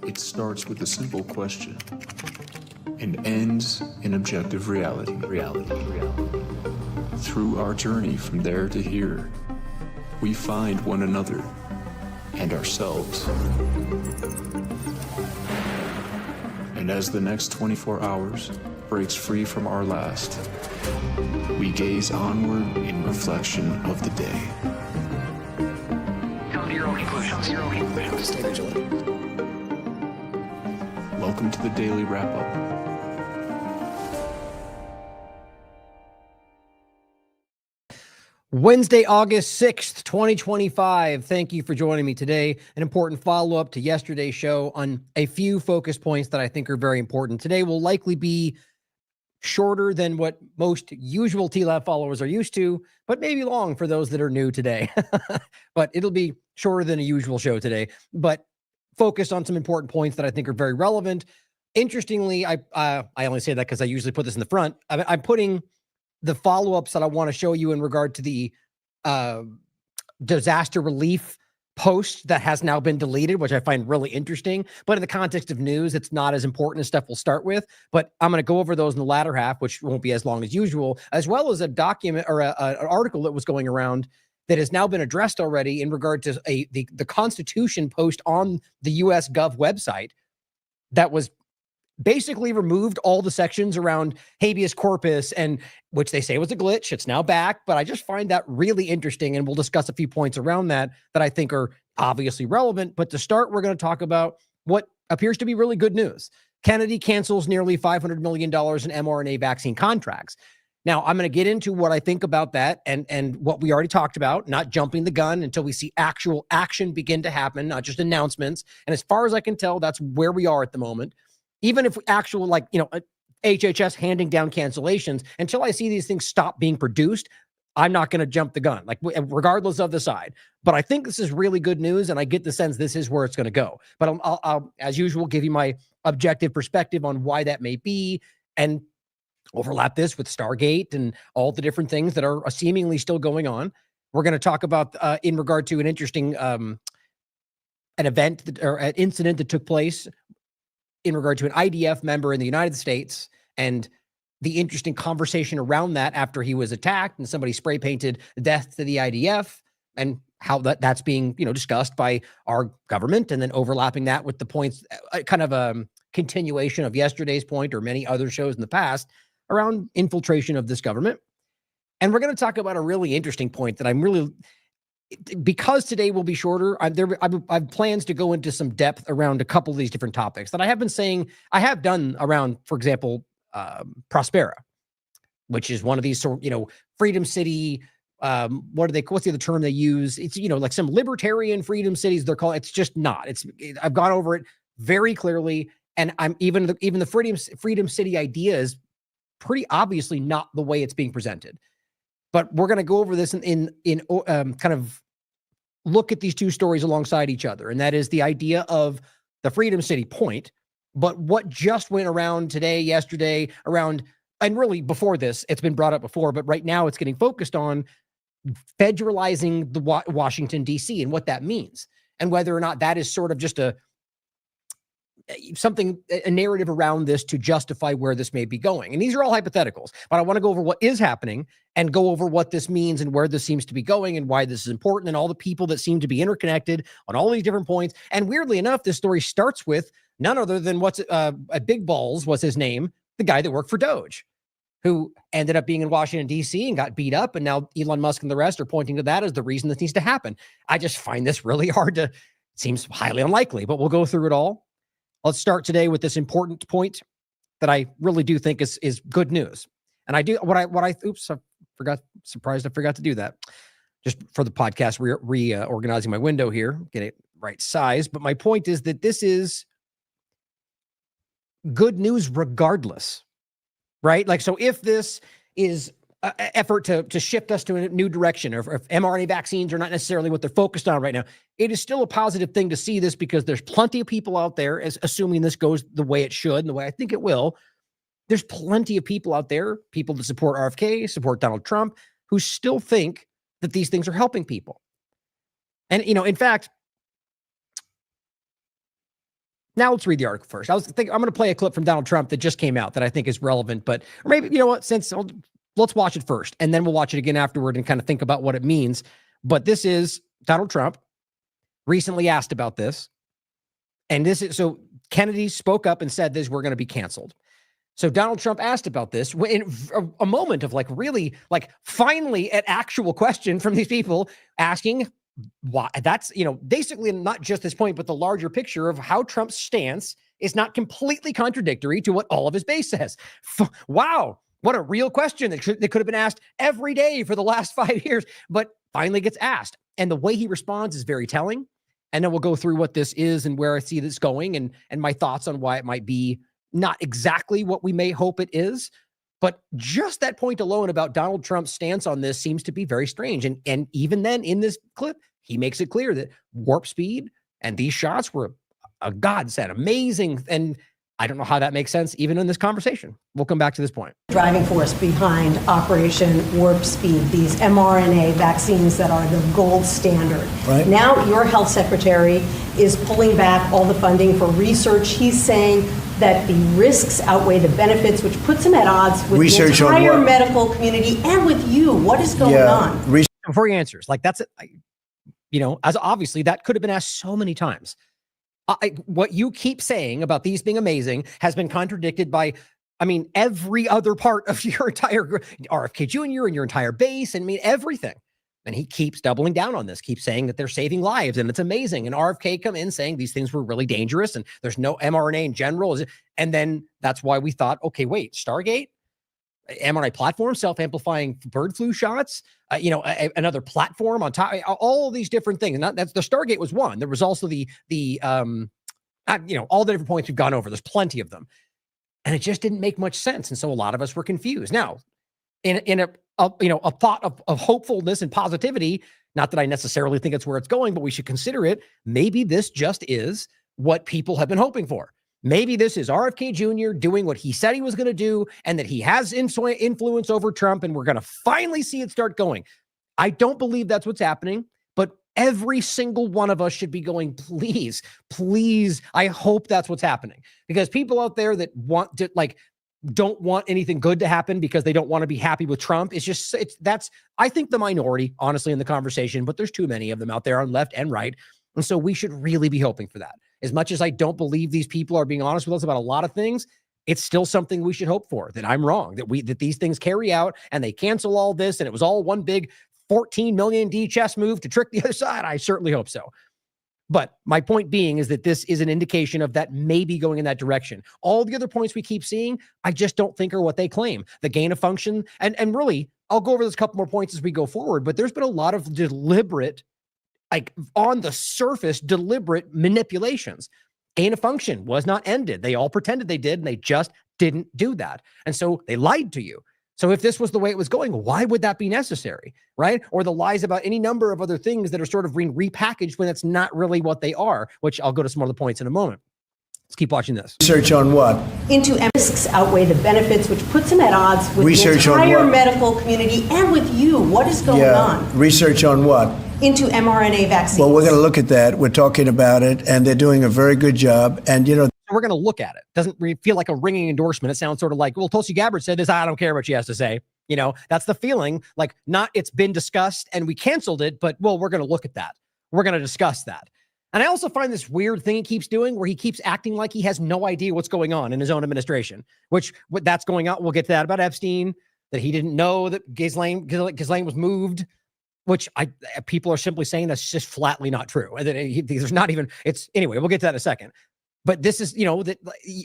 It starts with a simple question and ends in objective reality. Through our journey from there to here, we find one another and ourselves. And as the next 24 hours breaks free from our last, we gaze onward in reflection of the day. Come to your own conclusions. Stay vigilant. Welcome to the Daily Wrap-Up. Wednesday, August 6th, 2025. Thank you for joining me today. An important follow-up to yesterday's show on a few focus points that I think are very important. Today will likely be shorter than what most usual TLAV followers are used to, but maybe long for those that are new today. But it'll be shorter than a usual show today, but focused on some important points that I think are very relevant. Interestingly, I only say that because I usually put this in the front. I'm putting the follow-ups that I want to show you in regard to the disaster relief post that has now been deleted, which I find really interesting. But in the context of news, it's not as important as stuff we'll start with. But I'm going to go over those in the latter half, which won't be as long as usual, as well as a document or an article that was going around that has now been addressed already in regard to the Constitution post on the US Gov website that was basically removed all the sections around habeas corpus, and which they say was a glitch. It's now back, but I just find that really interesting, and we'll discuss a few points around that I think are obviously relevant. But to start, we're going to talk about what appears to be really good news. Kennedy cancels nearly $500 million in mRNA vaccine contracts. Now, I'm going to get into what I think about that and what we already talked about, not jumping the gun until we see actual action begin to happen, not just announcements. And as far as I can tell, that's where we are at the moment. Even if actual, HHS handing down cancellations, until I see these things stop being produced, I'm not going to jump the gun, regardless of the side. But I think this is really good news, and I get the sense this is where it's going to go. But I'll, as usual, give you my objective perspective on why that may be, and overlap this with Stargate and all the different things that are seemingly still going on. We're going to talk about, in regard to an interesting an event or an incident that took place in regard to an IDF member in the United States and the interesting conversation around that after he was attacked and somebody spray painted death to the IDF, and how that's being, discussed by our government, and then overlapping that with the points, kind of a continuation of yesterday's point or many other shows in the past around infiltration of this government. And we're going to talk about a really interesting point that I'm really, because today will be shorter, I have plans to go into some depth around a couple of these different topics that I have been saying I have done around, for example, Prospera, which is one of these sort, Freedom City. What's the other term they use? It's, like some libertarian freedom cities they're called. It's just not. I've gone over it very clearly, and I'm even the freedom city idea is pretty obviously not the way it's being presented. But we're going to go over this in kind of look at these two stories alongside each other. And that is the idea of the Freedom City point, but what just went around today, yesterday, around, and really before this, it's been brought up before, but right now it's getting focused on federalizing the Washington, D.C. and what that means, and whether or not that is sort of just a narrative around this to justify where this may be going. And these are all hypotheticals, but I want to go over what is happening and go over what this means and where this seems to be going and why this is important and all the people that seem to be interconnected on all these different points. And weirdly enough, this story starts with none other than Big Balls was his name, the guy that worked for Doge, who ended up being in Washington, D.C. and got beat up. And now Elon Musk and the rest are pointing to that as the reason this needs to happen. I just find this really hard to, seems highly unlikely, but we'll go through it all. Let's start today with this important point that I really do think is good news. And I do oops, I forgot to do that. Just for the podcast, reorganizing my window here, get it right size. But my point is that this is good news regardless, right? So if this is effort to shift us to a new direction, or if mRNA vaccines are not necessarily what they're focused on right now, it is still a positive thing to see this, because there's plenty of people out there, as assuming this goes the way it should and the way I think it will, there's plenty of people out there, people that support RFK, support Donald Trump, who still think that these things are helping people. And, in fact, Now let's read the article first. I'm going to play a clip from Donald Trump that just came out that I think is relevant, but or maybe, you know what, let's watch it first and then we'll watch it again afterward and kind of think about what it means. But this is Donald Trump recently asked about this. And so Kennedy spoke up and said this, we're going to be canceled. So Donald Trump asked about this in a moment of finally an actual question from these people asking why. That's, basically not just this point, but the larger picture of how Trump's stance is not completely contradictory to what all of his base says. Wow. What a real question that could have been asked every day for the last 5 years, but finally gets asked. And the way he responds is very telling. And then we'll go through what this is and where I see this going and my thoughts on why it might be not exactly what we may hope it is. But just that point alone about Donald Trump's stance on this seems to be very strange. And even then in this clip, he makes it clear that warp speed and these shots were a godsend, amazing. And I don't know how that makes sense even in this conversation. We'll come back to this point. Driving force behind Operation Warp Speed, these mRNA vaccines that are the gold standard. Right. Now your health secretary is pulling back all the funding for research. He's saying that the risks outweigh the benefits, which puts him at odds with research the entire medical community and with you. What is going on? Before he answers, that's it. As obviously that could have been asked so many times. What you keep saying about these being amazing has been contradicted by, every other part of your entire RFK Jr. and your entire base and everything. And he keeps doubling down on this, keeps saying that they're saving lives and it's amazing. And RFK come in saying these things were really dangerous and there's no mRNA in general. And then that's why we thought, okay, wait, Stargate, mRNA platform, self-amplifying bird flu shots, another platform on top, all of these different things. And that's the Stargate was one. There was also the all the different points we've gone over. There's plenty of them. And it just didn't make much sense. And so a lot of us were confused. Now, in a thought of hopefulness and positivity, not that I necessarily think it's where it's going, but we should consider it. Maybe this just is what people have been hoping for. Maybe this is RFK Jr. doing what he said he was going to do and that he has influence over Trump and we're going to finally see it start going. I don't believe that's what's happening, but every single one of us should be going, please, please. I hope that's what's happening because people out there that want to don't want anything good to happen because they don't want to be happy with Trump. That's I think the minority, honestly, in the conversation, but there's too many of them out there on left and right. And so we should really be hoping for that. As much as I don't believe these people are being honest with us about a lot of things, it's still something we should hope for, that I'm wrong, that these things carry out and they cancel all this and it was all one big 14 million D chess move to trick the other side. I certainly hope so. But my point being is that this is an indication of that maybe going in that direction. All the other points we keep seeing, I just don't think are what they claim. The gain of function, and really, I'll go over this couple more points as we go forward, but there's been a lot of deliberate, on the surface, deliberate manipulations. Gain of function was not ended. They all pretended they did, and they just didn't do that. And so they lied to you. So if this was the way it was going, why would that be necessary, right? Or the lies about any number of other things that are sort of being repackaged when it's not really what they are, which I'll go to some other points in a moment. Let's keep watching this. Research on what? Into risks outweigh the benefits, which puts him at odds with research the entire on what? Medical community and with you. What is going on? Research on what? Into mRNA vaccines. Well, we're going to look at that. We're talking about it, and they're doing a very good job. And, we're going to look at it. Doesn't feel like a ringing endorsement. It sounds sort of like, well, Tulsi Gabbard said this. I don't care what she has to say. That's the feeling, not it's been discussed and we canceled it, but well, we're going to look at that. We're going to discuss that. And I also find this weird thing he keeps doing where he keeps acting like he has no idea what's going on in his own administration, what that's going on. We'll get to that about Epstein, that he didn't know that Ghislaine was moved, which people are simply saying that's just flatly not true. And that there's not even, anyway, we'll get to that in a second. But this is,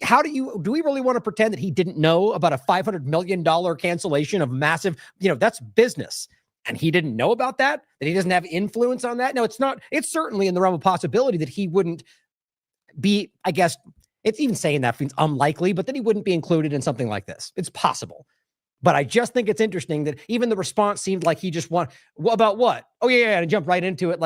how do we really want to pretend that he didn't know about a $500 million cancellation of massive, that's business. And he didn't know about that he doesn't have influence on that? No, it's not. It's certainly in the realm of possibility that he wouldn't be, I guess, it's even saying that seems unlikely, but that he wouldn't be included in something like this. It's possible. But I just think it's interesting that even the response seemed like he just about what? Oh yeah, and jump right into it.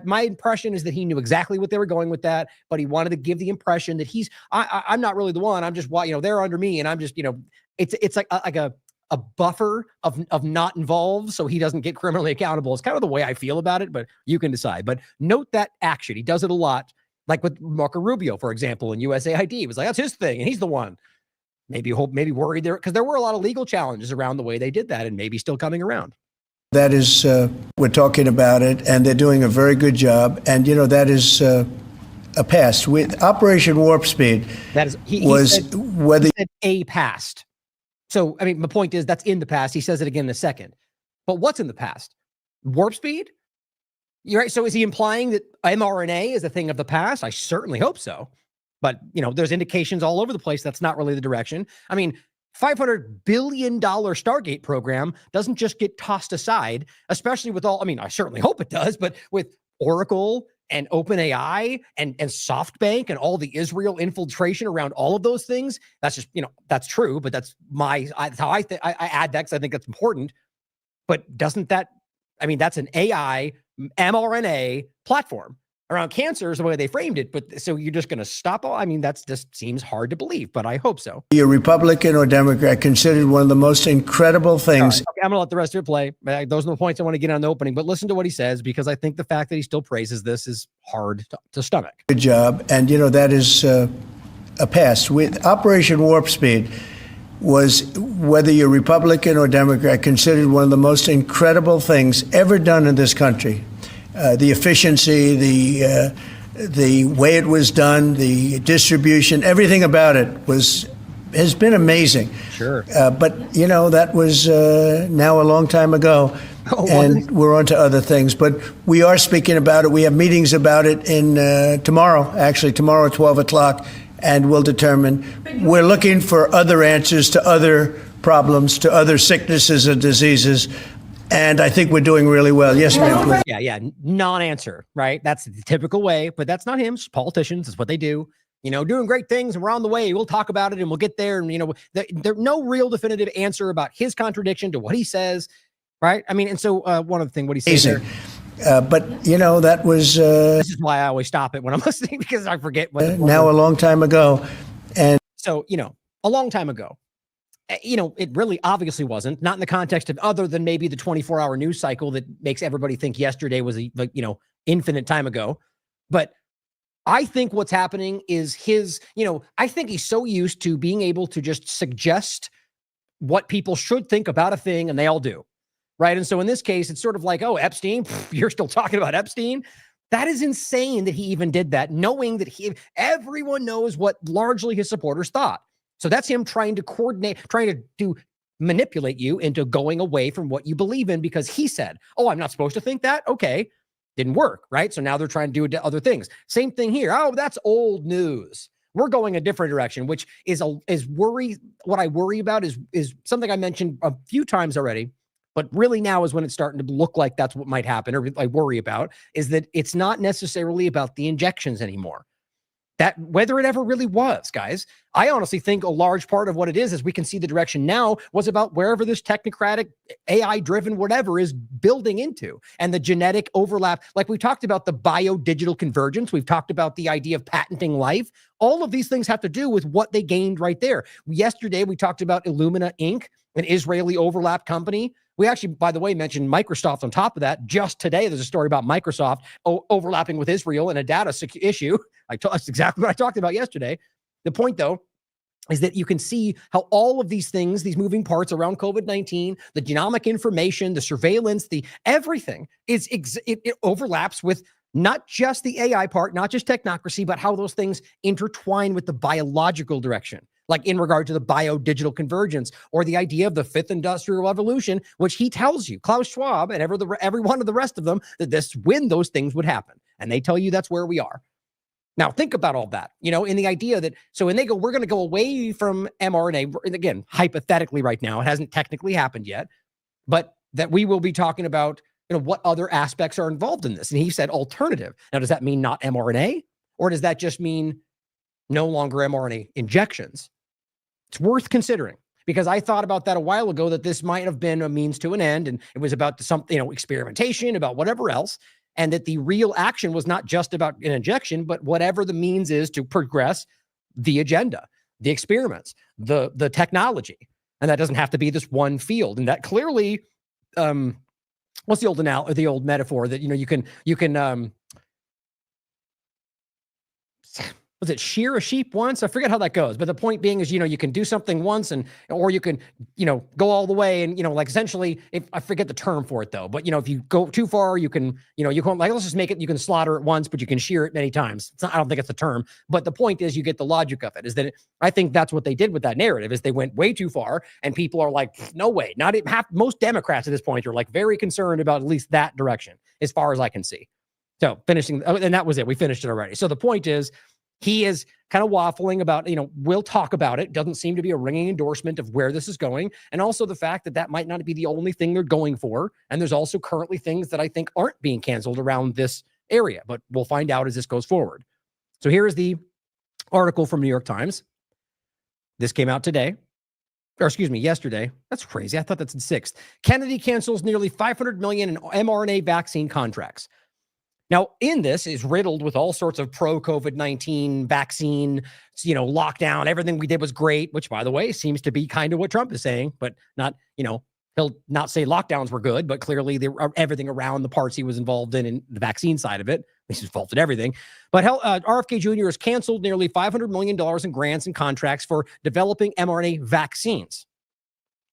My impression is that he knew exactly what they were going with that, but he wanted to give the impression that I'm not really the one. I'm just, they're under me, and I'm just, it's like a buffer of not involved, so he doesn't get criminally accountable. It's kind of the way I feel about it, but you can decide. But note that action. He does it a lot. like with Marco Rubio, for example, in USAID. It was like, that's his thing, and he's the one. Maybe worried there, because there were a lot of legal challenges around the way they did that, and maybe still coming around. That is, we're talking about it, and they're doing a very good job. And, that is a past. With Operation Warp Speed, that is, he said a past. So, I mean, the point is that's in the past. He says it again in a second. But what's in the past? Warp speed? You're right. So is he implying that mRNA is a thing of the past? I certainly hope so. But, there's indications all over the place that's not really the direction. I mean, $500 billion Stargate program doesn't just get tossed aside, especially with all, I mean, I certainly hope it does, but with Oracle and OpenAI and SoftBank and all the Israel infiltration around all of those things. That's just, that's true, but that's how I add that because I think that's important. But doesn't that, I mean, that's an AI mRNA platform around cancer is the way they framed it. But so you're just going to stop all, I mean, that's just seems hard to believe, but I hope so. You're Republican or Democrat, considered one of the most incredible things. Right. Okay, I'm going to let the rest of it play. Those are the points I want to get on the opening, but listen to what he says, because I think the fact that he still praises this is hard to stomach. Good job. And, that is a past. With Operation Warp Speed was, whether you're Republican or Democrat, considered one of the most incredible things ever done in this country. The efficiency, the way it was done, the distribution, everything about it has been amazing. Sure. But, that was now a long time ago. And we're on to other things. But we are speaking about it. We have meetings about it tomorrow at 12 o'clock, and we'll determine. We're looking for other answers to other problems, to other sicknesses and diseases. And I think we're doing really well. Yes, ma'am, please. Yeah. Non-answer, right? That's the typical way, but that's not him. It's politicians. That's what they do. Doing great things, and we're on the way. We'll talk about it and we'll get there. And, there's no real definitive answer about his contradiction to what he says, right? I mean, and so one of the things, what he says there. But, that was... this is why I always stop it when I'm listening, because I forget. Now a long time ago. And so, a long time ago. It really obviously wasn't, not in the context of other than maybe the 24-hour news cycle that makes everybody think yesterday was infinite time ago. But I think what's happening is I think he's so used to being able to just suggest what people should think about a thing, and they all do. Right. And so in this case, it's sort of like, oh, Epstein, you're still talking about Epstein. That is insane that he even did that, knowing that everyone knows what largely his supporters thought. So that's him trying to coordinate, trying to manipulate you into going away from what you believe in, because he said, oh, I'm not supposed to think that. Okay. Didn't work. Right. So now they're trying to do other things. Same thing here. Oh, that's old news. We're going a different direction, which is worry. What I worry about is something I mentioned a few times already, but really now is when it's starting to look like that's what might happen, or I worry about, is that it's not necessarily about the injections anymore. That whether it ever really was, guys, I honestly think a large part of what it is, as we can see the direction now, was about wherever this technocratic, AI-driven whatever is building into, and the genetic overlap. Like we talked about the bio-digital convergence. We've talked about the idea of patenting life. All of these things have to do with what they gained right there. Yesterday, we talked about Illumina Inc., an Israeli overlap company. We actually, by the way, mentioned Microsoft on top of that. Just today, there's a story about Microsoft overlapping with Israel in a data issue. That's exactly what I talked about yesterday. The point, though, is that you can see how all of these things, these moving parts around COVID-19, the genomic information, the surveillance, the everything, it overlaps with not just the AI part, not just technocracy, but how those things intertwine with the biological direction. Like in regard to the bio-digital convergence, or the idea of the fifth industrial revolution, which he tells you, Klaus Schwab and every one of the rest of them, that when those things would happen. And they tell you that's where we are. Now, think about all that, in the idea that, so when they go, we're going to go away from mRNA, and again, hypothetically right now, it hasn't technically happened yet, but that we will be talking about, what other aspects are involved in this. And he said alternative. Now, does that mean not mRNA? Or does that just mean no longer mRNA injections? It's worth considering, because I thought about that a while ago, that this might have been a means to an end, and it was about something, experimentation, about whatever else, and that the real action was not just about an injection, but whatever the means is to progress the agenda, the experiments, the technology. And that doesn't have to be this one field. And that clearly, what's the old metaphor that, you can was it shear a sheep once? I forget how that goes. But the point being is, you can do something once or you can, go all the way and, like essentially, if I forget the term for it though, but if you go too far, you can, you can let's just make it, you can slaughter it once, but you can shear it many times. I don't think it's the term, but the point is you get the logic of it is that I think that's what they did with that narrative is they went way too far and people are like, no way, not even most Democrats at this point are like very concerned about at least that direction as far as I can see. So finishing, and that was it. We finished it already. So the point is, he is kind of waffling about, we'll talk about it. Doesn't seem to be a ringing endorsement of where this is going. And also the fact that that might not be the only thing they're going for. And there's also currently things that I think aren't being canceled around this area, but we'll find out as this goes forward. So here is the article from New York Times. This came out today, or excuse me, yesterday. That's crazy. I thought that's the 6th. Kennedy cancels nearly $500 million in mRNA vaccine contracts. Now, in this is riddled with all sorts of pro-COVID-19 vaccine, lockdown. Everything we did was great, which, by the way, seems to be kind of what Trump is saying, but not, he'll not say lockdowns were good, but clearly everything around the parts he was involved in the vaccine side of it, he's involved in everything. But RFK Jr. has canceled nearly $500 million in grants and contracts for developing mRNA vaccines.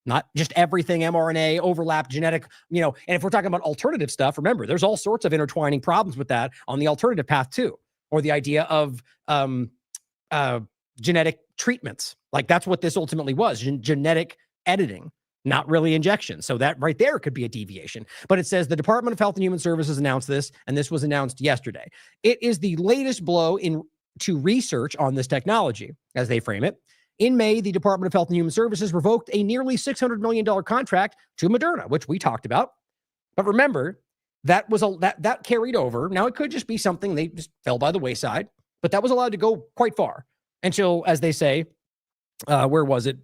Not just everything mRNA, overlap, genetic, and if we're talking about alternative stuff, remember, there's all sorts of intertwining problems with that on the alternative path too, or the idea of genetic treatments. Like that's what this ultimately was, genetic editing, not really injection. So that right there could be a deviation. But it says the Department of Health and Human Services announced this, and this was announced yesterday. It is the latest blow to research on this technology, as they frame it. In May, the Department of Health and Human Services revoked a nearly $600 million contract to Moderna, which we talked about. But remember, that was that carried over. Now, it could just be something they just fell by the wayside, but that was allowed to go quite far until, as they say, where was it?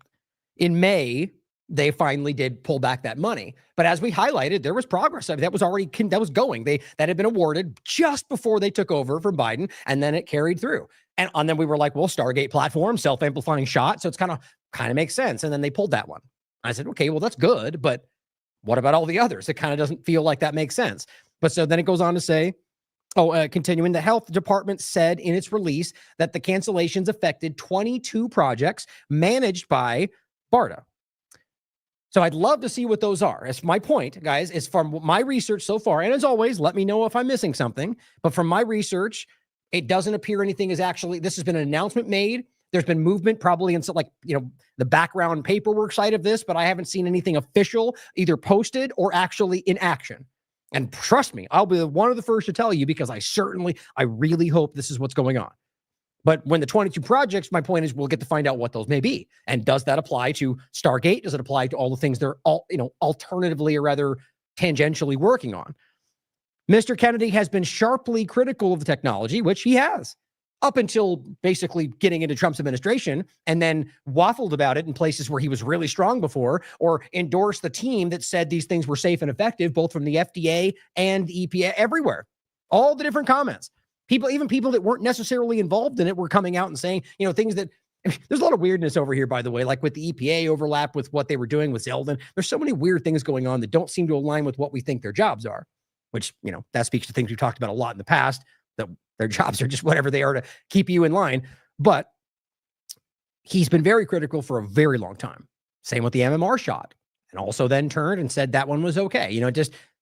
In May, they finally did pull back that money. But as we highlighted, there was progress. I mean, that was going. That had been awarded just before they took over from Biden, and then it carried through. And then we were like, well, Stargate platform, self-amplifying shot. So it's kind of makes sense. And then they pulled that one. I said, okay, well, that's good. But what about all the others? It kind of doesn't feel like that makes sense. But so then it goes on to say, continuing, the health department said in its release that the cancellations affected 22 projects managed by BARDA. So I'd love to see what those are. It's my point, guys, is from my research so far. And as always, let me know if I'm missing something. But from my research, it doesn't appear anything is actually, this has been an announcement made. There's been movement probably in the background paperwork side of this, but I haven't seen anything official either posted or actually in action. And trust me, I'll be one of the first to tell you because I really hope this is what's going on. But when the 22 projects, my point is we'll get to find out what those may be. And does that apply to Stargate? Does it apply to all the things they're alternatively or rather tangentially working on? Mr. Kennedy has been sharply critical of the technology, which he has, up until basically getting into Trump's administration, and then waffled about it in places where he was really strong before, or endorsed the team that said these things were safe and effective, both from the FDA and the EPA, everywhere. All the different comments. Even people that weren't necessarily involved in it were coming out and saying, things that, there's a lot of weirdness over here, by the way, like with the EPA overlap with what they were doing with Zeldin. There's so many weird things going on that don't seem to align with what we think their jobs are, which, that speaks to things we've talked about a lot in the past, that their jobs are just whatever they are to keep you in line. But he's been very critical for a very long time. Same with the MMR shot, and also then turned and said that one was okay.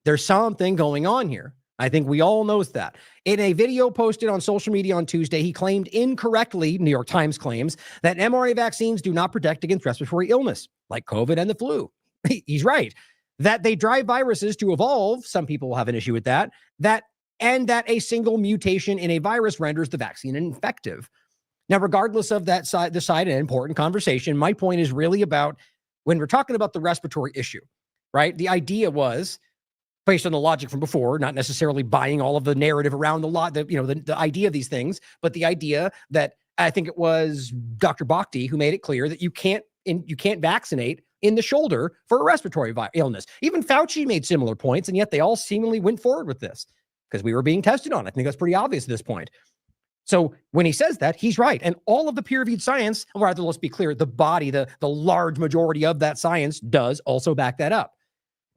There's something going on here. I think we all knows that. In a video posted on social media on Tuesday, he claimed incorrectly, New York Times claims, that mRNA vaccines do not protect against respiratory illness, like COVID and the flu. He's right. That they drive viruses to evolve, some people will have an issue with that, and that a single mutation in a virus renders the vaccine ineffective. Now, regardless of that side, an important conversation, my point is really about when we're talking about the respiratory issue, right? The idea was, based on the logic from before, not necessarily buying all of the narrative around the idea of these things, but the idea that I think it was Dr. Bhakti who made it clear that you can't vaccinate in the shoulder for a respiratory illness. Even Fauci made similar points, and yet they all seemingly went forward with this because we were being tested on it. I think that's pretty obvious at this point. So when he says that, he's right. And all of the peer-reviewed science, or rather, let's be clear, the large majority of that science does also back that up.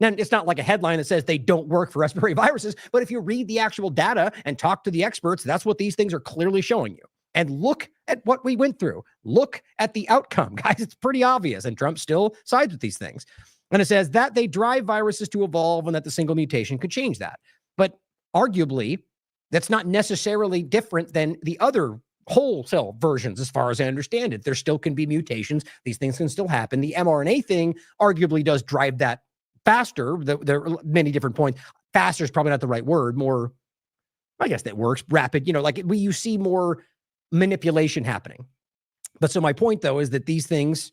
Now, it's not like a headline that says they don't work for respiratory viruses, but if you read the actual data and talk to the experts, that's what these things are clearly showing you. And look at what we went through. Look at the outcome, guys. It's pretty obvious. And Trump still sides with these things. And it says that they drive viruses to evolve and that the single mutation could change that. But arguably, that's not necessarily different than the other whole cell versions, as far as I understand it. There still can be mutations. These things can still happen. The mRNA thing arguably does drive that faster. There are many different points. Faster is probably not the right word. More, I guess that works. Rapid, like you see more manipulation happening. But so my point, though, is that these things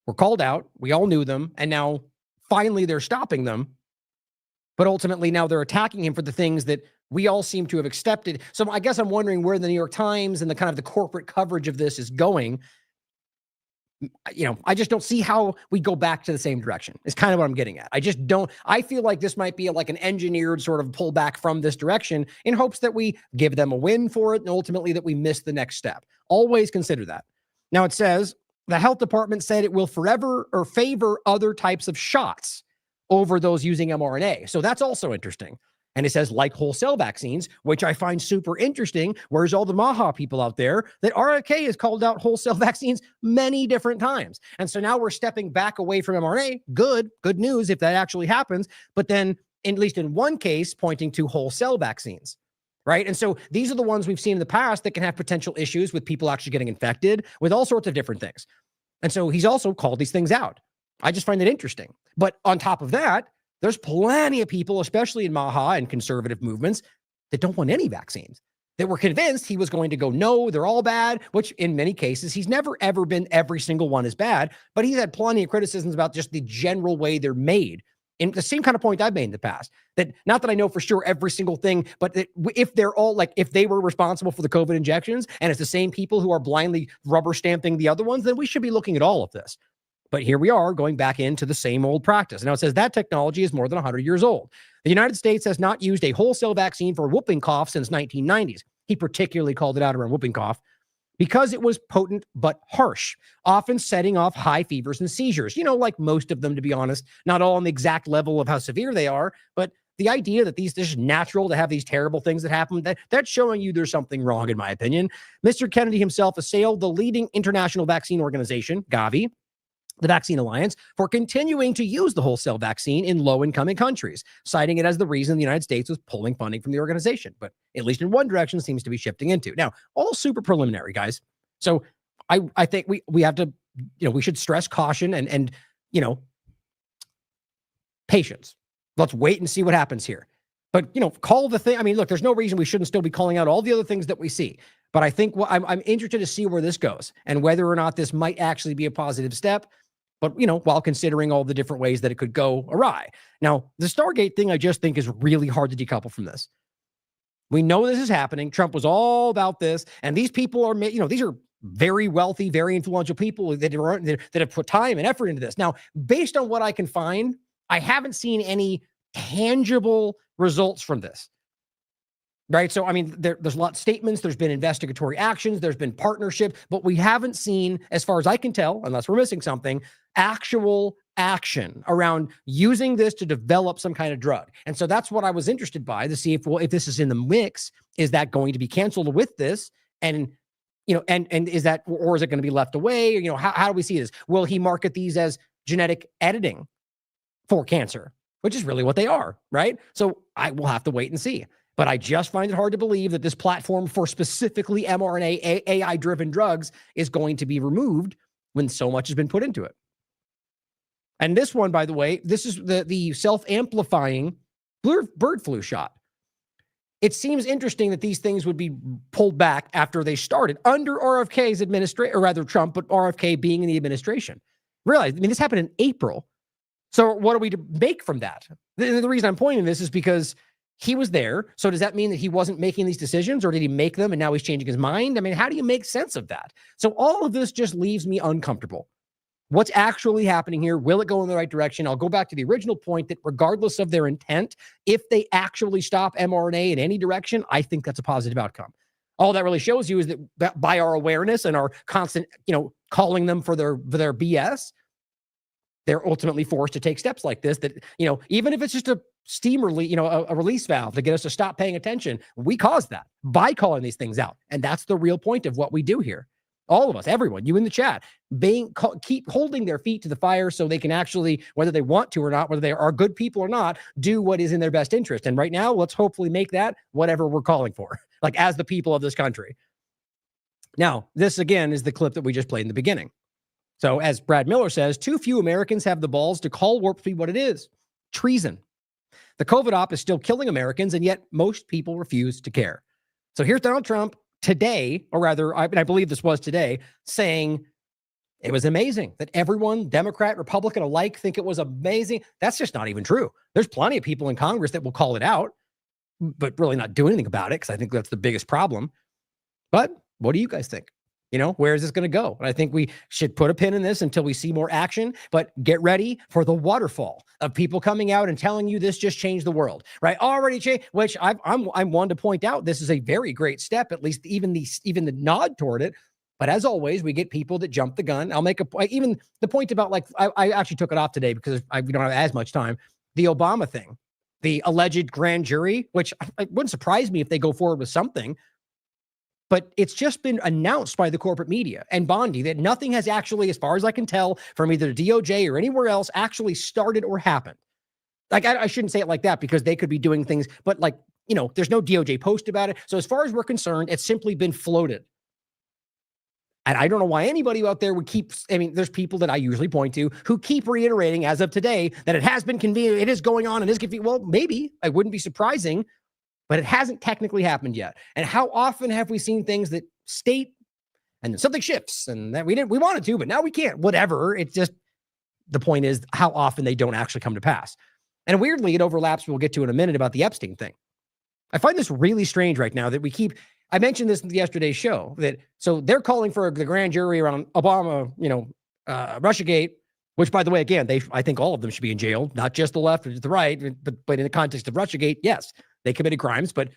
were called out. We all knew them. And now finally they're stopping them. But ultimately now they're attacking him for the things that we all seem to have accepted. So I guess I'm wondering where the New York Times and the kind of the corporate coverage of this is going. I just don't see how we go back to the same direction. It's kind of what I'm getting at. I just don't. I feel like this might be like an engineered sort of pullback from this direction in hopes that we give them a win for it and ultimately that we miss the next step. Always consider that. Now it says the health department said it will forever or favor other types of shots over those using mRNA. So that's also interesting. And it says like whole cell vaccines, which I find super interesting. Where's all the Maha people out there that RFK has called out whole cell vaccines many different times. And so now we're stepping back away from mRNA. Good news if that actually happens. But then at least in one case, pointing to whole cell vaccines, right? And so these are the ones we've seen in the past that can have potential issues with people actually getting infected with all sorts of different things. And so he's also called these things out. I just find it interesting. But on top of that, there's plenty of people, especially in Maha and conservative movements, that don't want any vaccines, that were convinced he was going to go, no, they're all bad, which in many cases, he's never, ever been every single one is bad, but he's had plenty of criticisms about just the general way they're made. And the same kind of point I've made in the past, that not that I know for sure every single thing, but that if they're all like, if they were responsible for the COVID injections and it's the same people who are blindly rubber stamping the other ones, then we should be looking at all of this. But here we are going back into the same old practice. Now it says that technology is more than 100 years old. The United States has not used a whole cell vaccine for whooping cough since 1990s. He particularly called it out around whooping cough because it was potent but harsh, often setting off high fevers and seizures. Like most of them, to be honest, not all on the exact level of how severe they are, but the idea that this is natural to have these terrible things that happen, that's showing you there's something wrong, in my opinion. Mr. Kennedy himself assailed the leading international vaccine organization, Gavi, the Vaccine Alliance, for continuing to use the whole cell vaccine in low-income countries, citing it as the reason the United States was pulling funding from the organization. But at least in one direction, seems to be shifting into. Now, all super preliminary, guys. So I think we have to, we should stress caution and patience. Let's wait and see what happens here. But, call the thing. I mean, look, there's no reason we shouldn't still be calling out all the other things that we see. But I think I'm interested to see where this goes and whether or not this might actually be a positive step. But, while considering all the different ways that it could go awry. Now, the Stargate thing, I just think is really hard to decouple from this. We know this is happening. Trump was all about this. And these people are, these are very wealthy, very influential people that have put time and effort into this. Now, based on what I can find, I haven't seen any tangible results from this. Right. So, I mean, there's a lot of statements. There's been investigatory actions. There's been partnership, but we haven't seen, as far as I can tell, unless we're missing something, actual action around using this to develop some kind of drug. And so that's what I was interested by to see if this is in the mix, is that going to be canceled with this? And, and is that, or is it going to be left away? How do we see this? Will he market these as genetic editing for cancer, which is really what they are, right? So I will have to wait and see. But I just find it hard to believe that this platform for specifically mRNA AI-driven drugs is going to be removed when so much has been put into it. And this one, by the way, this is the self-amplifying bird flu shot. It seems interesting that these things would be pulled back after they started under RFK's administration, or rather Trump, but RFK being in the administration. Realize, this happened in April. So what are we to make from that? The reason I'm pointing this is because he was there. So does that mean that he wasn't making these decisions, or did he make them and now he's changing his mind? I mean, how do you make sense of that? So all of this just leaves me uncomfortable. What's actually happening here? Will it go in the right direction? I'll go back to the original point that regardless of their intent, if they actually stop mRNA in any direction, I think that's a positive outcome. All that really shows you is that by our awareness and our constant, calling them for their BS, they're ultimately forced to take steps like this that, even if it's just a steam release, a release valve to get us to stop paying attention. We caused that by calling these things out. And that's the real point of what we do here. All of us, everyone, you in the chat, keep holding their feet to the fire so they can actually, whether they want to or not, whether they are good people or not, do what is in their best interest. And right now, let's hopefully make that whatever we're calling for, like as the people of this country. Now, this again is the clip that we just played in the beginning. So as Brad Miller says, too few Americans have the balls to call Warp Speed what it is: treason. The COVID op is still killing Americans, and yet most people refuse to care. So here's Donald Trump today, or rather, I believe this was today, saying it was amazing that everyone, Democrat, Republican alike, think it was amazing. That's just not even true. There's plenty of people in Congress that will call it out, but really not do anything about it, because I think that's the biggest problem. But what do you guys think? Where is this going to go? And I think we should put a pin in this until we see more action, but get ready for the waterfall of people coming out and telling you this just changed the world, right? Already changed, which I'm one to point out. This is a very great step, at least even the nod toward it. But as always, we get people that jump the gun. I'll make even the point about, like, I actually took it off today because we don't have as much time. The Obama thing, the alleged grand jury, which it wouldn't surprise me if they go forward with something. But it's just been announced by the corporate media and Bondi that nothing has actually, as far as I can tell, from either the DOJ or anywhere else, actually started or happened. Like, I shouldn't say it like that, because they could be doing things, but there's no DOJ post about it. So as far as we're concerned, it's simply been floated. And I don't know why anybody out there would keep, there's people that I usually point to who keep reiterating as of today that it has been convenient, it is going on, and is convenient. Well, maybe, it wouldn't be surprising, but it hasn't technically happened yet. And how often have we seen things that state and then something shifts and that we wanted to, but now we can't, whatever. It's just, the point is how often they don't actually come to pass. And weirdly, it overlaps, we'll get to in a minute, about the Epstein thing. I find this really strange right now that I mentioned this in yesterday's show, so they're calling for the grand jury around Obama, Russiagate, which, by the way, again, I think all of them should be in jail, not just the left or the right, but in the context of Russiagate, yes, they committed crimes, but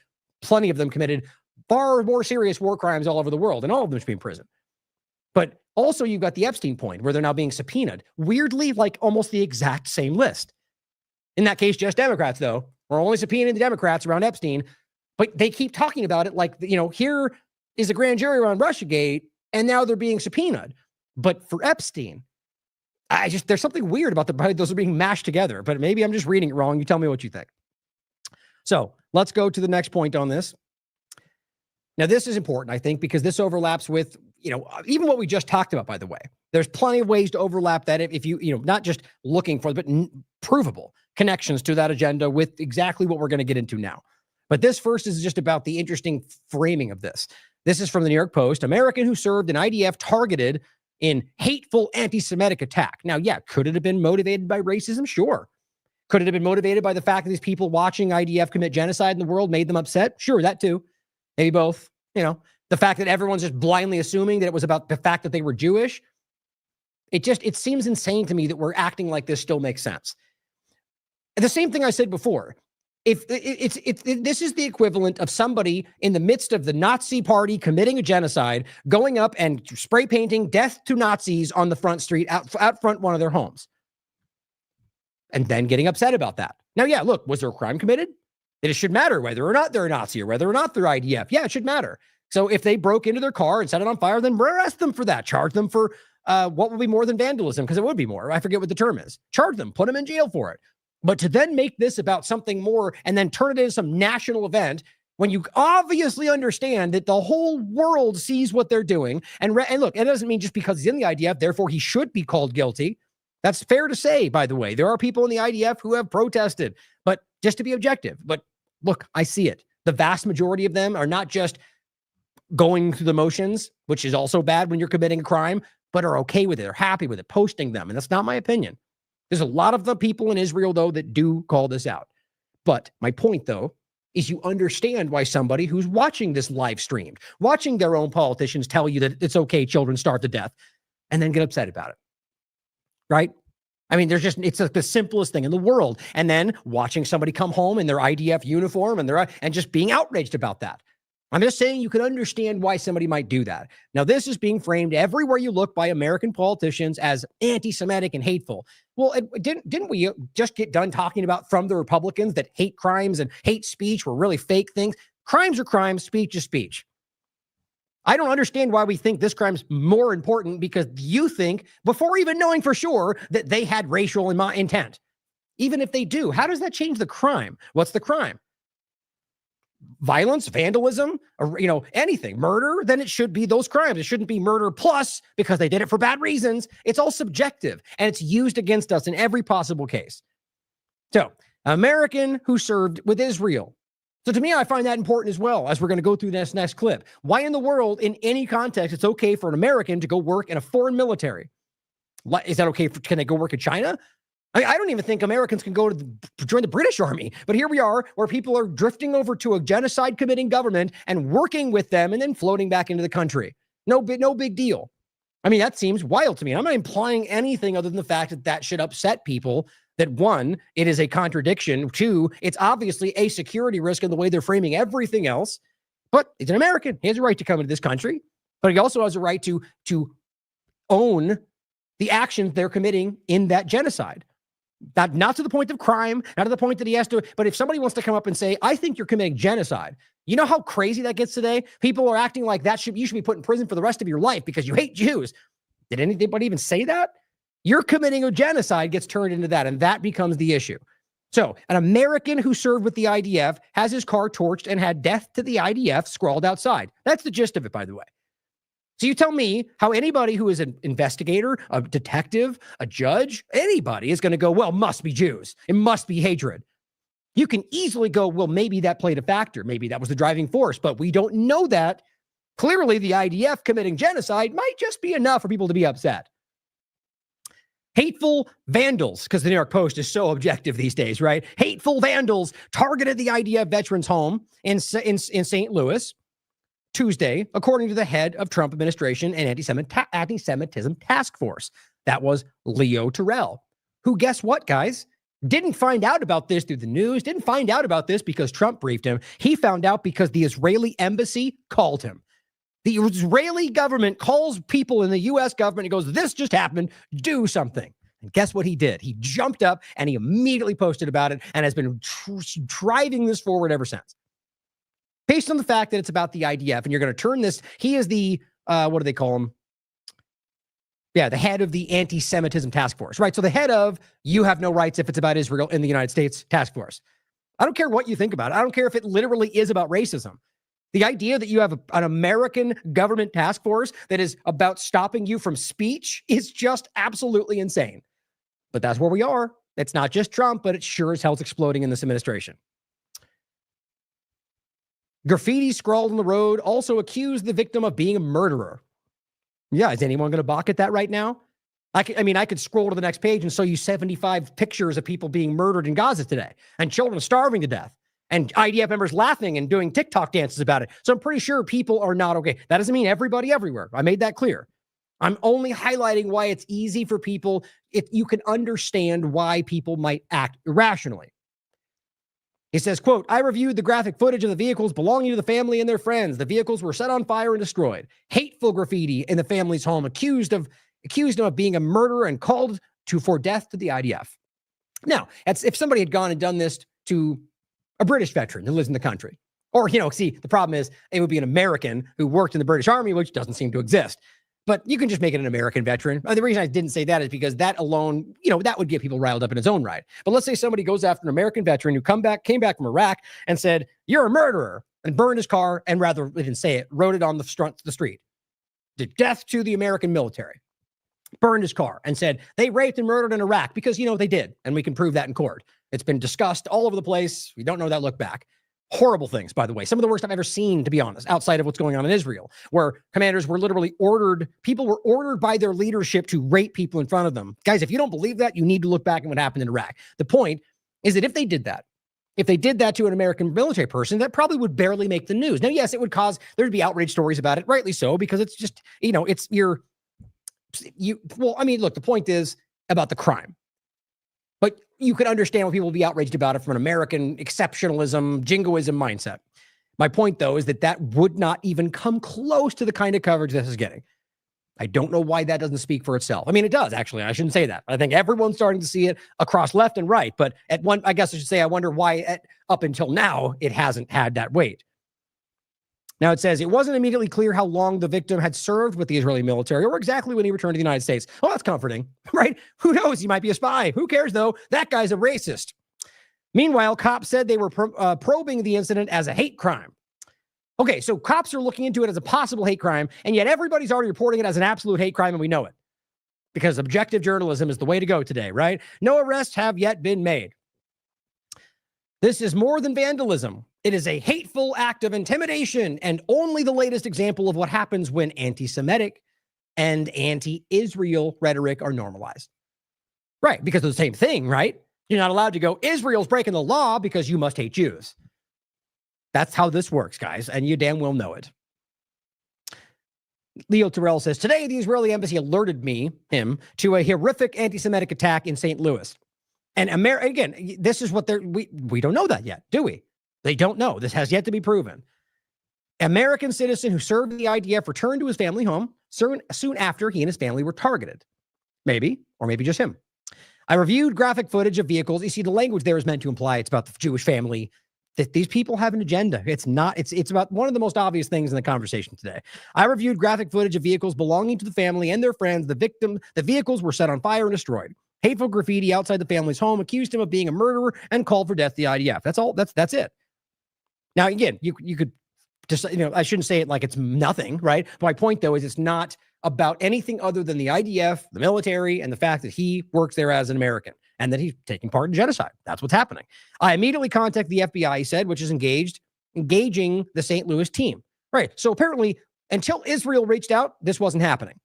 plenty of them committed far more serious war crimes all over the world, and all of them should be in prison. But also, you've got the Epstein point, where they're now being subpoenaed. Weirdly, like almost the exact same list. In that case, just Democrats, though. We're only subpoenaing the Democrats around Epstein, but they keep talking about it like, here is a grand jury around Russiagate, and now they're being subpoenaed. But for Epstein, there's something weird about those are being mashed together, but maybe I'm just reading it wrong. You tell me what you think. So let's go to the next point on this. Now, this is important, I think, because this overlaps with, even what we just talked about, by the way. There's plenty of ways to overlap that if you, not just looking for, but provable connections to that agenda with exactly what we're going to get into now. But this first is just about the interesting framing of this. This is from the New York Post. American who served in IDF targeted in hateful anti-Semitic attack. Now, yeah, could it have been motivated by racism? Sure. Could it have been motivated by the fact that these people watching IDF commit genocide in the world made them upset? Sure, that too. Maybe both. The fact that everyone's just blindly assuming that it was about the fact that they were Jewish. It seems insane to me that we're acting like this still makes sense. And the same thing I said before. If this is the equivalent of somebody in the midst of the Nazi party committing a genocide, going up and spray painting "Death to Nazis" on the front street out front one of their homes, and then getting upset about that. Now, yeah, look, was there a crime committed? It should matter whether or not they're a Nazi or whether or not they're IDF. Yeah, it should matter. So if they broke into their car and set it on fire, then arrest them for that. Charge them for what would be more than vandalism, because it would be more. I forget what the term is. Charge them, put them in jail for it. But to then make this about something more and then turn it into some national event when you obviously understand that the whole world sees what they're doing. And look, it doesn't mean just because he's in the IDF, therefore he should be called guilty. That's fair to say, by the way. There are people in the IDF who have protested, but just to be objective. But look, I see it. The vast majority of them are not just going through the motions, which is also bad when you're committing a crime, but are okay with it, are happy with it, posting them. And that's not my opinion. There's a lot of the people in Israel, though, that do call this out. But my point, though, is you understand why somebody who's watching this live streamed, watching their own politicians tell you that it's okay, children starve to death, and then get upset about it. Right? I mean, it's like the simplest thing in the world. And then watching somebody come home in their IDF uniform and just being outraged about that. I'm just saying you can understand why somebody might do that. Now, this is being framed everywhere you look by American politicians as anti-Semitic and hateful. Well, didn't we just get done talking about from the Republicans that hate crimes and hate speech were really fake things? Crimes are crimes, speech is speech. I don't understand why we think this crime's more important because you think, before even knowing for sure, that they had racial intent. Even if they do, how does that change the crime? What's the crime? Violence, vandalism, or, anything, murder, then it should be those crimes. It shouldn't be murder plus because they did it for bad reasons. It's all subjective and it's used against us in every possible case. So, American who served with Israel. So to me, I find that important as well, as we're going to go through this next clip. Why in the world, in any context, it's okay for an American to go work in a foreign military? Is that okay? Can they go work in China? I don't even think Americans can go to join the British Army, but here we are where people are drifting over to a genocide committing government and working with them and then floating back into the country. No big deal. I mean, that seems wild to me. I'm not implying anything other than the fact that that should upset people. That one, it is a contradiction. Two, it's obviously a security risk in the way they're framing everything else. But he's an American. He has a right to come into this country, but he also has a right to own the actions they're committing in that genocide. Not to the point of crime, not to the point that he has to, but if somebody wants to come up and say, I think you're committing genocide, you know how crazy that gets today? People are acting like you should be put in prison for the rest of your life because you hate Jews. Did anybody even say that? You're committing a genocide gets turned into that, and that becomes the issue. So an American who served with the IDF has his car torched and had death to the IDF scrawled outside. That's the gist of it, by the way. So you tell me how anybody who is an investigator, a detective, a judge, anybody is going to go, well, must be Jews. It must be hatred. You can easily go, well, maybe that played a factor. Maybe that was the driving force, but we don't know that. Clearly, the IDF committing genocide might just be enough for people to be upset. Hateful vandals, because the New York Post is so objective these days, right? Hateful vandals targeted the IDF veterans' home in St. Louis Tuesday, according to the head of Trump administration and anti-Semitism task force. That was Leo Terrell, who, guess what, guys? Didn't find out about this through the news, didn't find out about this because Trump briefed him. He found out because the Israeli embassy called him. The Israeli government calls people in the U.S. government and goes, this just happened, do something. And guess what he did? He jumped up and he immediately posted about it and has been driving this forward ever since. Based on the fact that it's about the IDF and you're going to turn this, he is the, what do they call him? Yeah, the head of the anti-Semitism task force, right? So the head of you have no rights if it's about Israel in the United States task force. I don't care what you think about it. I don't care if it literally is about racism. The idea that you have an American government task force that is about stopping you from speech is just absolutely insane. But that's where we are. It's not just Trump, but it sure as hell's exploding in this administration. Graffiti scrawled on the road also accused the victim of being a murderer. Yeah, is anyone going to balk at that right now? I could scroll to the next page and show you 75 pictures of people being murdered in Gaza today and children starving to death and IDF members laughing and doing TikTok dances about it. So I'm pretty sure people are not okay. That doesn't mean everybody everywhere. I made that clear. I'm only highlighting why it's easy for people if you can understand why people might act irrationally. He says, quote, I reviewed the graphic footage of the vehicles belonging to the family and their friends. The vehicles were set on fire and destroyed. Hateful graffiti in the family's home, accused him of being a murderer and called for death to the IDF. Now, if somebody had gone and done this to a British veteran who lives in the country, or, see, the problem is it would be an American who worked in the British Army, which doesn't seem to exist. But you can just make it an American veteran. The reason I didn't say that is because that alone, that would get people riled up in its own right. But let's say somebody goes after an American veteran who came back from Iraq and said, you're a murderer, and burned his car, and rather, they didn't say it, wrote it on the street. Did death to the American military. Burned his car and said, they raped and murdered in Iraq because, they did. And we can prove that in court. It's been discussed all over the place. We don't know that look back. Horrible things, by the way. Some of the worst I've ever seen, to be honest, outside of what's going on in Israel, where commanders were literally people were ordered by their leadership to rape people in front of them. Guys, if you don't believe that, you need to look back at what happened in Iraq. The point is that if they did that to an American military person, that probably would barely make the news. Now, yes, it would cause, there'd be outrage stories about it, rightly so, because it's just, look, the point is about the crime. But you could understand why people would be outraged about it from an American exceptionalism, jingoism mindset. My point, though, is that that would not even come close to the kind of coverage this is getting. I don't know why that doesn't speak for itself. I mean, it does, actually. I shouldn't say that. I think everyone's starting to see it across left and right. But at one, I guess I should say, I wonder why up until now, it hasn't had that weight. Now, it says it wasn't immediately clear how long the victim had served with the Israeli military or exactly when he returned to the United States. Well, that's comforting, right? Who knows? He might be a spy. Who cares, though? That guy's a racist. Meanwhile, cops said they were probing the incident as a hate crime. Okay, so cops are looking into it as a possible hate crime, and yet everybody's already reporting it as an absolute hate crime, and we know it. Because objective journalism is the way to go today, right? No arrests have yet been made. This is more than vandalism. It is a hateful act of intimidation, and only the latest example of what happens when anti-Semitic and anti-Israel rhetoric are normalized. Right, because of the same thing, right? You're not allowed to go, Israel's breaking the law because you must hate Jews. That's how this works, guys, and you damn well know it. Leo Terrell says, today the Israeli embassy alerted him, to a horrific anti-Semitic attack in St. Louis. And again, this is what we don't know that yet, do we? They don't know. This has yet to be proven. American citizen who served in the IDF returned to his family home soon after he and his family were targeted. Maybe, or maybe just him. I reviewed graphic footage of vehicles. You see, the language there is meant to imply it's about the Jewish family, that these people have an agenda. It's not, it's about one of the most obvious things in the conversation today. I reviewed graphic footage of vehicles belonging to the family and their friends. The vehicles were set on fire and destroyed. Hateful graffiti outside the family's home accused him of being a murderer and called for death to the IDF. That's all. That's it. Now, again, you could just, I shouldn't say it like it's nothing, right? My point, though, is it's not about anything other than the IDF, the military, and the fact that he works there as an American and that he's taking part in genocide. That's what's happening. I immediately contacted the FBI, he said, which is engaging the St. Louis team. Right. So apparently, until Israel reached out, this wasn't happening.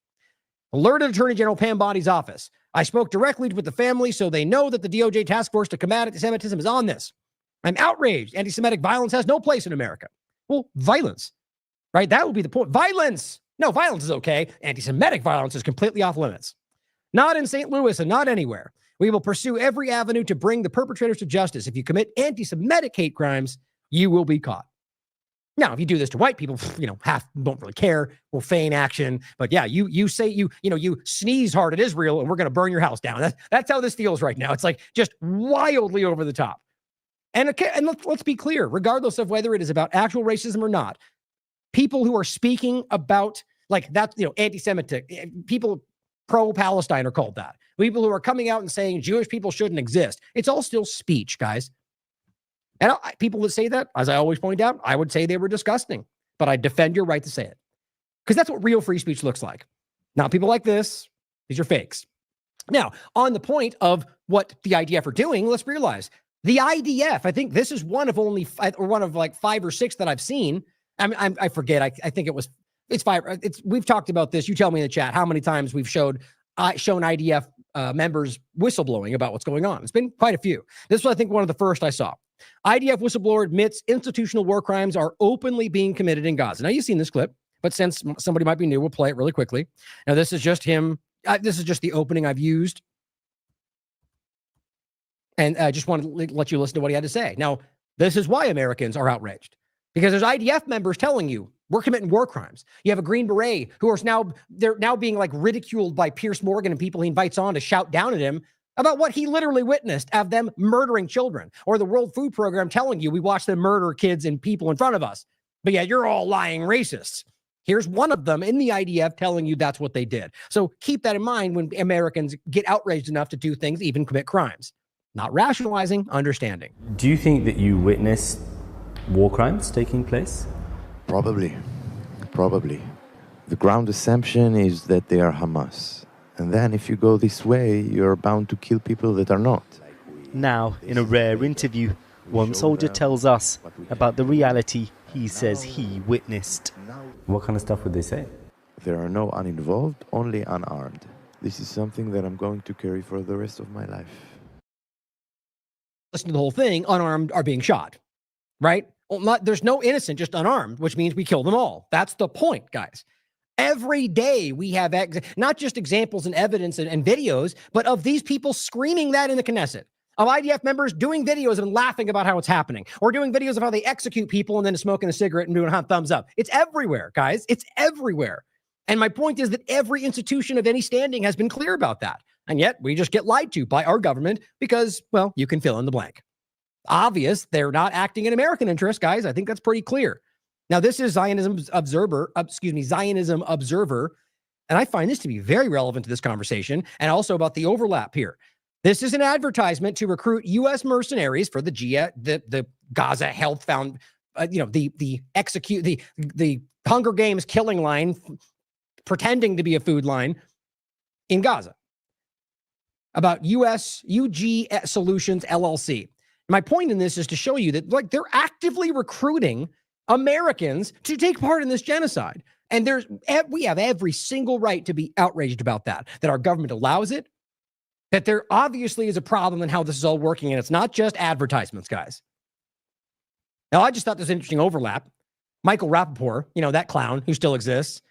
Alerted Attorney General Pam Body's office. I spoke directly with the family so they know that the DOJ task force to combat anti-Semitism is on this. I'm outraged. Anti-Semitic violence has no place in America. Well, violence, right? That would be the point. Violence. No, violence is okay. Anti-Semitic violence is completely off limits. Not in St. Louis and not anywhere. We will pursue every avenue to bring the perpetrators to justice. If you commit anti-Semitic hate crimes, you will be caught. Now, if you do this to white people, half don't really care. We'll feign action. But yeah, you say you sneeze hard at Israel and we're going to burn your house down. That's how this feels right now. It's like just wildly over the top. And let's be clear, regardless of whether it is about actual racism or not, people who are speaking about like that, anti-Semitic people, pro-Palestine are called that. People who are coming out and saying Jewish people shouldn't exist. It's all still speech, guys. And people that say that, as I always point out, I would say they were disgusting, but I defend your right to say it because that's what real free speech looks like. Not people like this. These are fakes. Now, on the point of what the IDF are doing, let's realize the IDF, I think this is one of like 5 or 6 that I've seen. I forget. I think it's 5. We've talked about this. You tell me in the chat how many times we've shown IDF members whistleblowing about what's going on. It's been quite a few. This was, I think, one of the first I saw. IDF whistleblower admits institutional war crimes are openly being committed in Gaza. Now, you've seen this clip, but since somebody might be new, we'll play it really quickly. Now, this is just him. This is just the opening I've used. And I just want to let you listen to what he had to say. Now, this is why Americans are outraged. Because there's IDF members telling you, we're committing war crimes. You have a Green Beret who are they're now being like ridiculed by Pierce Morgan and people he invites on to shout down at him about what he literally witnessed of them murdering children, or the World Food Program telling you we watch them murder kids and people in front of us. But yeah, you're all lying racists. Here's one of them in the IDF telling you that's what they did. So keep that in mind when Americans get outraged enough to do things, even commit crimes. Not rationalizing, understanding. Do you think that you witnessed war crimes taking place? Probably. The ground assumption is that they are Hamas. And then if you go this way, you're bound to kill people that are not. Now, in a rare interview, one soldier tells us about the reality he says he witnessed. What kind of stuff would they say? There are no uninvolved, only unarmed. This is something that I'm going to carry for the rest of my life. Listen to the whole thing, unarmed are being shot, right? There's no innocent, just unarmed, which means we kill them all. That's the point, guys. Every day we have not just examples and evidence and videos, but of these people screaming that in the Knesset. of IDF members doing videos and laughing about how it's happening, or doing videos of how they execute people and then smoking a cigarette and doing a thumbs up. It's everywhere, guys. It's everywhere. And my point is that every institution of any standing has been clear about that. And yet we just get lied to by our government because, well, you can fill in the blank. Obvious, they're not acting in American interest, guys. I think that's pretty clear. Now, this is Zionism Observer, and I find this to be very relevant to this conversation and also about the overlap here. This is an advertisement to recruit U.S. mercenaries for the Gaza Health Found, the Hunger Games killing line, pretending to be a food line in Gaza. About U.S. UG Solutions LLC. My point in this is to show you that they're actively recruiting Americans to take part in this genocide. And we have every single right to be outraged about that our government allows it, that there obviously is a problem in how this is all working. And it's not just advertisements, guys. Now, I just thought this was an interesting overlap. Michael Rappaport, that clown who still exists.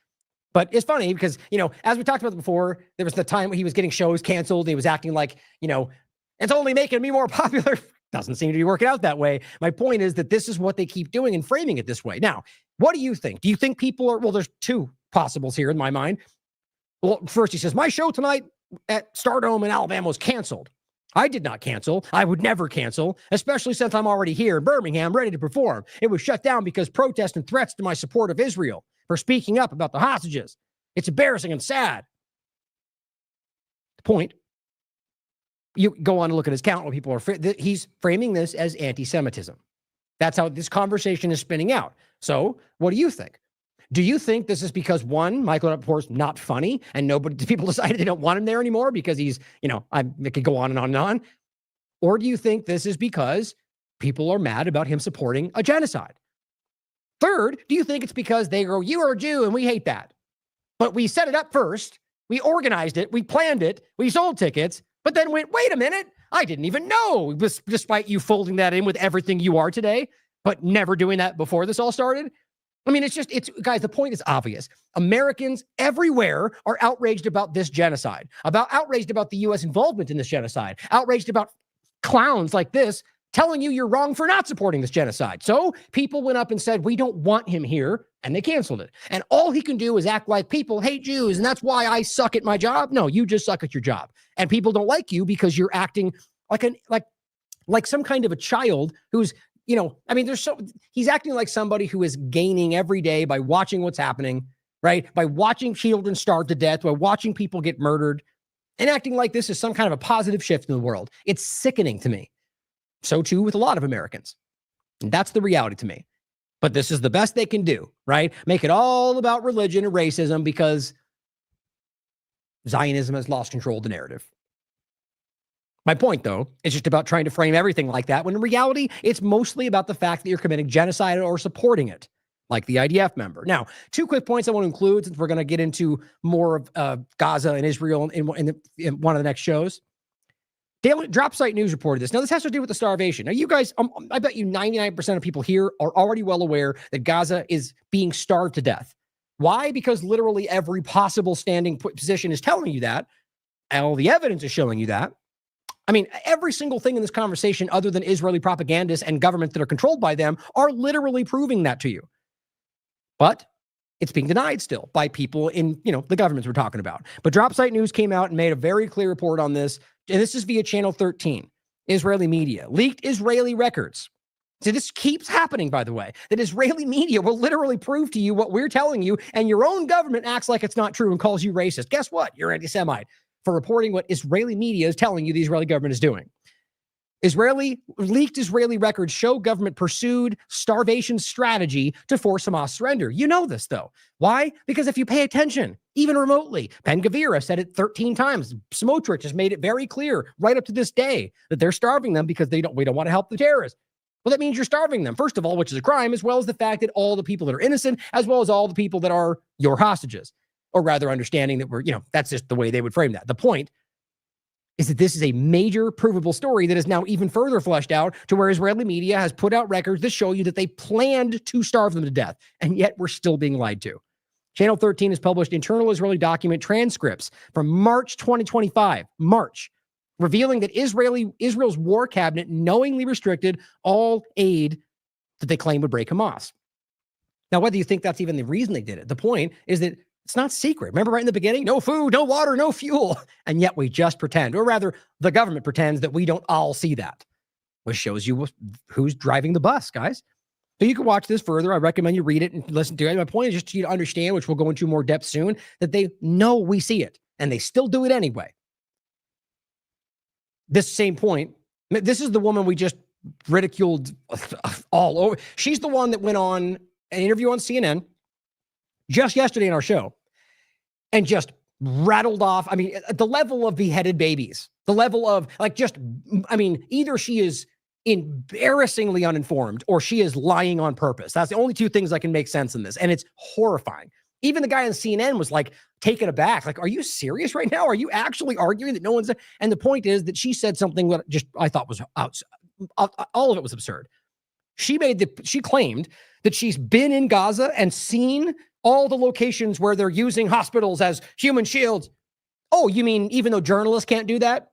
But it's funny because, as we talked about before, there was the time when he was getting shows canceled. He was acting like, it's only making me more popular. Doesn't seem to be working out that way. My point is that this is what they keep doing and framing it this way. Now, what do you think? Do you think people are, well, there's two possibles here in my mind. Well, first he says, my show tonight at Stardome in Alabama was canceled. I did not cancel. I would never cancel, especially since I'm already here in Birmingham, ready to perform. It was shut down because protests and threats to my support of Israel for speaking up about the hostages. It's embarrassing and sad. Point. You go on and look at his count when people are, he's framing this as anti-Semitism. That's how this conversation is spinning out. So what do you think? Do you think this is because, one, Michael Rappaport's not funny and people decided they don't want him there anymore because he's, it could go on and on and on? Or do you think this is because people are mad about him supporting a genocide? Third, do you think it's because they go, you are a Jew and we hate that? But we set it up first. We organized it. We planned it. We sold tickets. But then went, wait a minute, I didn't even know, despite you folding that in with everything you are today, but never doing that before this all started. I mean, guys, the point is obvious. Americans everywhere are outraged about this genocide, outraged about the U.S. involvement in this genocide, outraged about clowns like this telling you you're wrong for not supporting this genocide. So people went up and said, we don't want him here, and they canceled it. And all he can do is act like people hate Jews, and that's why I suck at my job. No, you just suck at your job. And people don't like you because you're acting like some kind of a child who's, he's acting like somebody who is gaining every day by watching what's happening, right? By watching children starve to death, by watching people get murdered, and acting like this is some kind of a positive shift in the world. It's sickening to me. So too with a lot of Americans. And that's the reality to me. But this is the best they can do, right? Make it all about religion and racism because Zionism has lost control of the narrative. My point, though, is just about trying to frame everything like that, when in reality, it's mostly about the fact that you're committing genocide or supporting it, like the IDF member. Now, two quick points I want to include, since we're going to get into more of Gaza and Israel in one of the next shows. Daily Drop Site News reported this. Now, this has to do with the starvation. Now, you guys, I bet you 99% of people here are already well aware that Gaza is being starved to death. Why? Because literally every possible standing position is telling you that. And all the evidence is showing you that. I mean, every single thing in this conversation, other than Israeli propagandists and governments that are controlled by them, are literally proving that to you. But it's being denied still by people in, the governments we're talking about. But Drop Site News came out and made a very clear report on this. And this is via Channel 13, Israeli media, leaked Israeli records. So this keeps happening, by the way, that Israeli media will literally prove to you what we're telling you, and your own government acts like it's not true and calls you racist. Guess what? You're anti-Semite for reporting what Israeli media is telling you the Israeli government is doing. Leaked Israeli records show government pursued starvation strategy to force Hamas surrender. You know this, though. Why? Because if you pay attention, even remotely, Ben-Gvir said it 13 times. Smotrich has made it very clear right up to this day that they're starving them because we don't want to help the terrorists. Well, that means you're starving them, first of all, which is a crime, as well as the fact that all the people that are innocent, as well as all the people that are your hostages, or rather understanding that that's just the way they would frame that. The point is that this is a major provable story that is now even further fleshed out to where Israeli media has put out records that show you that they planned to starve them to death, and yet we're still being lied to. Channel 13 has published internal Israeli document transcripts from March 2025, revealing that Israel's war cabinet knowingly restricted all aid that they claim would break Hamas. Now, whether you think that's even the reason they did it, the point is that it's not secret. Remember right in the beginning, no food, no water, no fuel. And yet we just pretend, or rather the government pretends that we don't all see that, which shows you who's driving the bus, guys. So you can watch this further. I recommend you read it and listen to it. My point is just to understand, which we'll go into more depth soon, that they know we see it and they still do it anyway. This same point, this is the woman we just ridiculed all over. She's the one that went on an interview on CNN just yesterday in our show and just rattled off. I mean, the level of beheaded babies, the level of either she is embarrassingly uninformed or she is lying on purpose. That's the only two things that can make sense in this. And it's horrifying. Even the guy on CNN was like taken aback. Like, are you serious right now? Are you actually arguing that no one's? And the point is that she said something that just I thought was all of it was absurd. She claimed that she's been in Gaza and seen all the locations where they're using hospitals as human shields. Oh, you mean even though journalists can't do that?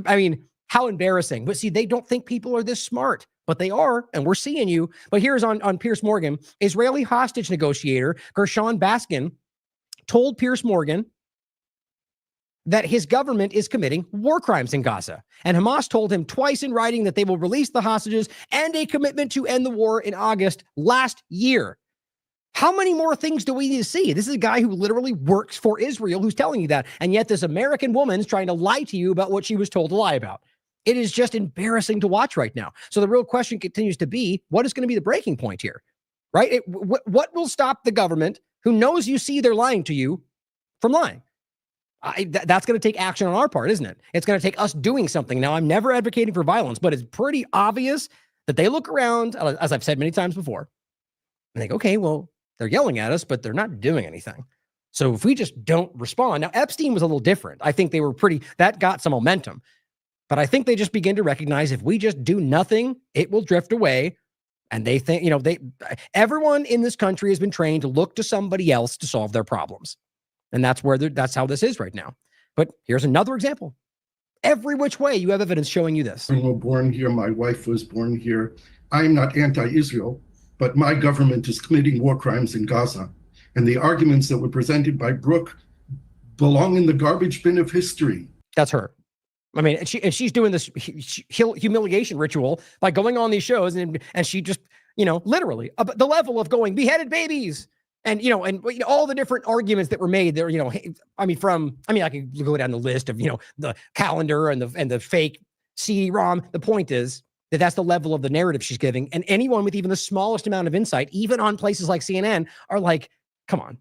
I mean, how embarrassing. But see, they don't think people are this smart, but they are, and we're seeing you. But here's on Piers Morgan, Israeli hostage negotiator Gershon Baskin told Piers Morgan that his government is committing war crimes in Gaza. And Hamas told him twice in writing that they will release the hostages and a commitment to end the war in August last year. How many more things do we need to see? This is a guy who literally works for Israel who's telling you that. And yet this American woman's trying to lie to you about what she was told to lie about. It is just embarrassing to watch right now. So the real question continues to be, what is going to be the breaking point here? Right? What will stop the government who knows you see they're lying to you from lying? That's going to take action on our part, isn't it? It's going to take us doing something. Now, I'm never advocating for violence, but it's pretty obvious that they look around, as I've said many times before, and think, okay, well, they're yelling at us, but they're not doing anything. So if we just don't respond. Now, Epstein was a little different. I think that got some momentum. But I think they just begin to recognize if we just do nothing, it will drift away. And they think, everyone in this country has been trained to look to somebody else to solve their problems. And that's how this is right now. But here's another example. Every which way you have evidence showing you this. I'm born here. My wife was born here. I'm not anti-Israel, but my government is committing war crimes in Gaza. And the arguments that were presented by Brooke belong in the garbage bin of history. That's her. I mean, she's doing this humiliation ritual by going on these shows, and she just, literally the level of going beheaded babies. And, all the different arguments that were made there, I could go down the list of, the calendar and the fake CD-ROM. The point is that that's the level of the narrative she's giving. And anyone with even the smallest amount of insight, even on places like CNN, are like, come on,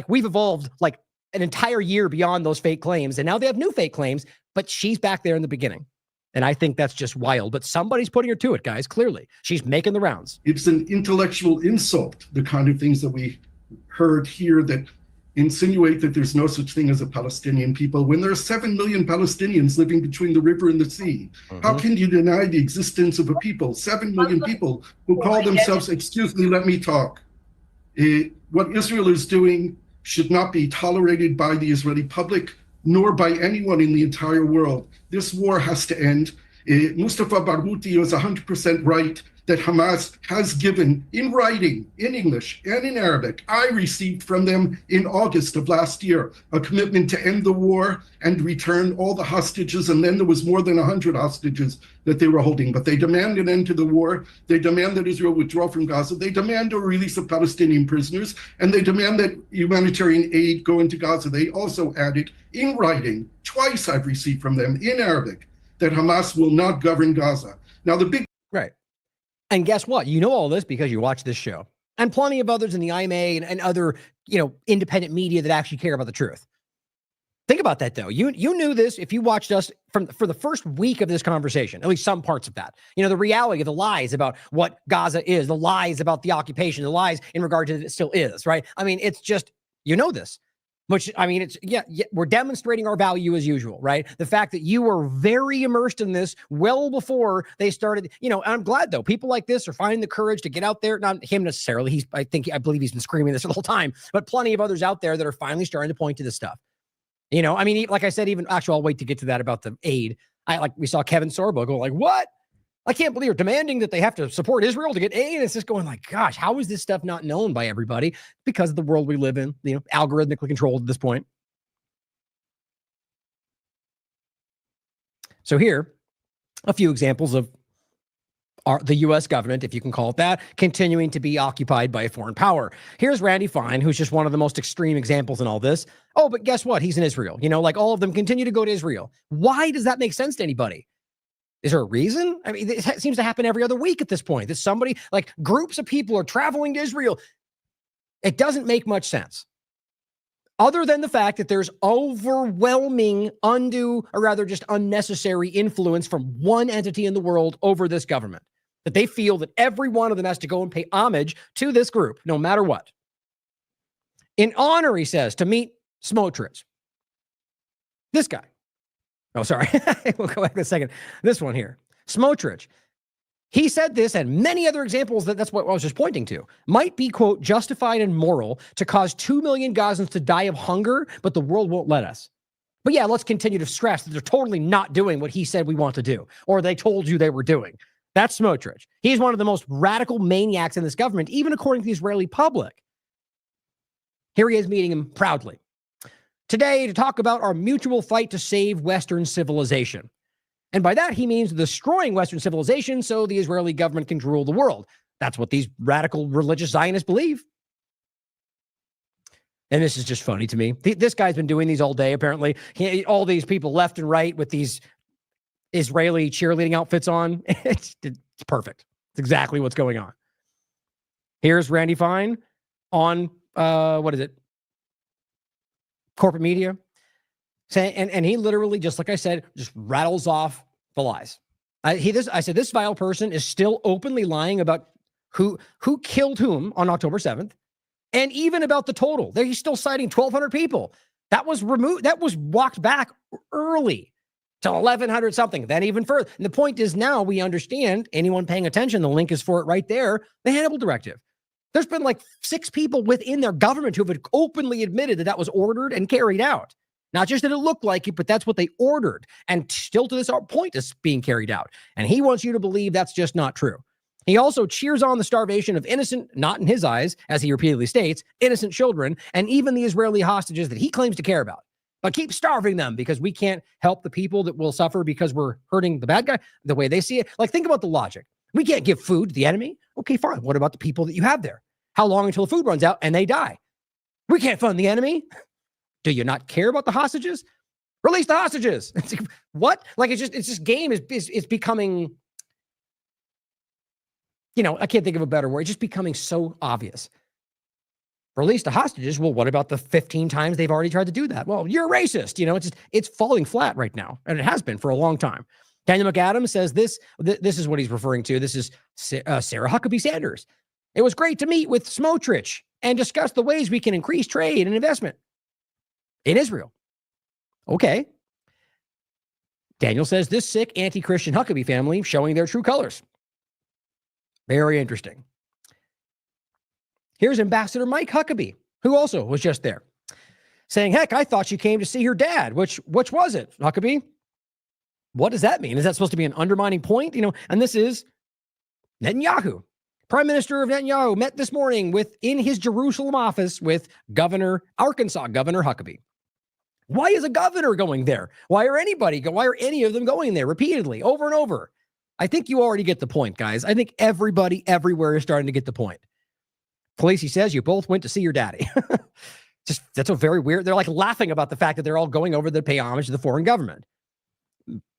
we've evolved like an entire year beyond those fake claims. And now they have new fake claims, but she's back there in the beginning. And I think that's just wild. But somebody's putting her to it, guys. Clearly, she's making the rounds. It's an intellectual insult, the kind of things that we heard here that insinuate that there's no such thing as a Palestinian people when there are 7 million Palestinians living between the river and the sea. Mm-hmm. How can you deny the existence of a people, 7 million people who call themselves, excuse me, let me talk. What Israel is doing should not be tolerated by the Israeli public, nor by anyone in the entire world. This war has to end. Mustafa Barghouti is 100% right that Hamas has given in writing, in English and in Arabic. I received from them in August of last year a commitment to end the war and return all the hostages. And then there was more than 100 hostages that they were holding. But they demand an end to the war. They demand that Israel withdraw from Gaza. They demand a release of Palestinian prisoners. And they demand that humanitarian aid go into Gaza. They also added in writing, twice I've received from them in Arabic, that Hamas will not govern Gaza. Now the big... Right. And guess what? You know all this because you watch this show and plenty of others in the IMA and other, independent media that actually care about the truth. Think about that, though. You knew this if you watched us for the first week of this conversation, at least some parts of that. The reality of the lies about what Gaza is, the lies about the occupation, the lies in regard to it still is, right? I mean, it's just, this. Which, we're demonstrating our value as usual, right? The fact that you were very immersed in this well before they started, and I'm glad, though, people like this are finding the courage to get out there. Not him necessarily. I believe he's been screaming this the whole time, but plenty of others out there that are finally starting to point to this stuff. You know, I mean, like I said, even actually, I'll wait to get to that about the aid. We saw Kevin Sorbo go like, what? I can't believe you're demanding that they have to support Israel to get aid. And it's just going like, gosh, how is this stuff not known by everybody? Because of the world we live in, you know, algorithmically controlled at this point. So here, a few examples of the U.S. government, if you can call it that, continuing to be occupied by a foreign power. Here's Randy Fine, who's just one of the most extreme examples in all this. Oh, but guess what? He's in Israel. You know, like all of them continue to go to Israel. Why does that make sense to anybody? Is there a reason? I mean, it seems to happen every other week at this point. That somebody, like groups of people are traveling to Israel. It doesn't make much sense. Other than the fact that there's overwhelming, undue, or rather just unnecessary influence from one entity in the world over this government. That they feel that every one of them has to go and pay homage to this group, no matter what. In honor, he says, to meet Smotrich. This guy. Oh, sorry. We'll go back in a second. This one here. Smotrich. He said this and many other examples that's what I was just pointing to. Might be, quote, justified and moral to cause 2 million Gazans to die of hunger, but the world won't let us. But yeah, let's continue to stress that they're totally not doing what he said we want to do, or they told you they were doing. That's Smotrich. He's one of the most radical maniacs in this government, even according to the Israeli public. Here he is meeting him proudly. Today, to talk about our mutual fight to save Western civilization. And by that, he means destroying Western civilization so the Israeli government can rule the world. That's what these radical religious Zionists believe. And this is just funny to me. This guy's been doing these all day, apparently. All these people left and right with these Israeli cheerleading outfits on. It's perfect. It's exactly what's going on. Here's Randy Fine on, what is it? Corporate media. And he literally, just like I said, just rattles off the lies. I said, this vile person is still openly lying about who killed whom on October 7th, and even about the total. He's still citing 1,200 people. That was removed. That was walked back early to 1,100 something, then even further. And the point is now we understand, anyone paying attention, the link is for it right there, the Hannibal Directive. There's been like 6 people within their government who have openly admitted that that was ordered and carried out. Not just that it looked like it, but that's what they ordered. And still to this point is being carried out. And he wants you to believe that's just not true. He also cheers on the starvation of innocent, not in his eyes, as he repeatedly states, innocent children, and even the Israeli hostages that he claims to care about. But keep starving them because we can't help the people that will suffer because we're hurting the bad guy, the way they see it. Like, think about the logic. We can't give food to the enemy. Okay, fine. What about the people that you have there? How long until the food runs out and they die? We can't fund the enemy. Do you not care about the hostages? Release the hostages. It's like, what? Like, it's just game is becoming, you know, I can't think of a better word. It's just becoming so obvious. Release the hostages. Well, what about the 15 times they've already tried to do that? Well, you're a racist. You know, it's falling flat right now. And it has been for a long time. Daniel McAdams says this is what he's referring to. This is Sarah Huckabee Sanders. It was great to meet with Smotrich and discuss the ways we can increase trade and investment in Israel. Okay. Daniel says this sick anti-Christian Huckabee family showing their true colors. Very interesting. Here's Ambassador Mike Huckabee, who also was just there, saying, heck, I thought she came to see her dad. Which was it, Huckabee? What does that mean? Is that supposed to be an undermining point? You know, and this is Netanyahu. Prime Minister of Netanyahu met this morning in his Jerusalem office with Arkansas Governor Huckabee. Why is a governor going there? Why are any of them going there repeatedly, over and over? I think you already get the point, guys. I think everybody everywhere is starting to get the point. Police, he says, you both went to see your daddy. That's a very weird. They're like laughing about the fact that they're all going over to pay homage to the foreign government.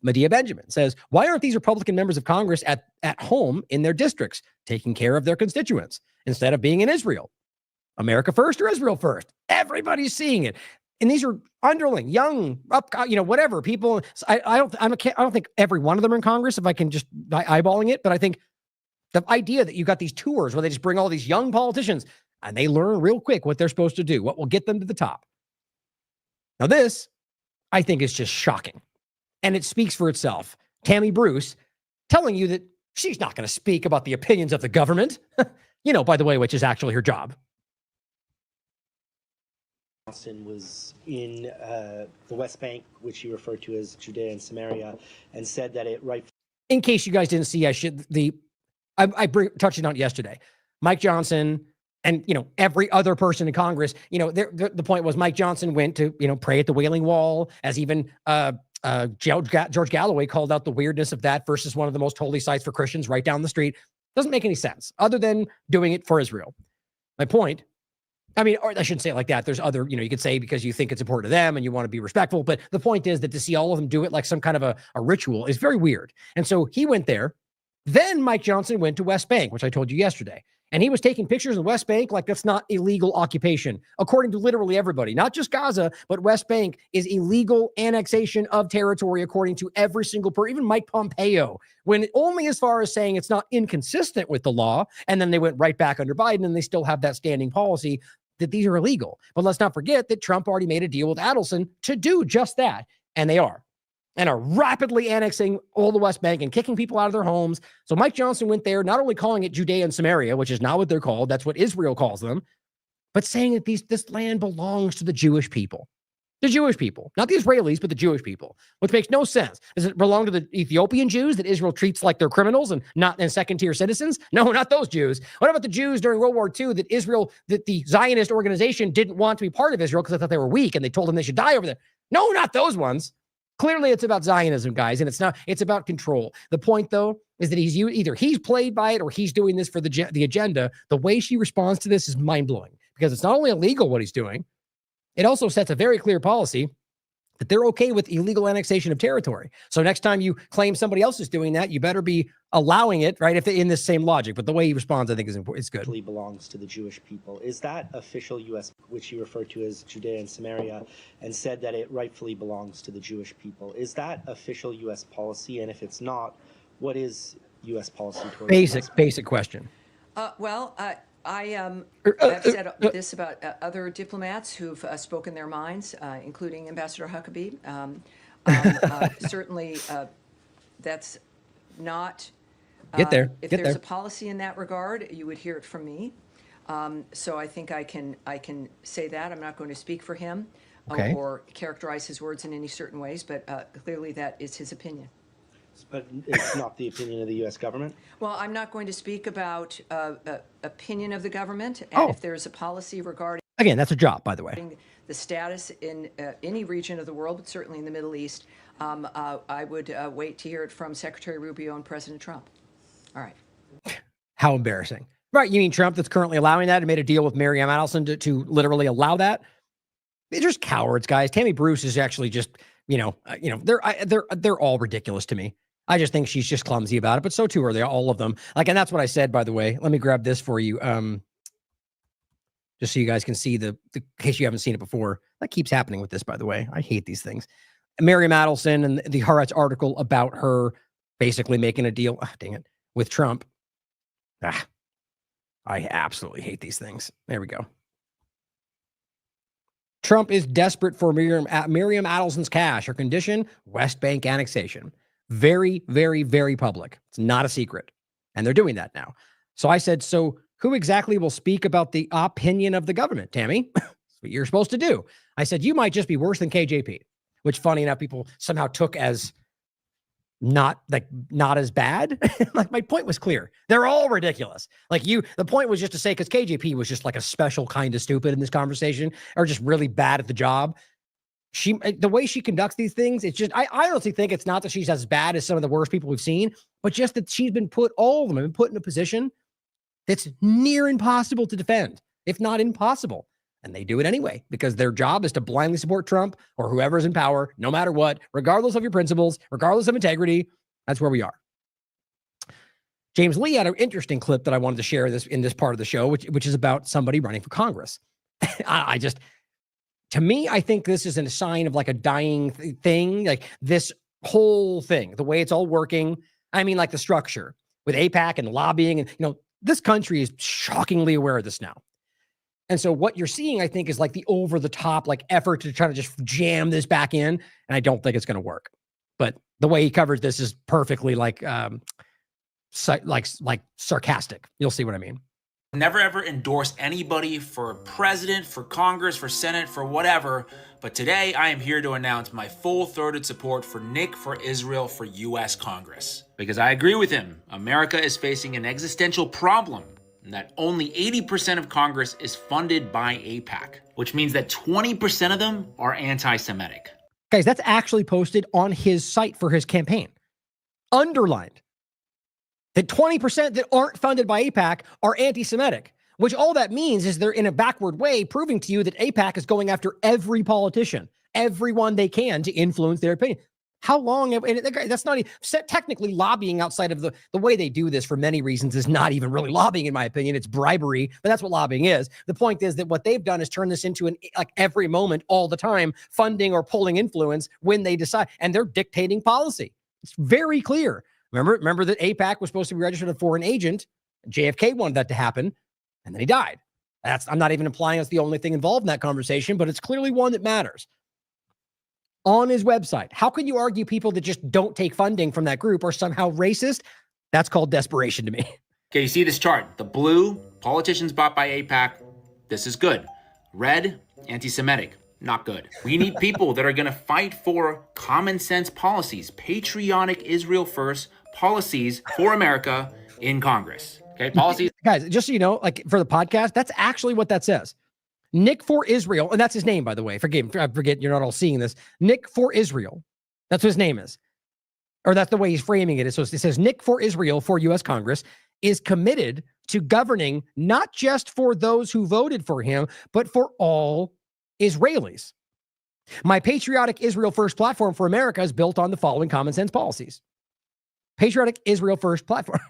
Medea Benjamin says, why aren't these Republican members of Congress at home in their districts, taking care of their constituents instead of being in Israel? America first or Israel first? Everybody's seeing it. And these are underling, young, whatever people. I don't think every one of them are in Congress, if I can just eyeballing it. But I think the idea that you got these tours where they just bring all these young politicians and they learn real quick what they're supposed to do, what will get them to the top. Now this, I think, is just shocking. And it speaks for itself. Tammy Bruce telling you that she's not going to speak about the opinions of the government, by the way, which is actually her job. Johnson was in the West Bank, which he referred to as Judea and Samaria, and said that it In case you guys didn't see, I touched on it yesterday. Mike Johnson and, every other person in Congress, the point was Mike Johnson went to, pray at the Wailing Wall, as even George Galloway called out the weirdness of that versus one of the most holy sites for Christians right down the street. Doesn't make any sense other than doing it for Israel. My point, or I shouldn't say it like that. There's other, you could say because you think it's important to them and you want to be respectful, but the point is that to see all of them do it like some kind of a ritual is very weird. And so he went there. Then Mike Johnson went to West Bank, which I told you yesterday. And he was taking pictures of the West Bank like that's not illegal occupation, according to literally everybody, not just Gaza, but West Bank is illegal annexation of territory, according to every single person, even Mike Pompeo, when only as far as saying it's not inconsistent with the law. And then they went right back under Biden and they still have that standing policy that these are illegal. But let's not forget that Trump already made a deal with Adelson to do just that. And they are rapidly annexing all the West Bank and kicking people out of their homes. So Mike Johnson went there, not only calling it Judea and Samaria, which is not what they're called, that's what Israel calls them, but saying that this land belongs to the Jewish people. The Jewish people, not the Israelis, but the Jewish people, which makes no sense. Does it belong to the Ethiopian Jews that Israel treats like they're criminals and not second-tier citizens? No, not those Jews. What about the Jews during World War II that the Zionist organization didn't want to be part of Israel because they thought they were weak and they told them they should die over there? No, not those ones. Clearly, it's about Zionism, guys, and it's about control. The point, though, is that either he's played by it or he's doing this for the agenda. The way she responds to this is mind-blowing because it's not only illegal what he's doing, it also sets a very clear policy that they're okay with illegal annexation of territory. So next time you claim somebody else is doing that, you better be allowing it, right, if in this same logic. But the way he responds, I think, is important. It's good. Belongs to the Jewish people. Is that official U.S., which he referred to as Judea and Samaria, and said that it rightfully belongs to the Jewish people? Is that official U.S. policy? And if it's not, what is U.S. policy towards basic question? I have said this about other diplomats who've spoken their minds, including Ambassador Huckabee. Certainly, that's not. If there's a policy in that regard, you would hear it from me. So I think I can say that. I'm not going to speak for him or characterize his words in any certain ways, but clearly that is his opinion. But it's not the opinion of the U.S. government? Well, I'm not going to speak about opinion of the government. And if there's a policy regarding... Again, that's a job, by the way. ...the status in any region of the world, but certainly in the Middle East, I would wait to hear it from Secretary Rubio and President Trump. All right. How embarrassing. Right, you mean Trump that's currently allowing that and made a deal with Mary Adelson to literally allow that? They're just cowards, guys. Tammy Bruce is actually just, they're all ridiculous to me. I just think she's just clumsy about it, but so too are they, all of them. And that's what I said, by the way. Let me grab this for you, just so you guys can see in case you haven't seen it before. That keeps happening with this, by the way. I hate these things. Miriam Adelson and the Haaretz article about her basically making a deal, with Trump. I absolutely hate these things. There we go. Trump is desperate for Miriam Adelson's cash. Her condition, West Bank annexation. Very, very, very public. It's not a secret. And they're doing that now. So I said, so who exactly will speak about the opinion of the government, Tammy? That's what you're supposed to do. I said, you might just be worse than KJP, which funny enough, people somehow took as not as bad. My point was clear. They're all ridiculous. The point was just to say, because KJP was just like a special kind of stupid in this conversation or just really bad at the job. The way she conducts these things, it's just, I honestly think it's not that she's as bad as some of the worst people we've seen, but just that all of them have been put in a position that's near impossible to defend, if not impossible. And they do it anyway, because their job is to blindly support Trump or whoever's in power, no matter what, regardless of your principles, regardless of integrity. That's where we are. James Lee had an interesting clip that I wanted to share in this part of the show, which is about somebody running for Congress. To me, I think this is a sign of a dying thing, this whole thing, the way it's all working. I mean, the structure with AIPAC and lobbying, and this country is shockingly aware of this now. And so what you're seeing, I think, is the over the top effort to try to just jam this back in, and I don't think it's going to work. But the way he covers this is perfectly sarcastic. You'll see what I mean. Never ever endorse anybody for president, for Congress, for Senate, for whatever. But today I am here to announce my full-throated support for Nick for Israel for U.S. Congress. Because I agree with him. America is facing an existential problem, and that only 80% of Congress is funded by AIPAC, which means that 20% of them are anti-Semitic. Guys, that's actually posted on his site for his campaign. Underlined. That 20% that aren't funded by AIPAC are anti-Semitic, which all that means is they're in a backward way proving to you that AIPAC is going after every politician, everyone they can to influence their opinion. How long? And that's not even technically lobbying outside of the way they do this for many reasons is not even really lobbying, in my opinion. It's bribery, but that's what lobbying is. The point is that what they've done is turn this into an like every moment, all the time, funding or pulling influence when they decide, and they're dictating policy. It's very clear. Remember that AIPAC was supposed to be registered as a foreign agent. JFK wanted that to happen, and then he died. I'm not even implying that's the only thing involved in that conversation, but it's clearly one that matters. On his website, how can you argue people that just don't take funding from that group are somehow racist? That's called desperation to me. Okay, you see this chart. The blue, politicians bought by AIPAC. This is good. Red, anti-Semitic. Not good. We need people that are going to fight for common sense policies, patriotic Israel first policies for America in Congress. Okay, policies. Guys, just so you know, like for the podcast, that's actually what that says. Nick for Israel, and that's his name, by the way. I forget you're not all seeing this. Nick for Israel. That's what his name is. Or that's the way he's framing it. So it says Nick for Israel for U.S. Congress is committed to governing not just for those who voted for him, but for all Israelis. My patriotic Israel First platform for America is built on the following common sense policies. Patriotic Israel First platform.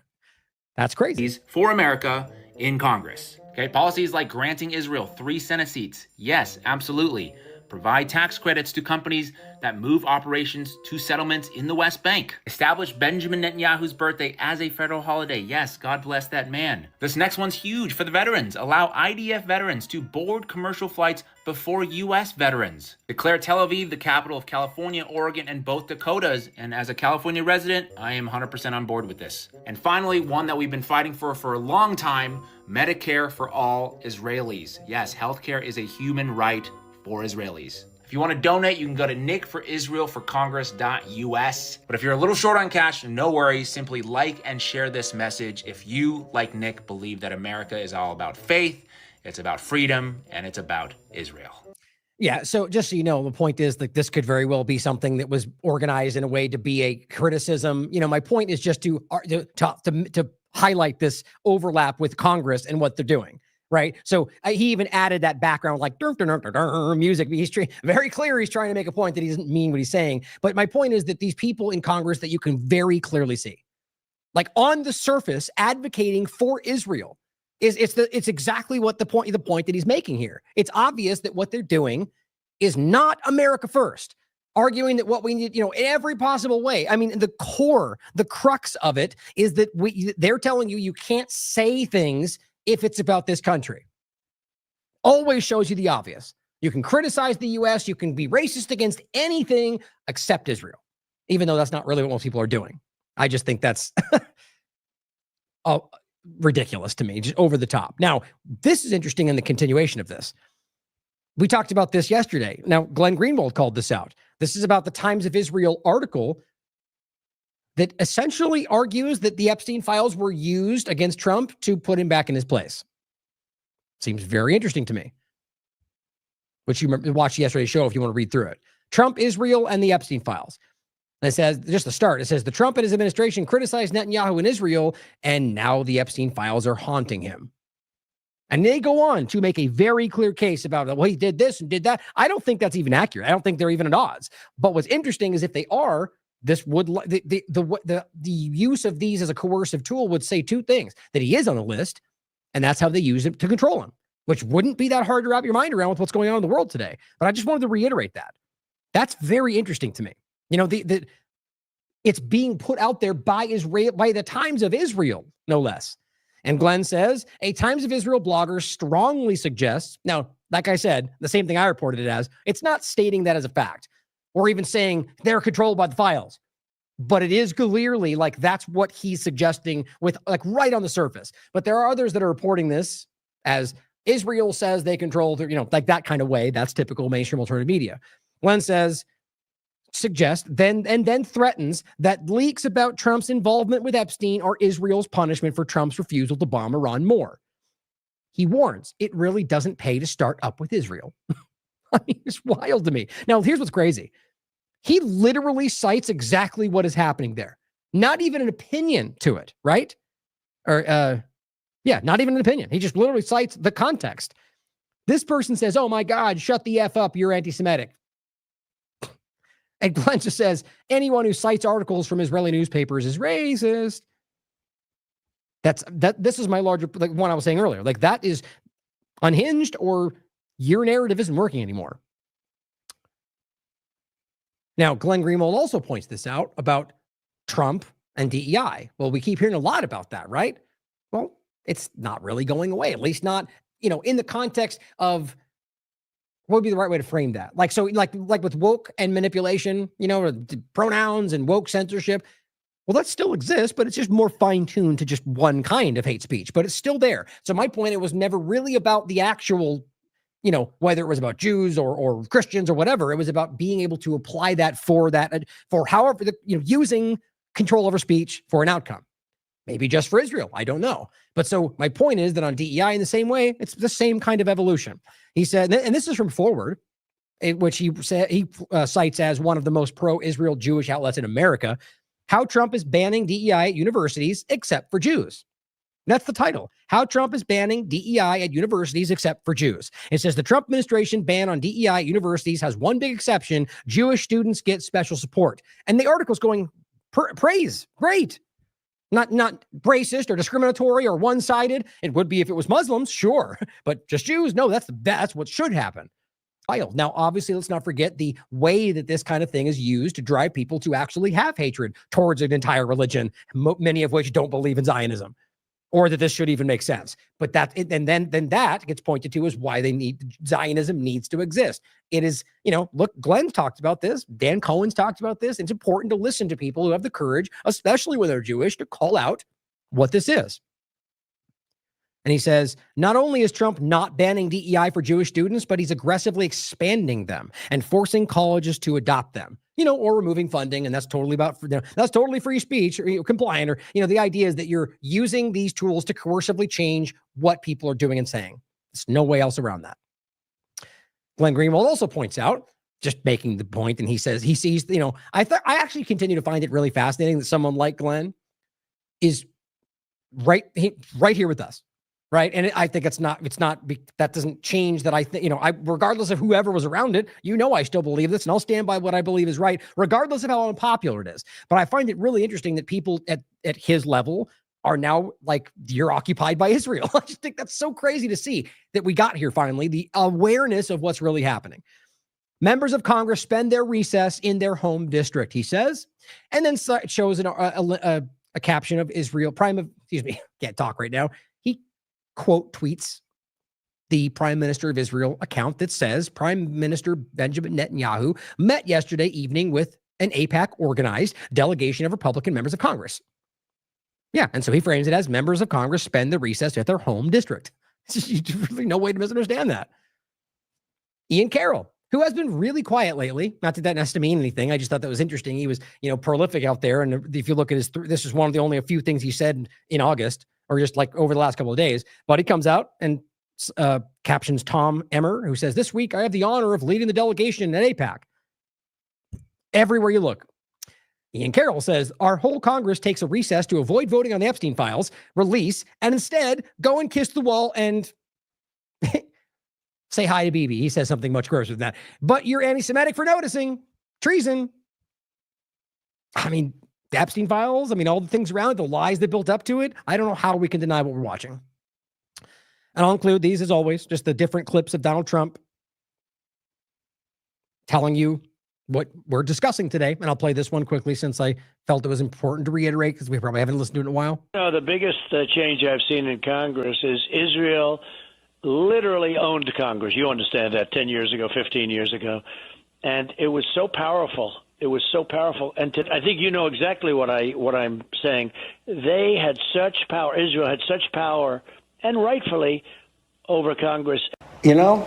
That's crazy. For America in Congress. Okay, policies like granting Israel 3 Senate seats. Yes, absolutely. Provide tax credits to companies that move operations to settlements in the West Bank. Establish Benjamin Netanyahu's birthday as a federal holiday. Yes, God bless that man. This next one's huge for the veterans. Allow IDF veterans to board commercial flights before U.S. veterans. Declare Tel Aviv the capital of California, Oregon, and both Dakotas. And as a California resident, I am 100% on board with this. And finally, one that we've been fighting for a long time, Medicare for all Israelis. Yes, healthcare is a human right for Israelis. If you want to donate, you can go to nickforisraelforcongress.us. But if you're a little short on cash, no worries. Simply like and share this message if you, like Nick, believe that America is all about faith, it's about freedom, and it's about Israel. Yeah, so just so you know, the point is that this could very well be something that was organized in a way to be a criticism. You know, my point is just to highlight this overlap with Congress and what they're doing. Right. So he even added that background like music. He's very clear. He's trying to make a point that he doesn't mean what he's saying. But my point is that these people in Congress that you can very clearly see, like on the surface, advocating for Israel it's exactly what the point that he's making here. It's obvious that what they're doing is not America first, arguing that what we need, in every possible way. I mean, the crux of it is that they're telling you can't say things if it's about this country. Always shows you the obvious. You can criticize the U.S., you can be racist against anything except Israel, even though that's not really what most people are doing. I just think that's ridiculous to me, just over the top. Now, this is interesting in the continuation of this. We talked about this yesterday. Now, Glenn Greenwald called this out. This is about the Times of Israel article that essentially argues that the Epstein files were used against Trump to put him back in his place. Seems very interesting to me. Which you watched yesterday's show if you want to read through it. Trump, Israel, and the Epstein files. And it says, just the start, it says, the Trump and his administration criticized Netanyahu in Israel, and now the Epstein files are haunting him. And they go on to make a very clear case about, well, he did this and did that. I don't think that's even accurate. I don't think they're even at odds. But what's interesting is if they are, this would the use of these as a coercive tool would say 2 things: that he is on the list, and that's how they use it to control him, which wouldn't be that hard to wrap your mind around with what's going on in the world today. But I just wanted to reiterate that. That's very interesting to me. It's being put out there by Israel, by the Times of Israel, no less. And Glenn says a Times of Israel blogger strongly suggests. Now, like I said, the same thing I reported it as. It's not stating that as a fact, or even saying they're controlled by the files. but it is clearly like that's what he's suggesting with like right on the surface. But there are others that are reporting this as Israel says they control, like that kind of way. That's typical mainstream alternative media. One suggests, then threatens that leaks about Trump's involvement with Epstein are Israel's punishment for Trump's refusal to bomb Iran more. He warns it really doesn't pay to start up with Israel. I mean, it's wild to me. Now, here's what's crazy. He literally cites exactly what is happening there. Not even an opinion to it, right? Or, not even an opinion. He just literally cites the context. This person says, oh my God, shut the F up, you're anti-Semitic. And Glenn just says, anyone who cites articles from Israeli newspapers is racist. This is my larger, like one I was saying earlier. Like that is unhinged, or your narrative isn't working anymore. Now, Glenn Greenwald also points this out about Trump and DEI. Well, we keep hearing a lot about that, right? Well, it's not really going away, at least not, in the context of what would be the right way to frame that? Like with woke and manipulation, pronouns and woke censorship. Well, that still exists, but it's just more fine-tuned to just one kind of hate speech, but it's still there. So my point, it was never really about the actual, whether it was about Jews or Christians or whatever. It was about being able to apply that for however, using control over speech for an outcome. Maybe just for Israel. I don't know. But so my point is that on DEI, in the same way, it's the same kind of evolution. He said, and this is from Forward, which he cites as one of the most pro-Israel Jewish outlets in America, how Trump is banning DEI at universities except for Jews. That's the title. How Trump is banning DEI at universities except for Jews. It says the Trump administration ban on DEI at universities has one big exception. Jewish students get special support. And the article's going, praise, great. Not racist or discriminatory or one-sided. It would be if it was Muslims, sure. But just Jews, no, that's what should happen. Now, obviously, let's not forget the way that this kind of thing is used to drive people to actually have hatred towards an entire religion, many of which don't believe in Zionism, or that this should even make sense. But then that gets pointed to as why Zionism needs to exist. It is, look, Glenn's talked about this. Dan Cohen's talked about this. It's important to listen to people who have the courage, especially when they're Jewish, to call out what this is. And he says, not only is Trump not banning DEI for Jewish students, but he's aggressively expanding them and forcing colleges to adopt them, or removing funding. And that's totally that's totally free speech or compliant, or, the idea is that you're using these tools to coercively change what people are doing and saying. There's no way else around that. Glenn Greenwald also points out, just making the point, and he says he sees, I actually continue to find it really fascinating that someone like Glenn is right here with us. Right. And I think that doesn't change that. I think, regardless of whoever was around it, I still believe this, and I'll stand by what I believe is right, regardless of how unpopular it is. But I find it really interesting that people at his level are now like, you're occupied by Israel. I just think that's so crazy to see that we got here finally, the awareness of what's really happening. Members of Congress spend their recess in their home district, he says, and then shows a caption of Israel. Can't talk right now. Quote tweets the Prime Minister of Israel account that says Prime Minister Benjamin Netanyahu met yesterday evening with an AIPAC organized delegation of Republican members of Congress. Yeah, and so he frames it as members of Congress spend the recess at their home district. There's really no way to misunderstand that. Ian Carroll, who has been really quiet lately, not that has to mean anything. I just thought that was interesting. He was, prolific out there. And if you look at this is one of the only a few things he said in August, or just like over the last couple of days. But he comes out and captions Tom Emmer, who says, this week I have the honor of leading the delegation at AIPAC. Everywhere you look. Ian Carroll says, our whole Congress takes a recess to avoid voting on the Epstein files, release, and instead go and kiss the wall and say hi to Bibi. He says something much grosser than that. But you're anti-Semitic for noticing. Treason. I mean, the Epstein files, all the things around it, the lies that built up to it. I don't know how we can deny what we're watching. And I'll include these, as always, just the different clips of Donald Trump telling you what we're discussing today. And I'll play this one quickly since I felt it was important to reiterate because we probably haven't listened to it in a while. The biggest change I've seen in Congress is Israel literally owned Congress. You understand that 10 years ago, 15 years ago. And it was so powerful It was so powerful, and I think you know exactly what I'm saying. They had such power. Israel had such power, and rightfully, over Congress. You know,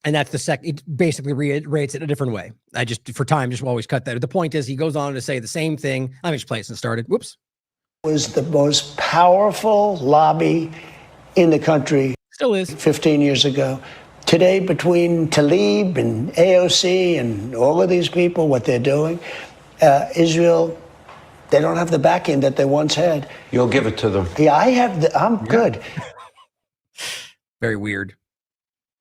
and that's the second. It basically reiterates it a different way. I just, for time, just always cut that. The point is, he goes on to say the same thing. Let me just play it since it started. Whoops. Was the most powerful lobby in the country. Still is. 15 years ago. Today, between TLAV and AOC and all of these people, what they're doing, Israel, they don't have the backing that they once had. You'll give it to them. Yeah, I'm good. Very weird.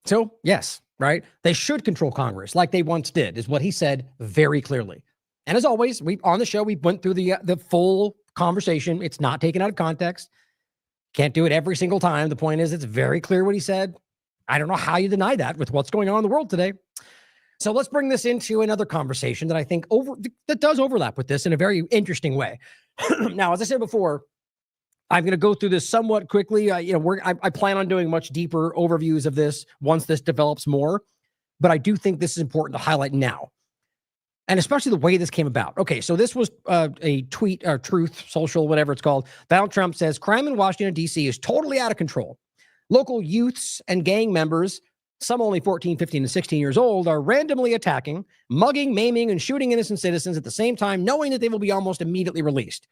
So, yes, right? They should control Congress like they once did, is what he said very clearly. And as always, on the show, we went through the full conversation. It's not taken out of context. Can't do it every single time. The point is, it's very clear what he said. I don't know how you deny that with what's going on in the world today. So let's bring this into another conversation that I think that does overlap with this in a very interesting way. Now, as I said before, I'm going to go through this somewhat quickly. I plan on doing much deeper overviews of this once this develops more, but I do think this is important to highlight now, and especially the way this came about. Okay, so this was a tweet or Truth Social, whatever it's called. Donald Trump says crime in Washington, D.C. is totally out of control. Local youths and gang members, some only 14, 15, and 16 years old, are randomly attacking, mugging, maiming, and shooting innocent citizens at the same time, knowing that they will be almost immediately released.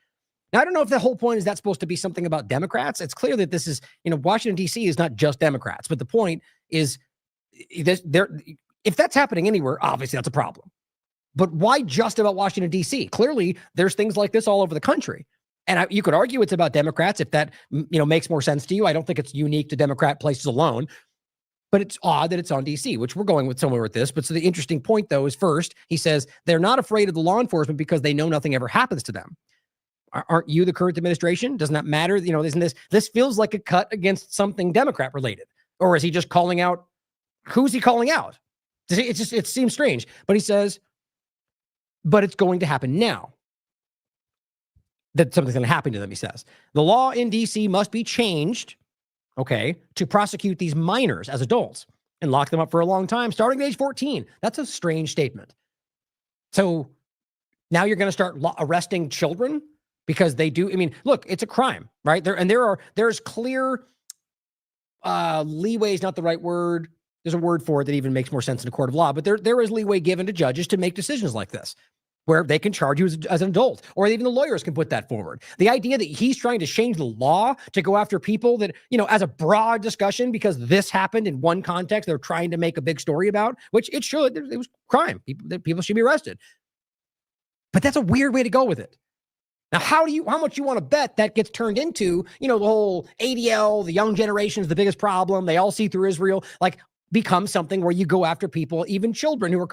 Now, I don't know if the whole point is that's supposed to be something about Democrats. It's clear that this is, Washington, D.C. is not just Democrats, but the point is, if that's happening anywhere, obviously that's a problem. But why just about Washington, D.C.? Clearly, there's things like this all over the country. And you could argue it's about Democrats if that, makes more sense to you. I don't think it's unique to Democrat places alone. But it's odd that it's on D.C., which we're going with somewhere with this. But so the interesting point, though, is first, he says they're not afraid of the law enforcement because they know nothing ever happens to them. Aren't you the current administration? Doesn't that matter? Isn't this feels like a cut against something Democrat related? Or is he just calling out? Who's he calling out? It seems strange. But he says, but it's going to happen now. That something's going to happen to them, he says. The law in D.C. must be changed, to prosecute these minors as adults and lock them up for a long time, starting at age 14. That's a strange statement. So now you're going to start arresting children because they do. Look, it's a crime, right? There's clear leeway is not the right word. There's a word for it that even makes more sense in a court of law, but there is leeway given to judges to make decisions like this, where they can charge you as an adult, or even the lawyers can put that forward. The idea that he's trying to change the law to go after people that, as a broad discussion, because this happened in one context, they're trying to make a big story about, which it should. It was crime. People should be arrested. But that's a weird way to go with it. Now, how much you want to bet that gets turned into, the whole ADL, the young generation is the biggest problem. They all see through Israel, becomes something where you go after people, even children who are,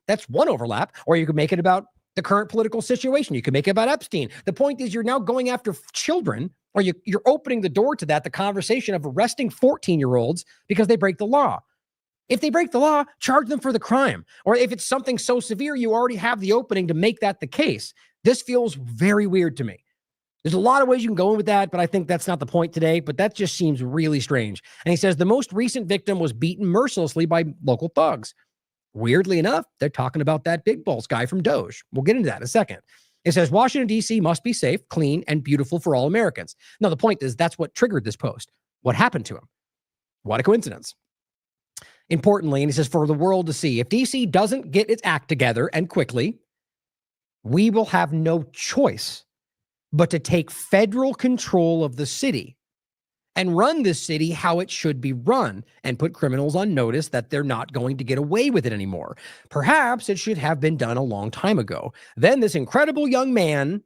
that's one overlap, or you could make it about the current political situation. You can make it about Epstein. The point is you're now going after children, or you're opening the door to that, the conversation of arresting 14-year-olds because they break the law. If they break the law, charge them for the crime. Or if it's something so severe, you already have the opening to make that the case. This feels very weird to me. There's a lot of ways you can go in with that, but I think that's not the point today. But that just seems really strange. And he says the most recent victim was beaten mercilessly by local thugs. Weirdly enough, they're talking about that big balls guy from Doge. We'll get into that in a second. It says Washington, D.C. must be safe, clean, and beautiful for all Americans. Now, the point is that's what triggered this post. What happened to him? What a coincidence. Importantly, and he says for the world to see, if D.C. doesn't get its act together and quickly, we will have no choice but to take federal control of the city and run this city how it should be run and put criminals on notice that they're not going to get away with it anymore. Perhaps it should have been done a long time ago. Then this incredible young man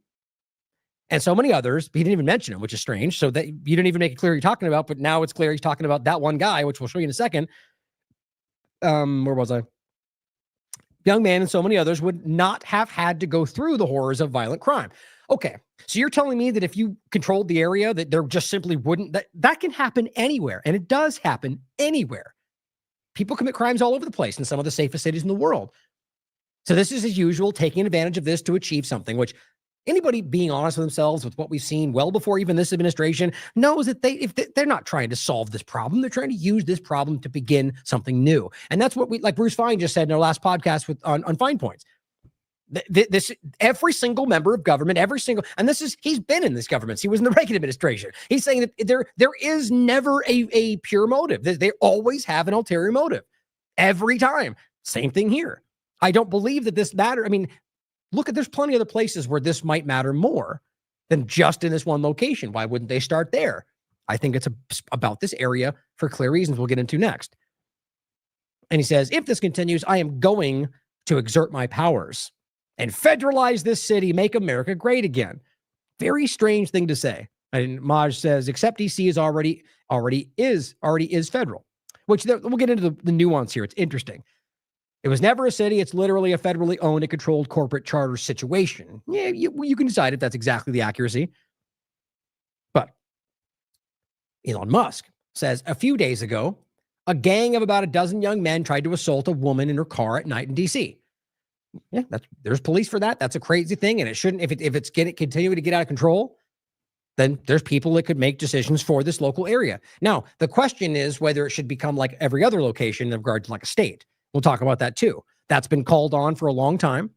and so many others, he didn't even mention him, which is strange. So that you didn't even make it clear you're talking about, but now it's clear he's talking about that one guy, which we'll show you in a second. Where was I? Young man and so many others would not have had to go through the horrors of violent crime. Okay, so you're telling me that if you controlled the area, that there just simply wouldn't, that can happen anywhere, and it does happen anywhere. People commit crimes all over the place in some of the safest cities in the world. So this is, as usual, taking advantage of this to achieve something, which anybody being honest with themselves with what we've seen well before even this administration knows that they're not trying to solve this problem. They're trying to use this problem to begin something new. And that's what like Bruce Fine just said in our last podcast on Fine Points. This every single member of government, he's been in this government. He was in the Reagan administration. He's saying that there is never a pure motive. They always have an ulterior motive every time. Same thing here. I don't believe that this matters. I mean, there's plenty of other places where this might matter more than just in this one location. Why wouldn't they start there? I think it's about this area for clear reasons we'll get into next. And he says, if this continues, I am going to exert my powers and federalize this city, make America great again. Very strange thing to say. And Maj says, except DC is already is federal, which we'll get into the nuance here. It's interesting. It was never a city. It's literally a federally owned and controlled corporate charter situation. Yeah, you can decide if that's exactly the accuracy. But Elon Musk says a few days ago, a gang of about a dozen young men tried to assault a woman in her car at night in DC. Yeah, there's police for that. That's a crazy thing, and it shouldn't. If it's continuing to get out of control, then there's people that could make decisions for this local area. Now, the question is whether it should become like every other location in regard to like a state. We'll talk about that too. That's been called on for a long time.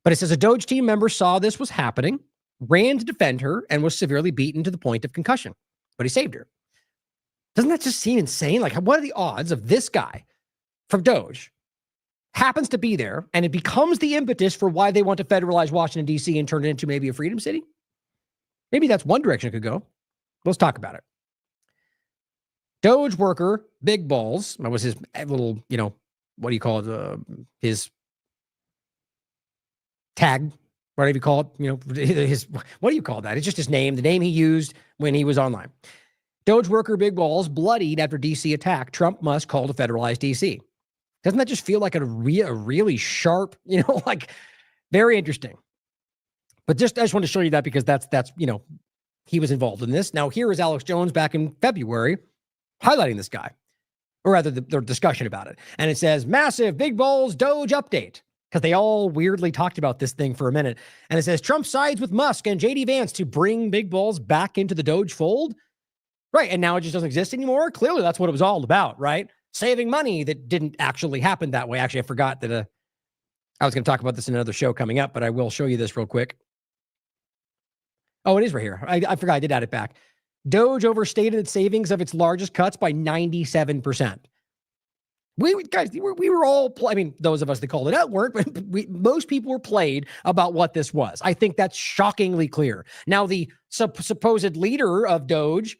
But it says a Doge team member saw this was happening, ran to defend her, and was severely beaten to the point of concussion. But he saved her. Doesn't that just seem insane? Like, what are the odds of this guy from Doge happens to be there and it becomes the impetus for why they want to federalize Washington, D.C. and turn it into maybe a freedom city? Maybe that's one direction it could go. Let's talk about it. Doge worker, Big Balls, that was his little, what do you call it? His tag, whatever you call it, what do you call that? It's just his name, the name he used when he was online. Doge worker Big Balls bloodied after DC attack. Trump must call to federalize DC. Doesn't that just feel like a really sharp, very interesting. But I just want to show you that because that's he was involved in this. Now here is Alex Jones back in February highlighting this guy, or rather the discussion about it. And it says, massive Big Balls Doge update, because they all weirdly talked about this thing for a minute. And it says, Trump sides with Musk and JD Vance to bring Big Balls back into the Doge fold. Right. And now it just doesn't exist anymore. Clearly, that's what it was all about, right? Saving money that didn't actually happen that way. Actually, I forgot that I was going to talk about this in another show coming up, but I will show you this real quick. Oh, it is right here. I forgot I did add it back. Doge overstated its savings of its largest cuts by 97%. We were all, those of us that called it out weren't, but most people were played about what this was. I think that's shockingly clear. Now, the supposed leader of Doge,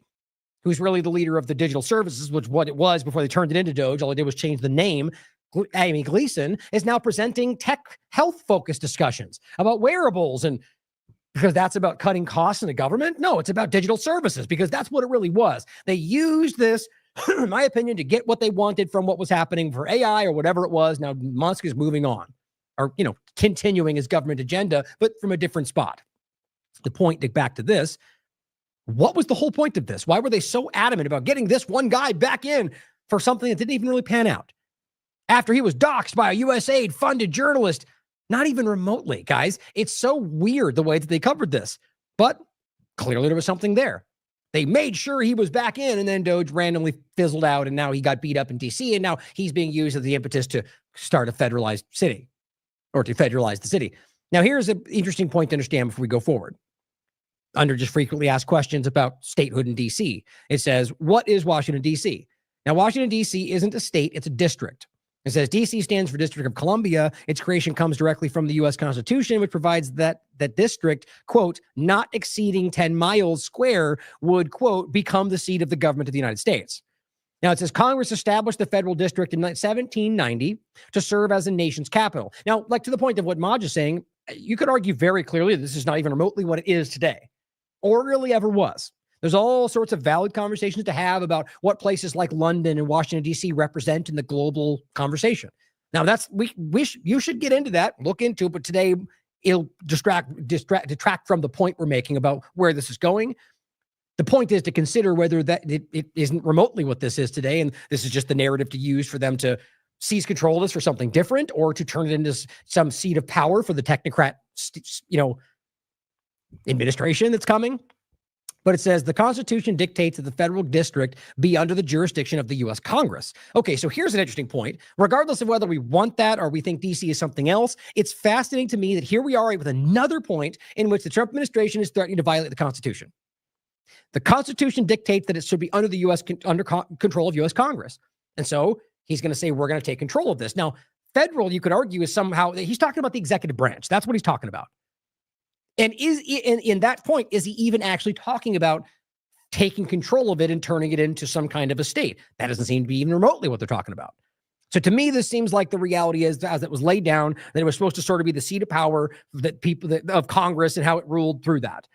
who's really the leader of the digital services, which what it was before they turned it into Doge, all they did was change the name, Amy Gleason, is now presenting tech health-focused discussions about wearables, and because that's about cutting costs in the government? No, it's about digital services, because that's what it really was. They used this, in my opinion, to get what they wanted from what was happening for AI or whatever it was. Now, Musk is moving on, or, continuing his government agenda, but from a different spot. The point, back to this, what was the whole point of this? Why were they so adamant about getting this one guy back in for something that didn't even really pan out? After he was doxxed by a USAID-funded journalist, not even remotely, guys. It's so weird the way that they covered this. But clearly there was something there. They made sure he was back in, and then Doge randomly fizzled out, and now he got beat up in D.C., and now he's being used as the impetus to start a federalized city, or to federalize the city. Now, here's an interesting point to understand before we go forward. Under just frequently asked questions about statehood in D.C., it says, what is Washington, D.C.? Now, Washington, D.C. isn't a state, it's a district. It says D.C. stands for District of Columbia. Its creation comes directly from the U.S. Constitution, which provides that district, quote, not exceeding 10 miles square would, quote, become the seat of the government of the United States. Now, it says Congress established the federal district in 1790 to serve as a nation's capital. Now, to the point of what Maj is saying, you could argue very clearly that this is not even remotely what it is today, or really ever was. There's all sorts of valid conversations to have about what places like London and Washington, D.C. represent in the global conversation. Now, you should get into that, look into it, but today it'll detract from the point we're making about where this is going. The point is to consider whether that it isn't remotely what this is today, and this is just the narrative to use for them to seize control of this for something different, or to turn it into some seat of power for the technocrat, administration that's coming. But it says the Constitution dictates that the federal district be under the jurisdiction of the U.S. Congress. Okay, so here's an interesting point. Regardless of whether we want that or we think D.C. is something else, it's fascinating to me that here we are with another point in which the Trump administration is threatening to violate the Constitution. The Constitution dictates that it should be under the U.S. under control of U.S. Congress. And so he's going to say, we're going to take control of this. Now, federal, you could argue, is somehow, he's talking about the executive branch. That's what he's talking about. And is in that point, is he even actually talking about taking control of it and turning it into some kind of a state? That doesn't seem to be even remotely what they're talking about. So to me, this seems like the reality is, as it was laid down, that it was supposed to sort of be the seat of power of Congress and how it ruled through that.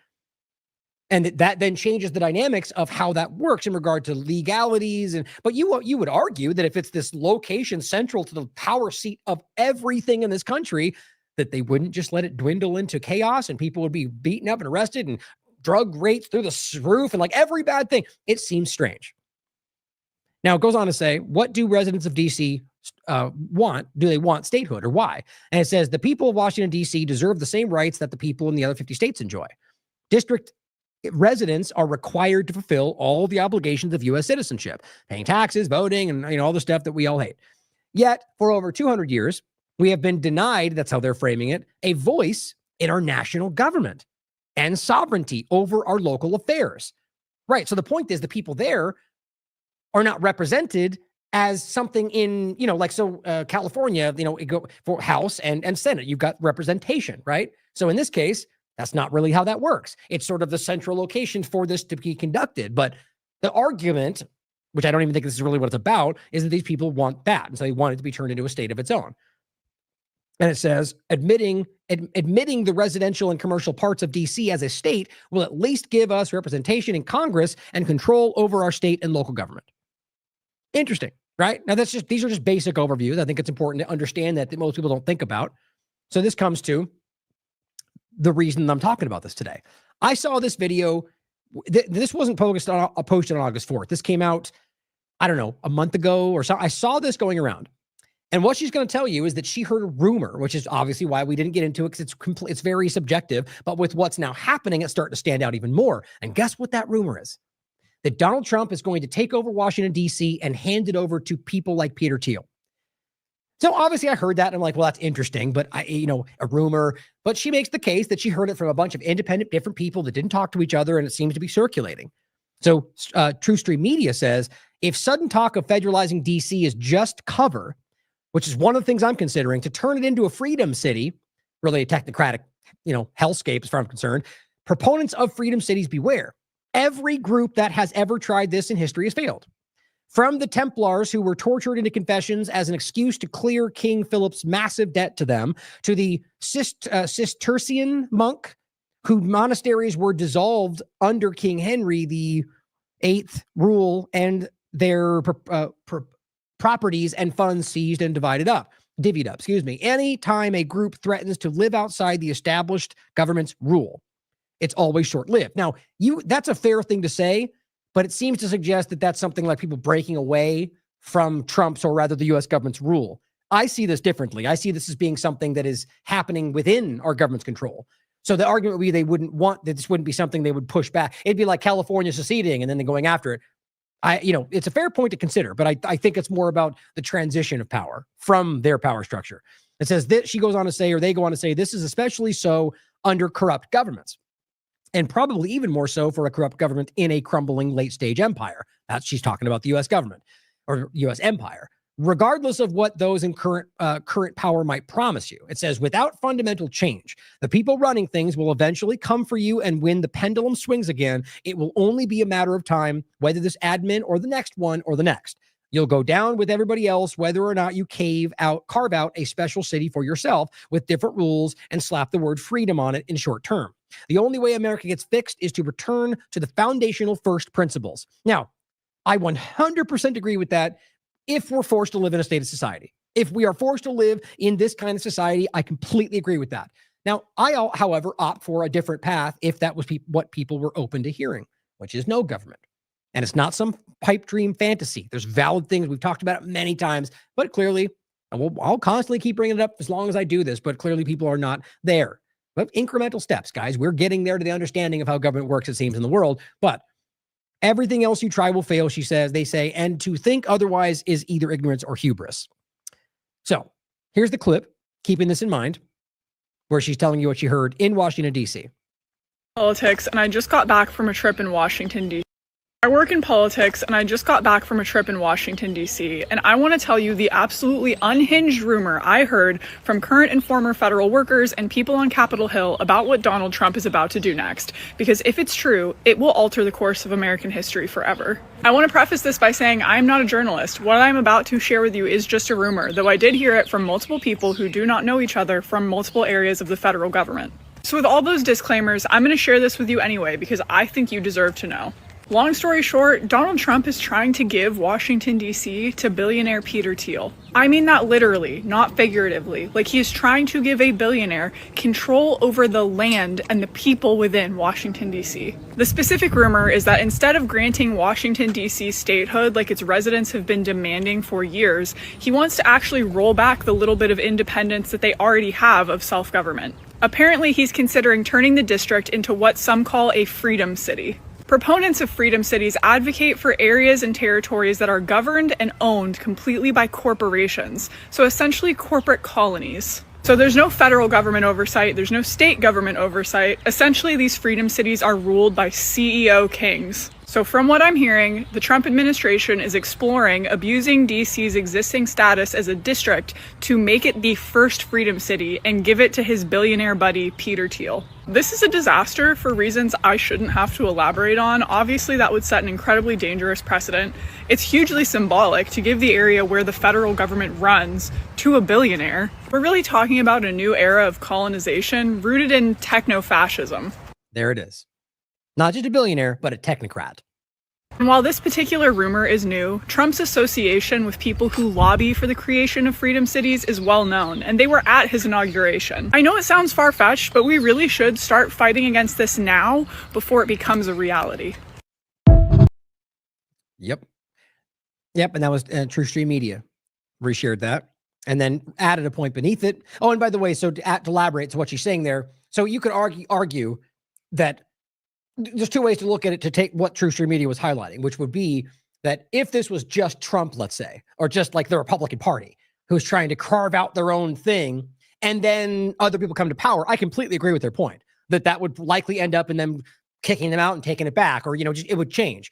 And that then changes the dynamics of how that works in regard to legalities. But you would argue that if it's this location central to the power seat of everything in this country, that they wouldn't just let it dwindle into chaos and people would be beaten up and arrested and drug rates through the roof and like every bad thing. It seems strange. Now, it goes on to say, what do residents of D.C. want? Do they want statehood, or why? And it says the people of Washington, D.C. deserve the same rights that the people in the other 50 states enjoy. District residents are required to fulfill all the obligations of U.S. citizenship, paying taxes, voting, and all the stuff that we all hate. Yet, for over 200 years, we have been denied, that's how they're framing it, a voice in our national government and sovereignty over our local affairs. Right. So the point is the people there are not represented as something in, California, it go for House and Senate. You've got representation, right? So in this case, that's not really how that works. It's sort of the central location for this to be conducted. But the argument, which I don't even think this is really what it's about, is that these people want that. And so they want it to be turned into a state of its own. And it says, admitting the residential and commercial parts of D.C. as a state will at least give us representation in Congress and control over our state and local government. Interesting, right? Now, these are just basic overviews. I think it's important to understand that most people don't think about. So this comes to the reason I'm talking about this today. I saw this video. This wasn't posted on August 4th. This came out, I don't know, a month ago or so. I saw this going around. And what she's going to tell you is that she heard a rumor, which is obviously why we didn't get into it, because it's very subjective. But with what's now happening, it's starting to stand out even more. And guess what that rumor is? That Donald Trump is going to take over Washington, D.C. and hand it over to people like Peter Thiel. So obviously I heard that and I'm like, well, that's interesting, but a rumor. But she makes the case that she heard it from a bunch of independent, different people that didn't talk to each other, and it seems to be circulating. So True Stream Media says, if sudden talk of federalizing D.C. is just cover, which is one of the things I'm considering, to turn it into a freedom city, really a technocratic, hellscape as far as I'm concerned, proponents of freedom cities beware. Every group that has ever tried this in history has failed. From the Templars, who were tortured into confessions as an excuse to clear King Philip's massive debt to them, to the Cistercian monk, whose monasteries were dissolved under King Henry VIII rule and their properties and funds seized and divvied up. Anytime a group threatens to live outside the established government's rule, it's always short-lived. Now, that's a fair thing to say, but it seems to suggest that that's something like people breaking away from Trump's, or rather the U.S. government's rule. I see this differently. I see this as being something that is happening within our government's control. So the argument would be they wouldn't want, that this wouldn't be something they would push back. It'd be like California seceding and then they're going after it. It's a fair point to consider, but I think it's more about the transition of power from their power structure. It says that she goes on to say, or they go on to say, this is especially so under corrupt governments, and probably even more so for a corrupt government in a crumbling late-stage empire. She's talking about the U.S. government or U.S. empire, regardless of what those in current power might promise you. It says, without fundamental change, the people running things will eventually come for you, and when the pendulum swings again, it will only be a matter of time, whether this admin or the next one or the next. You'll go down with everybody else, whether or not you carve out a special city for yourself with different rules and slap the word freedom on it in short term. The only way America gets fixed is to return to the foundational first principles. Now, I 100% agree with that if we're forced to live in a state of society. If we are forced to live in this kind of society, I completely agree with that. Now, I, however, opt for a different path if that was what people were open to hearing, which is no government. And it's not some pipe dream fantasy. There's valid things. We've talked about it many times, but clearly, I'll constantly keep bringing it up as long as I do this, but clearly people are not there. But incremental steps, guys. We're getting there to the understanding of how government works, it seems, in the world. But everything else you try will fail, she says, they say, and to think otherwise is either ignorance or hubris. So here's the clip, keeping this in mind, where she's telling you what she heard in Washington, D.C. Politics, and I just got back from a trip in Washington, D.C. I work in politics, and I just got back from a trip in Washington, D.C., and I want to tell you the absolutely unhinged rumor I heard from current and former federal workers and people on Capitol Hill about what Donald Trump is about to do next, because if it's true, it will alter the course of American history forever. I want to preface this by saying I am not a journalist. What I'm about to share with you is just a rumor, though I did hear it from multiple people who do not know each other from multiple areas of the federal government. So with all those disclaimers, I'm going to share this with you anyway, because I think you deserve to know. Long story short, Donald Trump is trying to give Washington, D.C. to billionaire Peter Thiel. I mean that literally, not figuratively. Like, he is trying to give a billionaire control over the land and the people within Washington, D.C. The specific rumor is that instead of granting Washington, D.C. statehood like its residents have been demanding for years, he wants to actually roll back the little bit of independence that they already have of self-government. Apparently, he's considering turning the district into what some call a freedom city. Proponents of freedom cities advocate for areas and territories that are governed and owned completely by corporations, so essentially corporate colonies. So there's no federal government oversight, there's no state government oversight. Essentially, these freedom cities are ruled by CEO kings. So from what I'm hearing, the Trump administration is exploring abusing DC's existing status as a district to make it the first freedom city and give it to his billionaire buddy, Peter Thiel. This is a disaster for reasons I shouldn't have to elaborate on. Obviously, that would set an incredibly dangerous precedent. It's hugely symbolic to give the area where the federal government runs to a billionaire. We're really talking about a new era of colonization rooted in techno-fascism. There it is. Not just a billionaire, but a technocrat. And while this particular rumor is new, Trump's association with people who lobby for the creation of freedom cities is well known, and they were at his inauguration. I know it sounds far-fetched, but we really should start fighting against this now before it becomes a reality. Yep, and that was True Stream Media reshared that, and then added a point beneath it. Oh, and by the way, so to elaborate to what she's saying there, so you could argue that there's two ways to look at it to take what True Stream Media was highlighting, which would be that if this was just Trump, let's say, or just like the Republican Party, who's trying to carve out their own thing, and then other people come to power, I completely agree with their point, that would likely end up in them kicking them out and taking it back, or, just, it would change.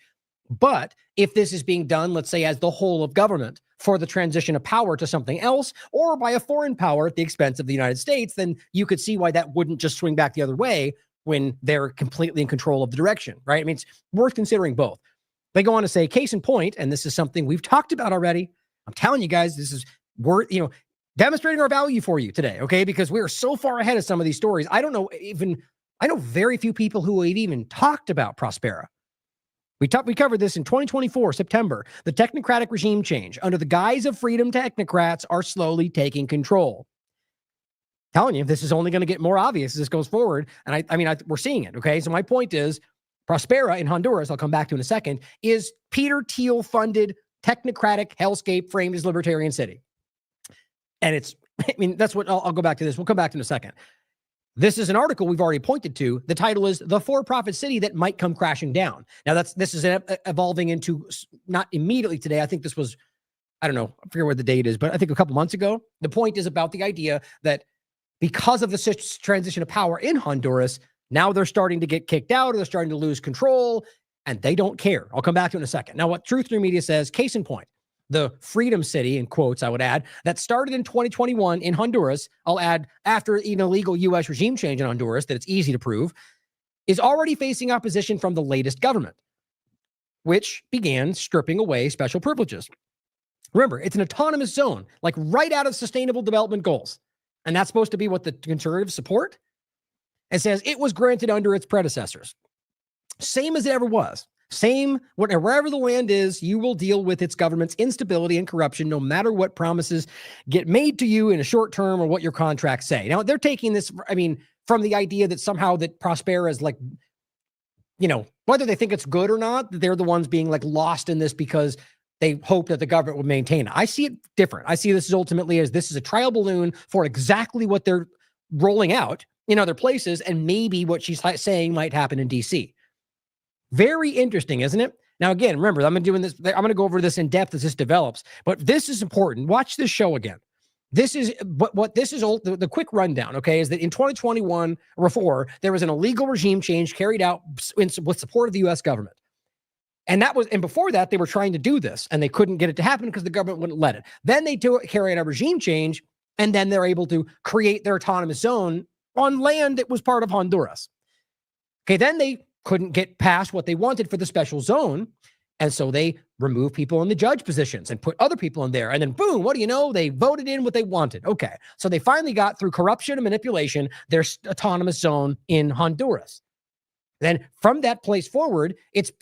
But if this is being done, let's say, as the whole of government for the transition of power to something else, or by a foreign power at the expense of the United States, then you could see why that wouldn't just swing back the other way when they're completely in control of the direction, right? I mean, it's worth considering both. They go on to say, case in point, and this is something we've talked about already. I'm telling you guys, this is worth, demonstrating our value for you today, okay? Because we are so far ahead of some of these stories. I know very few people who have even talked about Prospera. We covered this in 2024, September. The technocratic regime change under the guise of freedom technocrats are slowly taking control. Telling you, this is only going to get more obvious as this goes forward. And we're seeing it. Okay. So my point is Prospera in Honduras, I'll come back to in a second, is Peter Thiel funded technocratic hellscape framed as libertarian city. And that's what I'll go back to this. We'll come back to in a second. This is an article we've already pointed to. The title is The For-Profit City That Might Come Crashing Down. Now this is evolving into, not immediately today. I think this was, I don't know, I forget where the date is, but I think a couple months ago. The point is about the idea that because of the transition of power in Honduras, now they're starting to get kicked out, or they're starting to lose control, and they don't care. I'll come back to it in a second. Now, what Truth Stream Media says, case in point, the Freedom City, in quotes, I would add, that started in 2021 in Honduras, I'll add, after an illegal U.S. regime change in Honduras, that it's easy to prove, is already facing opposition from the latest government, which began stripping away special privileges. Remember, it's an autonomous zone, like right out of Sustainable Development Goals. And that's supposed to be what the conservatives support. It says it was granted under its predecessors. Same as it ever was. Same, wherever the land is, you will deal with its government's instability and corruption, no matter what promises get made to you in a short term or what your contracts say. Now, they're taking this, from the idea that somehow that Prospera is like, whether they think it's good or not, they're the ones being like lost in this because they hope that the government would maintain it. I see it different. I see this as ultimately as this is a trial balloon for exactly what they're rolling out, in other places, and maybe what she's saying might happen in DC. Very interesting, isn't it? Now, again, remember, I'm going to go over this in depth as this develops, but this is important. Watch this show again. This is what this is. The quick rundown, okay, is that in 2021 or before, there was an illegal regime change carried out with support of the U.S. government. And before that, they were trying to do this and they couldn't get it to happen because the government wouldn't let it. Then they carry out a regime change, and then they're able to create their autonomous zone on land that was part of Honduras. Okay, then they couldn't get past what they wanted for the special zone. And so they removed people in the judge positions and put other people in there. And then boom, what do you know? They voted in what they wanted. Okay. So they finally got, through corruption and manipulation, their autonomous zone in Honduras. Then from that place forward,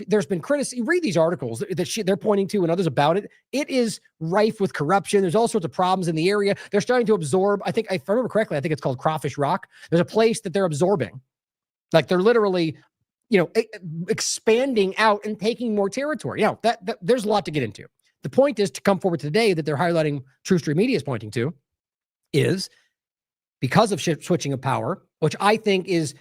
there's been criticism. Read these articles that they're pointing to and others about it. It is rife with corruption. There's all sorts of problems in the area. They're starting to absorb, I think, if I remember correctly, I think it's called Crawfish Rock. There's a place that they're absorbing. Like they're literally, expanding out and taking more territory. That there's a lot to get into. The point is to come forward today that they're highlighting, True Street Media is pointing to, is because of switching of power, which I think is,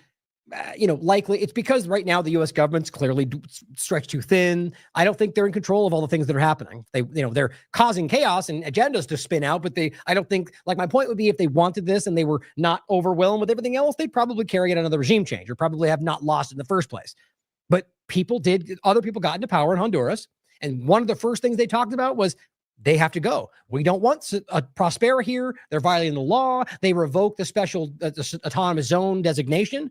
likely it's because right now the U.S. government's clearly stretched too thin. I don't think they're in control of all the things that are happening. They're causing chaos and agendas to spin out, but I don't think, my point would be if they wanted this and they were not overwhelmed with everything else, they'd probably carry out another regime change or probably have not lost in the first place. But other people got into power in Honduras. And one of the first things they talked about was they have to go. We don't want a Prospera here. They're violating the law. They revoked the special autonomous zone designation.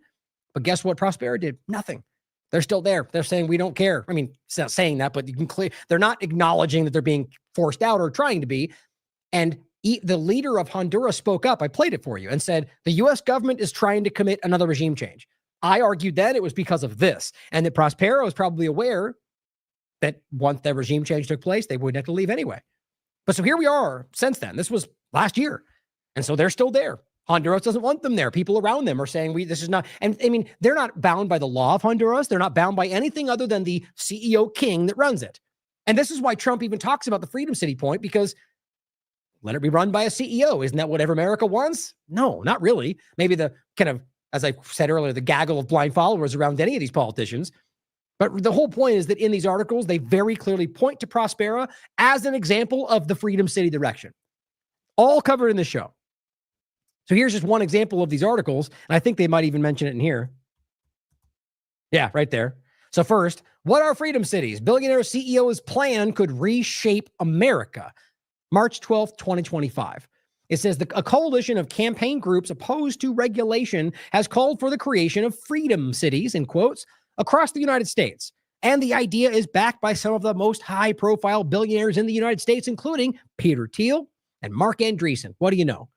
But guess what Prospera did? Nothing. They're still there. They're saying we don't care. I mean, it's not saying that, but you can they're not acknowledging that they're being forced out or trying to be. And the leader of Honduras spoke up. I played it for you and said, the U.S. government is trying to commit another regime change. I argued then it was because of this. And that Prospera was probably aware that once that regime change took place, they wouldn't have to leave anyway. But so here we are since then. This was last year. And so they're still there. Honduras doesn't want them there. People around them are saying this is not, and I mean, they're not bound by the law of Honduras. They're not bound by anything other than the CEO king that runs it. And this is why Trump even talks about the Freedom City point, because let it be run by a CEO. Isn't that what America wants? No, not really. Maybe the kind of, as I said earlier, the gaggle of blind followers around any of these politicians. But the whole point is that in these articles, they very clearly point to Prospera as an example of the Freedom City direction. All covered in the show. So here's just one example of these articles, and I think they might even mention it in here. Yeah, right there. So first, what are freedom cities? Billionaire CEO's plan could reshape America. March 12th, 2025. It says a coalition of campaign groups opposed to regulation has called for the creation of freedom cities, in quotes, across the United States. And the idea is backed by some of the most high-profile billionaires in the United States, including Peter Thiel and Mark Andreessen. What do you know?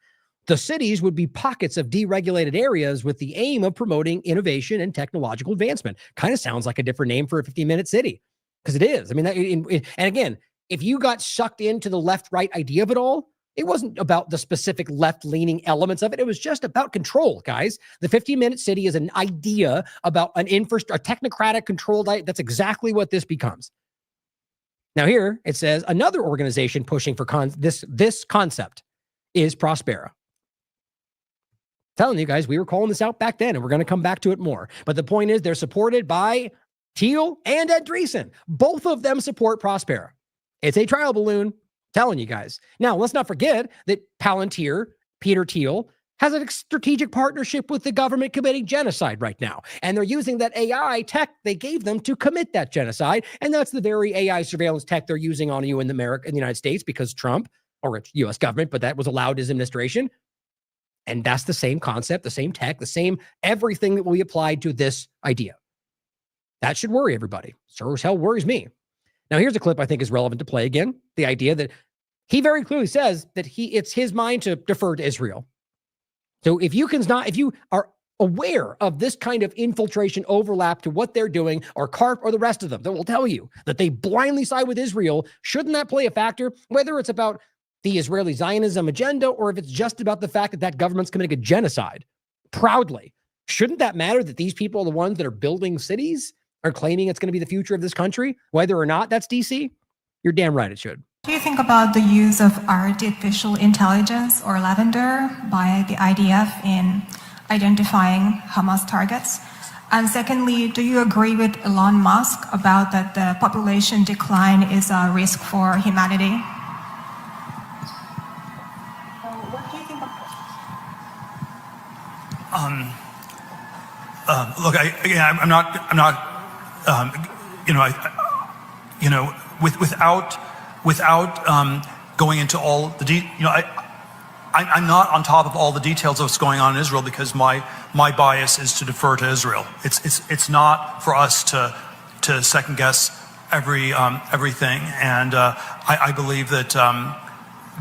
The cities would be pockets of deregulated areas with the aim of promoting innovation and technological advancement. Kind of sounds like a different name for a 50-minute city, because it is. I mean, and again, if you got sucked into the left-right idea of it all, it wasn't about the specific left-leaning elements of it. It was just about control, guys. The 15-minute city is an idea about a technocratic controlled. That's exactly what this becomes. Now here it says another organization pushing for this concept is Prospera. Telling you guys, we were calling this out back then, and we're going to come back to it more. But the point is, they're supported by Thiel and Andreessen. Both of them support Prospera. It's a trial balloon. Telling you guys. Now, let's not forget that Palantir, Peter Thiel, has a strategic partnership with the government committing genocide right now. And they're using that AI tech they gave them to commit that genocide. And that's the very AI surveillance tech they're using on you in the United States, because Trump, or it's U.S. government, but that was allowed his administration. And that's the same concept, the same tech, the same everything that will be applied to this idea. That should worry everybody. Sure as hell worries me. Now, here's a clip I think is relevant to play again. The idea that he very clearly says that it's his mind to defer to Israel. So if you are aware of this kind of infiltration overlap to what they're doing, or CARP or the rest of them, that will tell you that they blindly side with Israel, shouldn't that play a factor? Whether it's about the Israeli Zionism agenda, or if it's just about the fact that government's committing a genocide proudly. Shouldn't that matter that these people are the ones that are building cities, are claiming it's going to be the future of this country, whether or not that's DC? You're damn right it should. What do you think about the use of artificial intelligence, or lavender, by the IDF in identifying Hamas targets? And secondly, do you agree with Elon Musk about that the population decline is a risk for humanity? What do you think about that? Look, I'm not, without going into all the I'm not on top of all the details of what's going on in Israel because my bias is to defer to Israel. It's not for us to second guess everything, and I believe that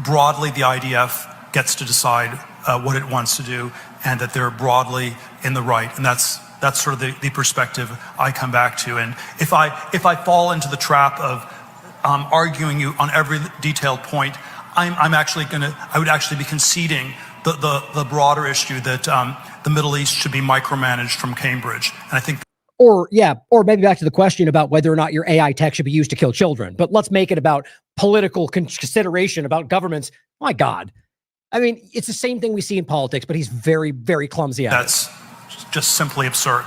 broadly the IDF gets to decide what it wants to do, and that they're broadly in the right, and that's sort of the perspective I come back to. And if I fall into the trap of arguing you on every detailed point, I would actually be conceding the broader issue that the Middle East should be micromanaged from Cambridge. And I think, or maybe back to the question about whether or not your AI tech should be used to kill children. But let's make it about political consideration about governments. My God, I mean, it's the same thing we see in politics, but he's very, very clumsy at it. That's just simply absurd.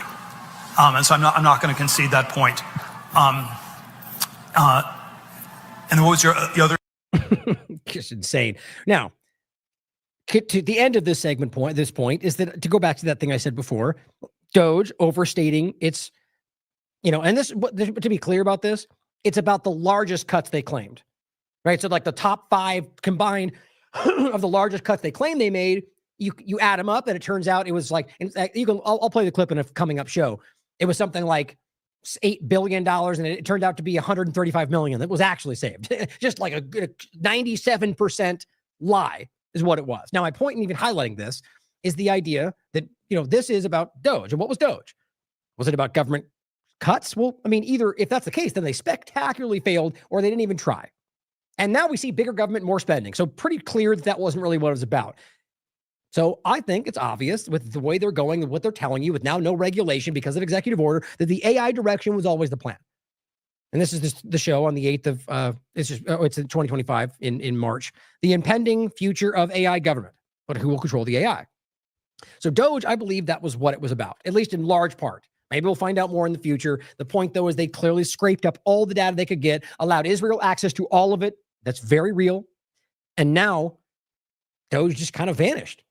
And so I'm not going to concede that point. And what was the other? Just insane. Now, to the end of this point is that, to go back to that thing I said before, Doge overstating its, and this, to be clear about this, it's about the largest cuts they claimed, right? So like the top 5 combined of the largest cuts they claimed they made, you add them up, and it turns out it was like, I'll play the clip in a coming up show. It was something like $8 billion, and it turned out to be $135 million that was actually saved. Just like a 97% lie is what it was. Now, my point in even highlighting this is the idea that, this is about Doge. And what was Doge? Was it about government cuts? Well, I mean, either if that's the case, then they spectacularly failed, or they didn't even try. And now we see bigger government, more spending. So pretty clear that wasn't really what it was about. So I think it's obvious with the way they're going and what they're telling you, with now no regulation because of executive order, that the AI direction was always the plan. And this is the show on the 8th of, it's in 2025 in March, the impending future of AI government, but who will control the AI? So Doge, I believe that was what it was about, at least in large part. Maybe we'll find out more in the future. The point, though, is they clearly scraped up all the data they could get, allowed Israel access to all of it. That's very real. And now Doge just kind of vanished.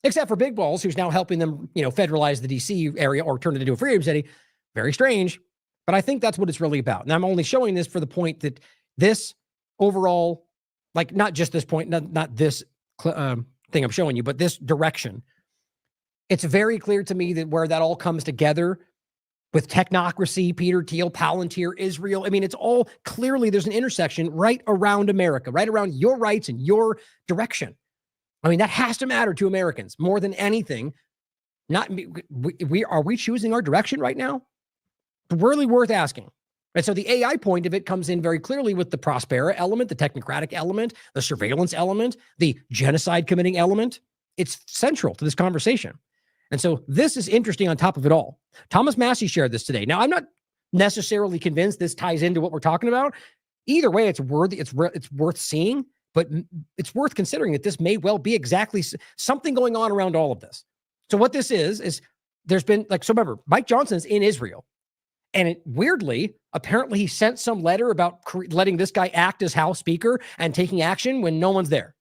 Except for Big Balls, who's now helping them, federalize the DC area or turn it into a freedom city. Very strange, but I think that's what it's really about. And I'm only showing this for the point that this overall, like not just this point, not this thing I'm showing you, but this direction. It's very clear to me that where that all comes together with technocracy, Peter Thiel, Palantir, Israel. I mean, it's all clearly there's an intersection right around America, right around your rights and your direction. I mean, that has to matter to Americans more than anything. Are we choosing our direction right now? It's really worth asking. Right? So the AI point of it comes in very clearly with the Prospera element, the technocratic element, the surveillance element, the genocide committing element. It's central to this conversation. And so this is interesting on top of it all. Thomas Massey shared this today. Now, I'm not necessarily convinced this ties into what we're talking about. Either way, it's worth seeing. But it's worth considering that this may well be exactly something going on around all of this. So what this is there's been so remember, Mike Johnson's in Israel. And weirdly, apparently he sent some letter about letting this guy act as House Speaker and taking action when no one's there.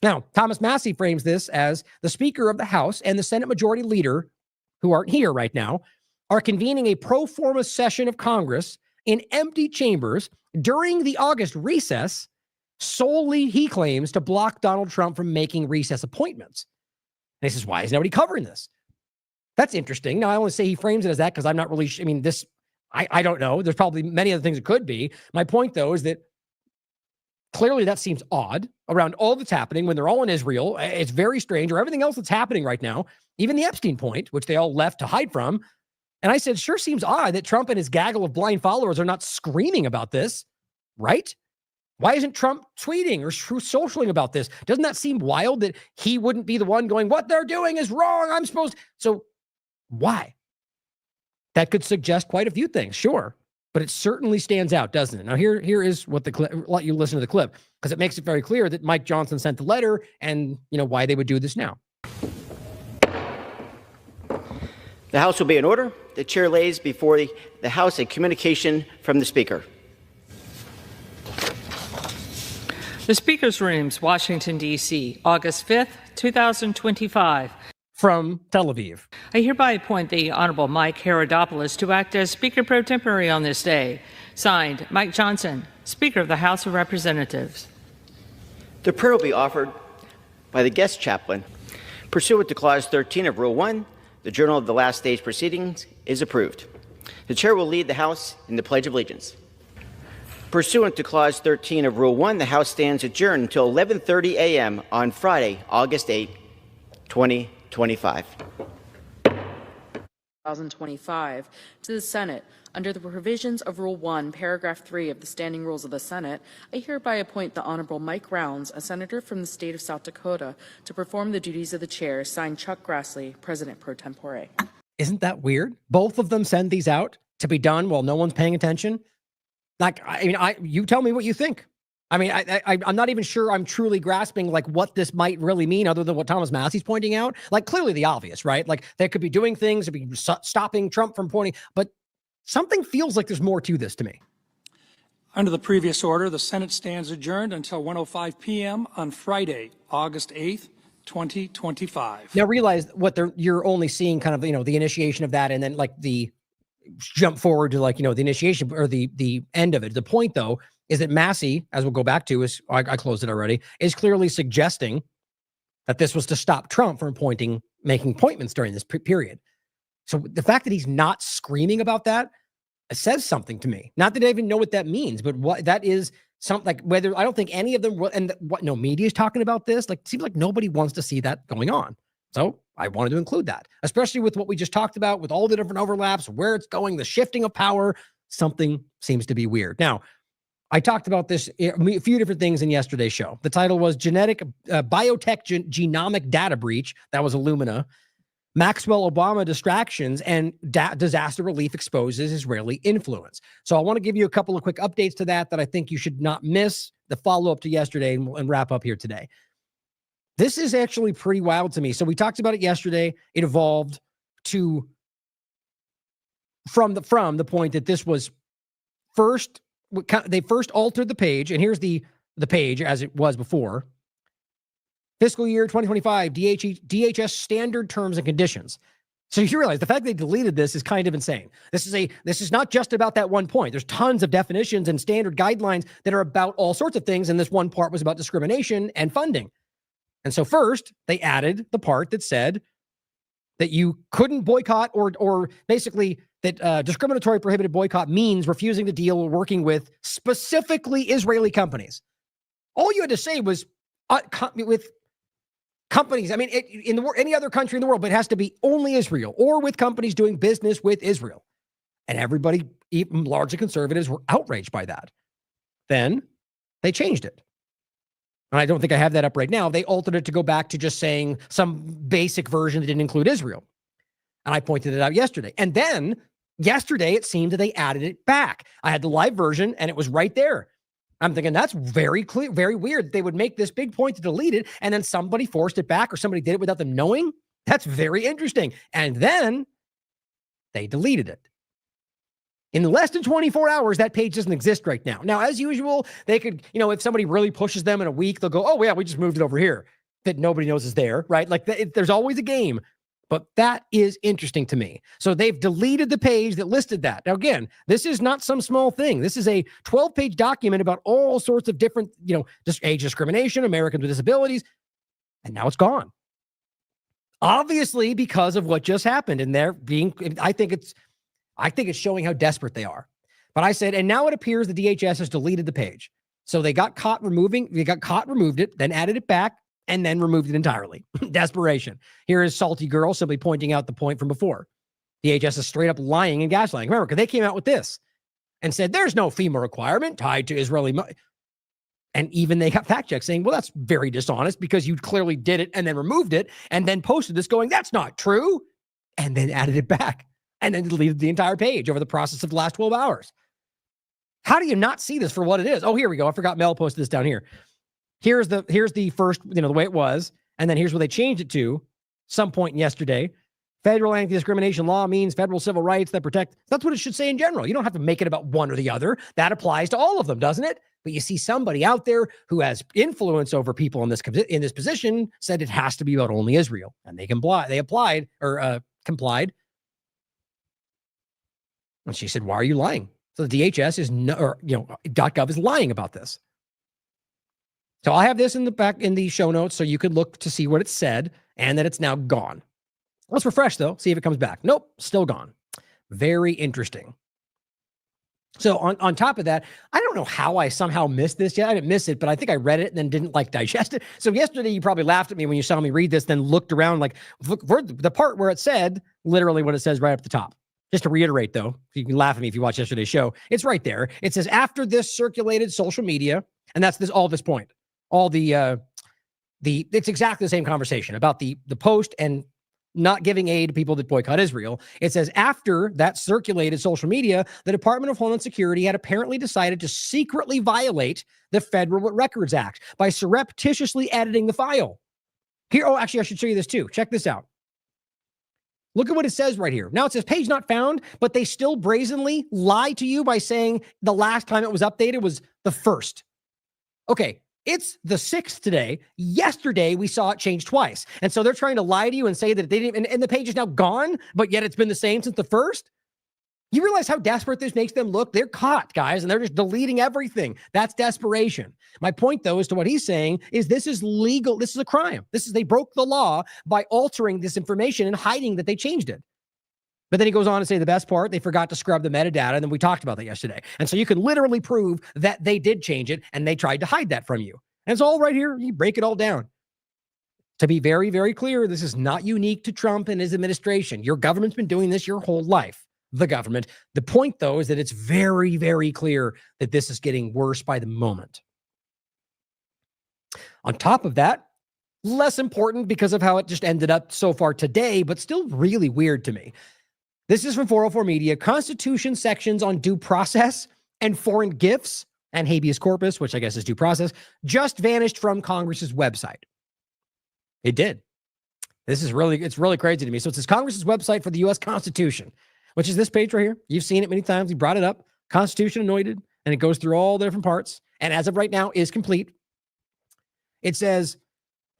Now, Thomas Massey frames this as the Speaker of the House and the Senate Majority Leader, who aren't here right now, are convening a pro forma session of Congress in empty chambers during the August recess, solely, he claims, to block Donald Trump from making recess appointments. And he says, why is nobody covering this? That's interesting. Now, I only say he frames it as that because I'm not really, I don't know. There's probably many other things it could be. My point, though, is that clearly that seems odd around all that's happening when they're all in Israel. It's very strange, or everything else that's happening right now, even the Epstein point, which they all left to hide from. And I said, sure seems odd that Trump and his gaggle of blind followers are not screaming about this, right? Why isn't Trump tweeting or socialing about this? Doesn't that seem wild that he wouldn't be the one going, what they're doing is wrong, I'm supposed... So why? That could suggest quite a few things, sure. But it certainly stands out, doesn't it? Now, here is what the clip, let you listen to the clip, because it makes it very clear that Mike Johnson sent the letter and, why they would do this now. The House will be in order. The chair lays before the House a communication from the Speaker. The Speaker's Rooms, Washington, D.C., August 5th, 2025. From Tel Aviv. I hereby appoint the Honorable Mike Herodopoulos to act as Speaker pro tempore on this day. Signed, Mike Johnson, Speaker of the House of Representatives. The prayer will be offered by the guest chaplain. Pursuant to Clause 13 of Rule 1, the Journal of the Last Day's Proceedings is approved. The chair will lead the House in the Pledge of Allegiance. Pursuant to Clause 13 of Rule 1, the House stands adjourned until 11:30 a.m. on Friday, August 8, 2025. 2025 to the Senate. Under the provisions of Rule 1, Paragraph 3 of the Standing Rules of the Senate, I hereby appoint the Honorable Mike Rounds, a senator from the state of South Dakota, to perform the duties of the chair. Signed, Chuck Grassley, President pro tempore. Isn't that weird? Both of them send these out to be done while no one's paying attention. Like, you tell me what you think. I mean, I'm not even sure I'm truly grasping like what this might really mean, other than what Thomas Massey's pointing out. Like, clearly the obvious, right? Like, they could be doing things to be stopping Trump from pointing, but something feels like there's more to this to me. Under the previous order, the Senate stands adjourned until 1:05 p.m. on Friday, August 8th, 2025. Now realize what you're only seeing kind of, the initiation of that, and then like the jump forward to like, the initiation or the end of it. The point though is that Massey, as we'll go back to, is I closed it already, is clearly suggesting that this was to stop Trump from making appointments during this period. So the fact that he's not screaming about that says something to me. Not that I even know what that means, but what that is something like whether I don't think any of them and what no media is talking about this. Like, it seems like nobody wants to see that going on. So I wanted to include that, especially with what we just talked about, with all the different overlaps, where it's going, the shifting of power. Something seems to be weird. Now, I talked about this, a few different things in yesterday's show. The title was Biotech Genomic Data Breach. That was Illumina. Maxwell Obama distractions and disaster relief exposes Israeli influence. So I want to give you a couple of quick updates to that I think you should not miss, the follow-up to yesterday, and wrap up here today. This is actually pretty wild to me. So we talked about it yesterday. It evolved to from the point that this was they first altered the page, and here's the page as it was before. Fiscal year 2025, DHS standard terms and conditions. So you realize the fact they deleted this is kind of insane. This is not just about that one point. There's tons of definitions and standard guidelines that are about all sorts of things, and this one part was about discrimination and funding. And so first, they added the part that said that you couldn't boycott or basically that discriminatory prohibited boycott means refusing to deal or working with specifically Israeli companies. All you had to say was with companies. I mean, any other country in the world, but it has to be only Israel or with companies doing business with Israel. And everybody, even largely conservatives, were outraged by that. Then they changed it. And I don't think I have that up right now. They altered it to go back to just saying some basic version that didn't include Israel. And I pointed it out yesterday. And then yesterday, it seemed that they added it back. I had the live version and it was right there. I'm thinking that's very clear, very weird. They would make this big point to delete it, and then somebody forced it back or somebody did it without them knowing. That's very interesting. And then they deleted it. In less than 24 hours, that page doesn't exist right now. Now, as usual, they could, if somebody really pushes them in a week, they'll go, oh, yeah, we just moved it over here. That nobody knows is there, right? Like, there's always a game. But that is interesting to me. So they've deleted the page that listed that. Now, again, this is not some small thing. This is a 12-page document about all sorts of different, just age discrimination, Americans with disabilities, and now it's gone. Obviously, because of what just happened, and I think it's showing how desperate they are. But I said, and now it appears the DHS has deleted the page. So they got caught, removed it, then added it back, and then removed it entirely. Desperation. Here is Salty Girl simply pointing out the point from before. DHS is straight up lying and gaslighting. Remember, because they came out with this and said there's no FEMA requirement tied to Israeli money. And even they got fact checks saying, well, that's very dishonest because you clearly did it and then removed it and then posted this going, that's not true. And then added it back and then deleted the entire page over the process of the last 12 hours. How do you not see this for what it is? Oh, here we go. I forgot Mel posted this down here. Here's the first, the way it was. And then here's where they changed it to some point yesterday. Federal anti-discrimination law means federal civil rights that protect. That's what it should say in general. You don't have to make it about one or the other. That applies to all of them, doesn't it? But you see somebody out there who has influence over people in this position said it has to be about only Israel, and they complied. And she said, "Why are you lying?" So the DHS is .gov is lying about this. So I have this in the back in the show notes so you could look to see what it said and that it's now gone. Let's refresh though, see if it comes back. Nope, still gone. Very interesting. So on top of that, I don't know how I somehow missed this yet. I didn't miss it, but I think I read it and then didn't digest it. So yesterday you probably laughed at me when you saw me read this, then looked around look for the part where it said literally what it says right up the top. Just to reiterate though, you can laugh at me if you watch yesterday's show. It's right there. It says after this circulated social media, and that's this point. All it's exactly the same conversation about the post and not giving aid to people that boycott Israel. It says after that circulated social media, the Department of Homeland Security had apparently decided to secretly violate the Federal Records Act by surreptitiously editing the file. Here, actually, I should show you this too. Check this out. Look at what it says right here. Now it says page not found, but they still brazenly lie to you by saying the last time it was updated was the 1st. Okay. It's the 6th today. Yesterday, we saw it change twice. And so they're trying to lie to you and say that they didn't, and the page is now gone, but yet it's been the same since the 1st. You realize how desperate this makes them look? They're caught, guys, and they're just deleting everything. That's desperation. My point, though, as to what he's saying is this is legal. This is a crime. They broke the law by altering this information and hiding that they changed it. But then he goes on to say the best part, they forgot to scrub the metadata, and then we talked about that yesterday. And so you can literally prove that they did change it, and they tried to hide that from you. And it's all right here. You break it all down. To be very, very clear, this is not unique to Trump and his administration. Your government's been doing this your whole life, the government. The point, though, is that it's very, very clear that this is getting worse by the moment. On top of that, less important because of how it just ended up so far today, but still really weird to me. This is from 404 Media. Constitution sections on due process and foreign gifts and habeas corpus, which I guess is due process, just vanished from Congress's website. It did. It's really crazy to me. So it's this Congress's website for the U.S. Constitution, which is this page right here. You've seen it many times. We brought it up. Constitution anointed, and it goes through all the different parts. And as of right now, is complete. It says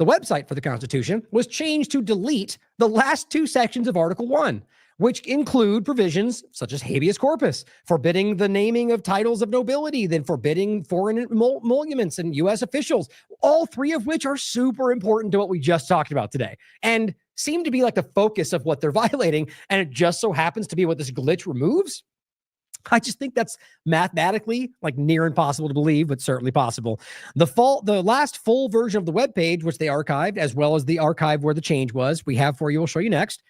the website for the Constitution was changed to delete the last 2 sections of Article 1. Which include provisions such as habeas corpus, forbidding the naming of titles of nobility, then forbidding foreign emoluments and U.S. officials, all 3 of which are super important to what we just talked about today and seem to be like the focus of what they're violating. And it just so happens to be what this glitch removes. I just think that's mathematically near impossible to believe, but certainly possible. The last full version of the webpage, which they archived, as well as the archive where the change was, we have for you. We'll show you next.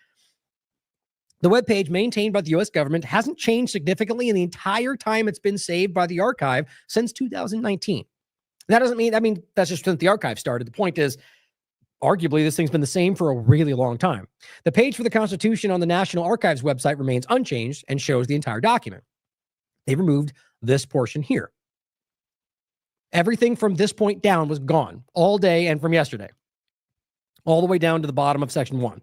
The webpage maintained by the U.S. government hasn't changed significantly in the entire time it's been saved by the archive since 2019. That doesn't mean, that's just since the archive started. The point is, arguably, this thing's been the same for a really long time. The page for the Constitution on the National Archives website remains unchanged and shows the entire document. They removed this portion here. Everything from this point down was gone all day and from yesterday, all the way down to the bottom of section 1.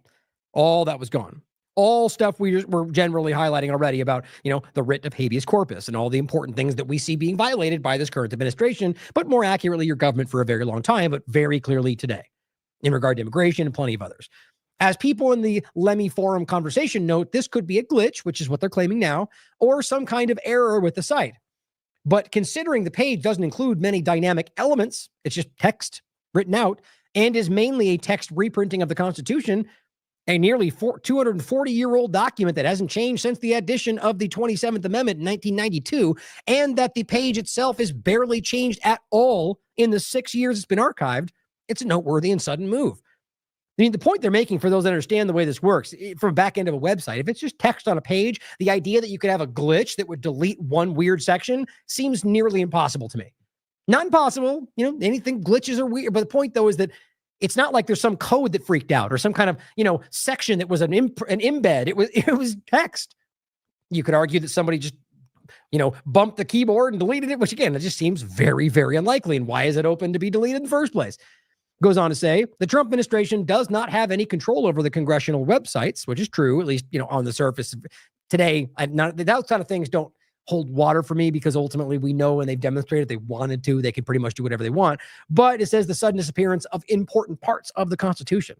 All that was gone. All stuff we were generally highlighting already about, the writ of habeas corpus and all the important things that we see being violated by this current administration, but more accurately, your government for a very long time, but very clearly today in regard to immigration and plenty of others. As people in the Lemmy Forum conversation note, this could be a glitch, which is what they're claiming now, or some kind of error with the site. But considering the page doesn't include many dynamic elements, it's just text written out and is mainly a text reprinting of the Constitution, a nearly 240-year-old document that hasn't changed since the addition of the 27th Amendment in 1992, and that the page itself is barely changed at all in the 6 years it's been archived, it's a noteworthy and sudden move. The point they're making, for those that understand the way this works, from back end of a website, if it's just text on a page, the idea that you could have a glitch that would delete one weird section seems nearly impossible to me. Not impossible, anything glitches are weird, but the point, though, is that it's not like there's some code that freaked out or some kind of, section that was an embed. It was text. You could argue that somebody just, bumped the keyboard and deleted it, which again, it just seems very, very unlikely. And why is it open to be deleted in the first place? Goes on to say, the Trump administration does not have any control over the congressional websites, which is true, at least, on the surface. Today, those kind of things don't hold water for me because ultimately we know and they've demonstrated they wanted to, they can pretty much do whatever they want. But it says the sudden disappearance of important parts of the Constitution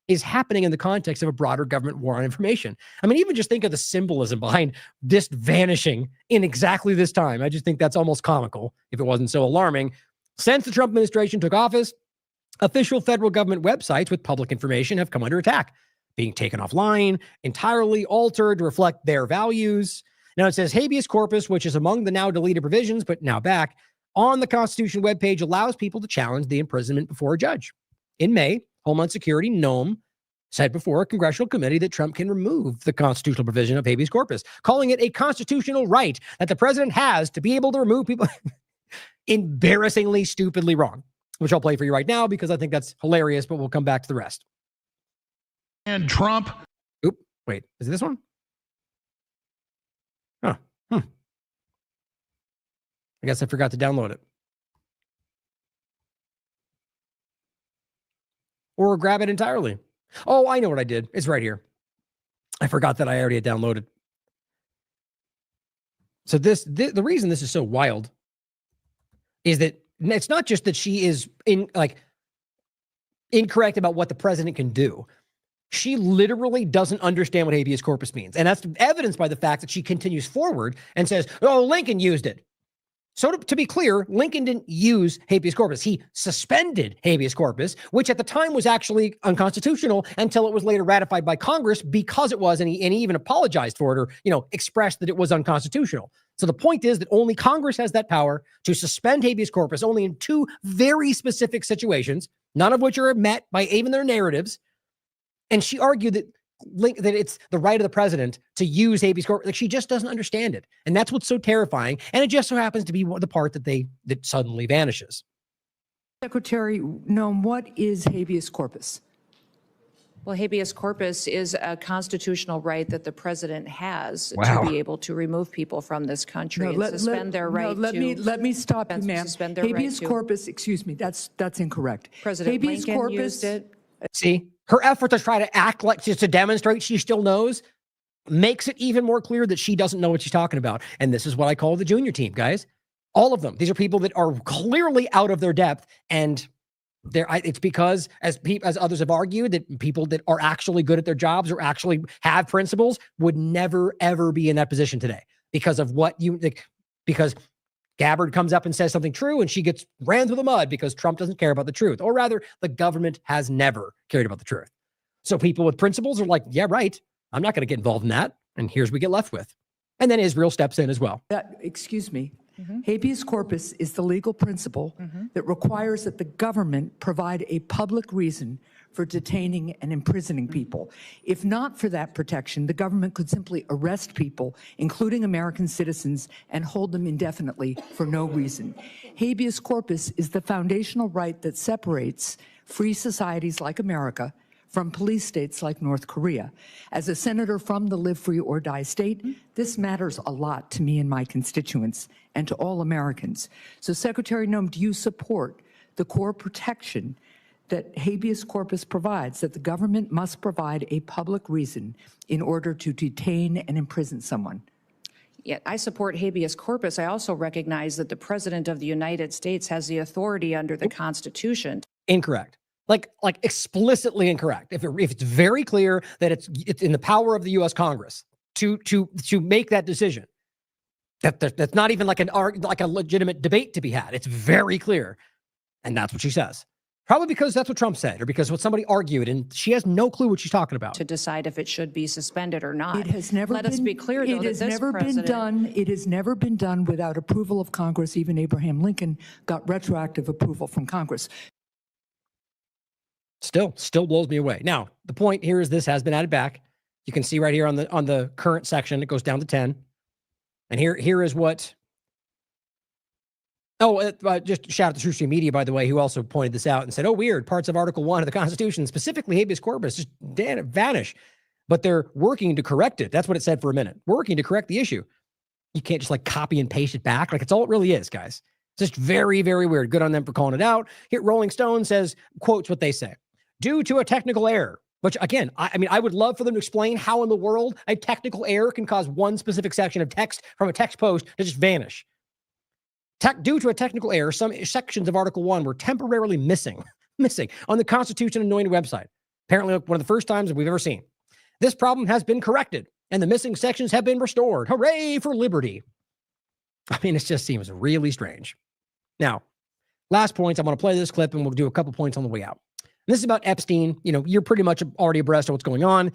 is happening in the context of a broader government war on information. I mean, even just think of the symbolism behind this vanishing in exactly this time. I just think that's almost comical if it wasn't so alarming. Since the Trump administration took office, official federal government websites with public information have come under attack, being taken offline, entirely altered to reflect their values. Now it says habeas corpus, which is among the now deleted provisions, but now back on the Constitution webpage, allows people to challenge the imprisonment before a judge. In May, Homeland Security, NOM, said before a congressional committee that Trump can remove the constitutional provision of habeas corpus, calling it a constitutional right that the president has to be able to remove people. Embarrassingly, stupidly wrong, which I'll play for you right now because I think that's hilarious, but we'll come back to the rest. And Trump. Oop, wait, is it this one? Oh, I guess I forgot to download it. Or grab it entirely. Oh, I know what I did. It's right here. I forgot that I already had downloaded. So the reason this is so wild is that it's not just that she is incorrect about what the president can do. She literally doesn't understand what habeas corpus means. And that's evidenced by the fact that she continues forward and says, oh, Lincoln used it. So to be clear, Lincoln didn't use habeas corpus. He suspended habeas corpus, which at the time was actually unconstitutional until it was later ratified by Congress because it was, and he even apologized for it or, expressed that it was unconstitutional. So the point is that only Congress has that power to suspend habeas corpus only in two very specific situations, none of which are met by even their narratives. And she argued that it's the right of the president to use habeas corpus. Like, she just doesn't understand it. And that's what's so terrifying. And it just so happens to be the part that suddenly vanishes. Secretary Noem, what is habeas corpus? Well, habeas corpus is a constitutional right that the president has Wow. to be able to remove people from this country and suspend their right let me stop you, ma'am. Suspend their Habeas right corpus, excuse me, that's incorrect. President habeas Lincoln corpus, used it. See, her effort to try to act like to demonstrate she still knows makes it even more clear that she doesn't know what she's talking about. And this is what I call the junior team, guys. All of them. These are people that are clearly out of their depth, and it's because, as others have argued, that people that are actually good at their jobs or actually have principles would never ever be in that position today because of because Gabbard comes up and says something true and she gets ran through the mud because Trump doesn't care about the truth, or rather the government has never cared about the truth. So people with principles are like, yeah, right, I'm not going to get involved in that. And here's what we get left with. And then Israel steps in as well. excuse me. Habeas corpus is the legal principle that requires that the government provide a public reason for detaining and imprisoning people. If not for that protection, the government could simply arrest people, including American citizens, and hold them indefinitely for no reason. Habeas corpus is the foundational right that separates free societies like America from police states like North Korea. As a senator from the live free or die state, this matters a lot to me and my constituents and to all Americans. So Secretary Noem, do you support the core protection that habeas corpus provides, that the government must provide a public reason in order to detain and imprison someone? Yeah, I support habeas corpus. I also recognize that the president of the United States has the authority under the Constitution. Incorrect. Like explicitly incorrect. If it's very clear that it's in the power of the U.S. Congress to make that decision, that's not even like a legitimate debate to be had. It's very clear, and that's what she says. Probably because that's what Trump said, or because what somebody argued, and she has no clue what she's talking about. To decide if it should be suspended or not. It has never Let us be clear, though, it has that this never president... been done. It has never been done without approval of Congress. Even Abraham Lincoln got retroactive approval from Congress. Still blows me away. Now, the point here is this has been added back. You can see right here on the current section, it goes down to 10. And here is what. Oh, just shout out to True Stream Media, by the way, who also pointed this out and said, oh, weird, parts of Article 1 of the Constitution, specifically habeas corpus, just vanish. But they're working to correct it. That's what it said for a minute. Working to correct the issue. You can't just copy and paste it back. It's all it really is, guys. Just very, very weird. Good on them for calling it out. Here, Rolling Stone says, quotes what they say. Due to a technical error, which again, I mean, I would love for them to explain how in the world a technical error can cause one specific section of text from a text post to just vanish. Due to a technical error, some sections of Article 1 were temporarily missing on the Constitution anointed website. Apparently one of the first times we've ever seen. This problem has been corrected and the missing sections have been restored. Hooray for liberty. I mean, it just seems really strange. Now, last points. I'm going to play this clip and we'll do a couple points on the way out. This is about Epstein. You know, you're pretty much already abreast of what's going on.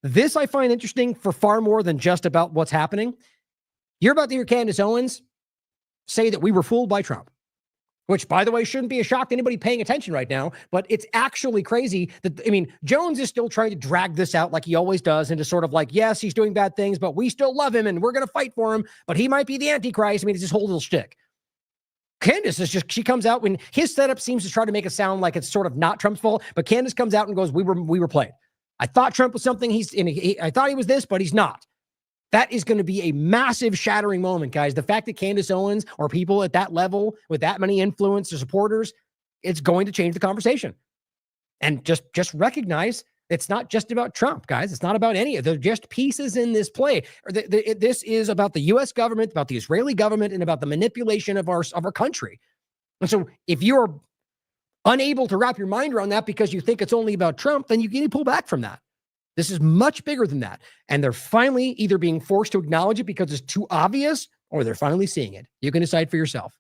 This I find interesting for far more than just about what's happening. You're about to hear Candace Owens say that we were fooled by Trump, which, by the way, shouldn't be a shock to anybody paying attention right now, but it's actually crazy that, I mean, Jones is still trying to drag this out like he always does into sort of like, yes, he's doing bad things, but we still love him and we're going to fight for him, but he might be the Antichrist. I mean, it's this whole little shtick. Candace is just, she comes out when his setup seems to try to make it sound like it's sort of not Trump's fault, but Candace comes out and goes, we were played. I thought Trump was something I thought he was this, but he's not. That is going to be a massive shattering moment, guys. The fact that Candace Owens or people at that level with that many influence or supporters, it's going to change the conversation. And just recognize it's not just about Trump, guys. It's not about any of, they're just pieces in this play. This is about the U.S. government, about the Israeli government, and about the manipulation of our country. And so if you're unable to wrap your mind around that because you think it's only about Trump, then you need to pull back from that. This is much bigger than that. And they're finally either being forced to acknowledge it because it's too obvious, or they're finally seeing it. You can decide for yourself.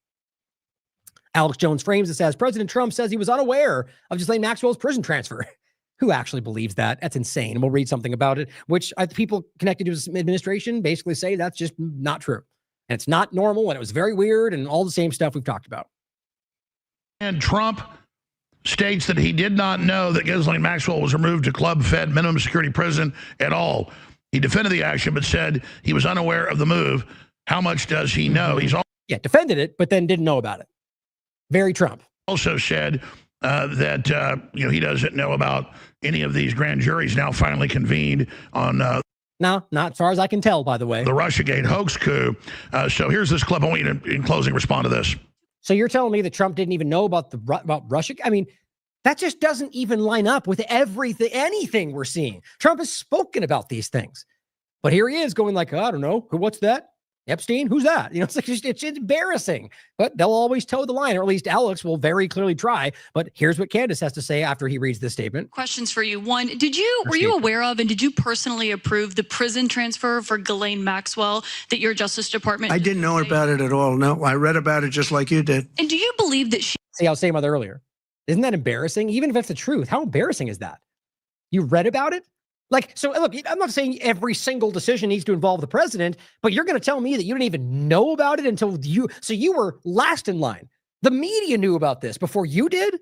Alex Jones frames it as President Trump says he was unaware of Ghislaine Maxwell's prison transfer. Who actually believes that? That's insane. And we'll read something about it, which people connected to his administration basically say that's just not true. And it's not normal, and it was very weird, and all the same stuff we've talked about. And Trump states that he did not know that Ghislaine Maxwell was removed to club-fed minimum security prison at all. He defended the action, but said he was unaware of the move. How much does he know? He's defended it, but then didn't know about it. Very Trump. Also said that he doesn't know about any of these grand juries now finally convened on. No, not as far as I can tell, by the way. The Russiagate hoax coup. So here's this clip. I want you to, in closing, respond to this. So you're telling me that Trump didn't even know about Russia? I mean, that just doesn't even line up with anything we're seeing. Trump has spoken about these things, but here he is going like, I don't know, what's that? Epstein? Who's that? You know, it's embarrassing, but they'll always toe the line, or at least Alex will very clearly try. But here's what Candace has to say after he reads this statement. Questions for you. One, were you aware of and did you personally approve the prison transfer for Ghislaine Maxwell that your Justice Department? I didn't know about it at all. No, I read about it just like you did. And do you believe that she? See, I was saying about that earlier. Isn't that embarrassing? Even if it's the truth, how embarrassing is that? You read about it? Like, so look, I'm not saying every single decision needs to involve the president, but you're going to tell me that you didn't even know about it until you were last in line. The media knew about this before you did.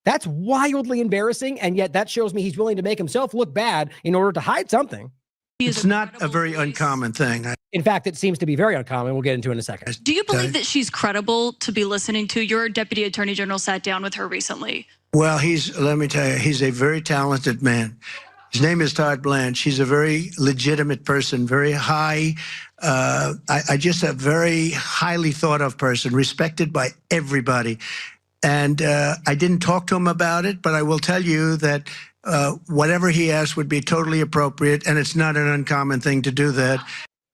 That's wildly embarrassing. And yet that shows me he's willing to make himself look bad in order to hide something. It's not a very uncommon thing. In fact, it seems to be very uncommon. We'll get into it in a second. Do you believe that she's credible to be listening to? Your Deputy Attorney General sat down with her recently. Well, let me tell you, he's a very talented man. His name is Todd Blanche. He's a very legitimate person, very high, just a very highly thought of person, respected by everybody. And I didn't talk to him about it, but I will tell you that whatever he asked would be totally appropriate, and it's not an uncommon thing to do that.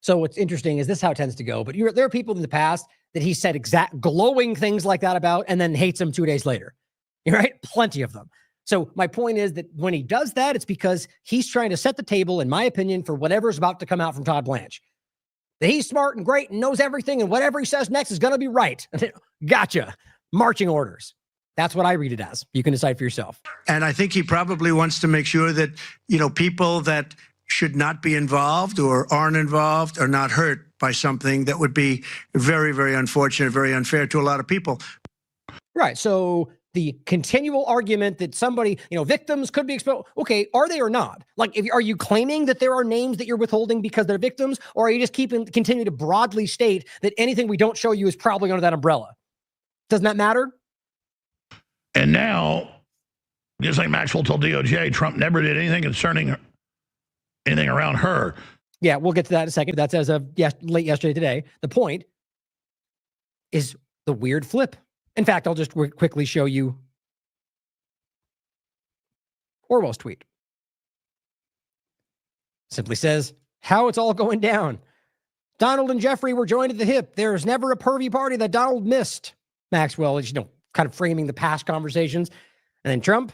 So what's interesting is this is how it tends to go, but there are people in the past that he said exact glowing things like that about and then hates them 2 days later, right? Plenty of them. So my point is that when he does that, it's because he's trying to set the table, in my opinion, for whatever's about to come out from Todd Blanche. That he's smart and great and knows everything, and whatever he says next is going to be right. Gotcha. Marching orders. That's what I read it as. You can decide for yourself. And I think he probably wants to make sure that, people that should not be involved or aren't involved are not hurt by something that would be very, very unfortunate, very unfair to a lot of people. Right. So the continual argument that somebody, victims could be exposed. Okay, are they or not? Like, are you claiming that there are names that you're withholding because they're victims, or are you just continue to broadly state that anything we don't show you is probably under that umbrella? Doesn't that matter? And now, Ghislaine Maxwell told DOJ Trump never did anything concerning anything around her. Yeah, we'll get to that in a second. That's as of late yesterday today. The point is, the weird flip. In fact, I'll just quickly show you Orwell's tweet. Simply says how it's all going down. Donald and Jeffrey were joined at the hip. There's never a pervy party that Donald missed. Maxwell is, kind of framing the past conversations. And then Trump,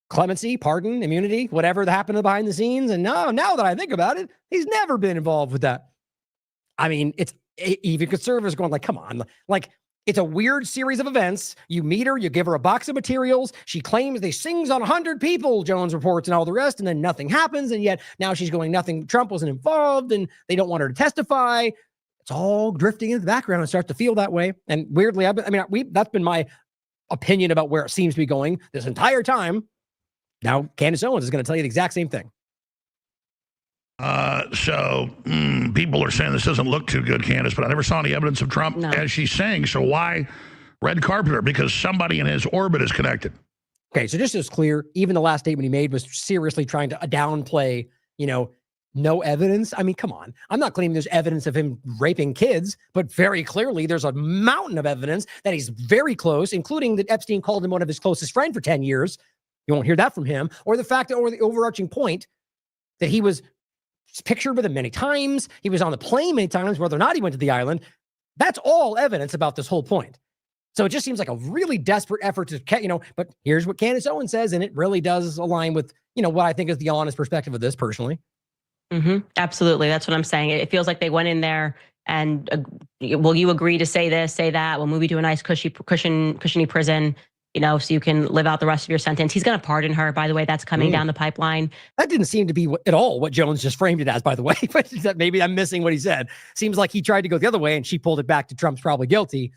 clemency, pardon, immunity, whatever that happened behind the scenes. And now that I think about it, he's never been involved with that. I mean, it's even conservatives going like, come on, like, it's a weird series of events. You meet her, you give her a box of materials. She claims they sings on 100 people, Jones reports, and all the rest. And then nothing happens. And yet now she's going, Trump wasn't involved and they don't want her to testify. It's all drifting into the background and starts to feel that way. And weirdly, that's been my opinion about where it seems to be going this entire time. Now, Candace Owens is going to tell you the exact same thing. People are saying this doesn't look too good, Candace, but I never saw any evidence of Trump as she's saying. So why red carpet her? Because somebody in his orbit is connected. Okay, so just as clear, even the last statement he made was seriously trying to downplay, no evidence. I mean, come on. I'm not claiming there's evidence of him raping kids, but very clearly there's a mountain of evidence that he's very close, including that Epstein called him one of his closest friends for 10 years. You won't hear that from him. Or the fact that, or the overarching point that he was pictured with him many times. He was on the plane many times, whether or not he went to the island. That's all evidence about this whole point. So it just seems like a really desperate effort to, but here's what Candace Owens says, and it really does align with, what I think is the honest perspective of this personally. Mm-hmm. Absolutely. That's what I'm saying. It feels like they went in there and, will you agree to say this, say that? We'll move you to a nice cushiony prison, so you can live out the rest of your sentence. He's going to pardon her, by the way. That's coming down the pipeline. That didn't seem to be at all what Jones just framed it as, by the way. But maybe I'm missing what he said. Seems like he tried to go the other way and she pulled it back to Trump's probably guilty.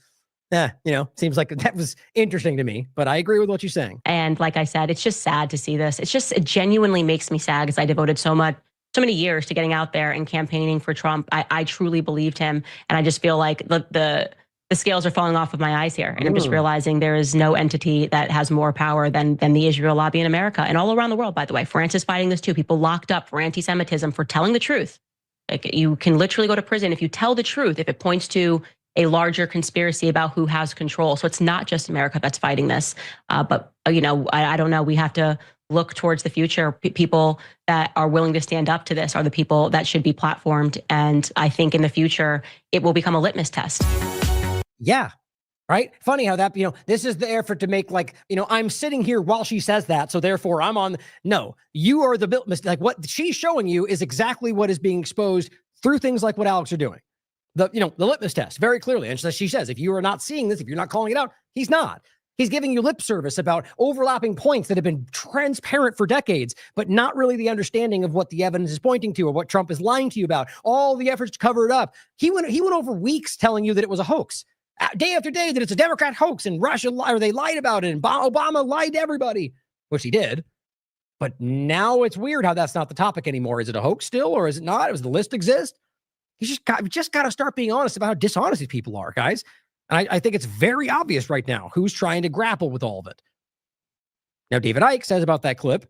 Seems like that was interesting to me, but I agree with what you're saying. And like I said, it's just sad to see this. It genuinely makes me sad because I devoted so many years to getting out there and campaigning for Trump. I truly believed him. And I just feel like the scales are falling off of my eyes here. And I'm just realizing there is no entity that has more power than the Israel lobby in America and all around the world, by the way. France is fighting this too. People locked up for anti-Semitism for telling the truth. Like, you can literally go to prison if you tell the truth, if it points to a larger conspiracy about who has control. So it's not just America that's fighting this. But I don't know. We have to look towards the future. People that are willing to stand up to this are the people that should be platformed. And I think in the future, it will become a litmus test. Yeah. Right. Funny how that, this is the effort to make I'm sitting here while she says that. So therefore I'm on. No, you are the bill. Like what she's showing you is exactly what is being exposed through things like what Alex are doing. The litmus test very clearly. And she says, if you are not seeing this, if you're not calling it out, he's not. He's giving you lip service about overlapping points that have been transparent for decades, but not really the understanding of what the evidence is pointing to or what Trump is lying to you about. All the efforts to cover it up. He went over weeks telling you that it was a hoax. Day after day that it's a Democrat hoax and Russia, or they lied about it and Obama lied to everybody, which he did. But now it's weird how that's not the topic anymore. Is it a hoax still or is it not? Does the list exist? You just got to start being honest about how dishonest these people are, guys. And I think it's very obvious right now who's trying to grapple with all of it. Now, David Icke says about that clip,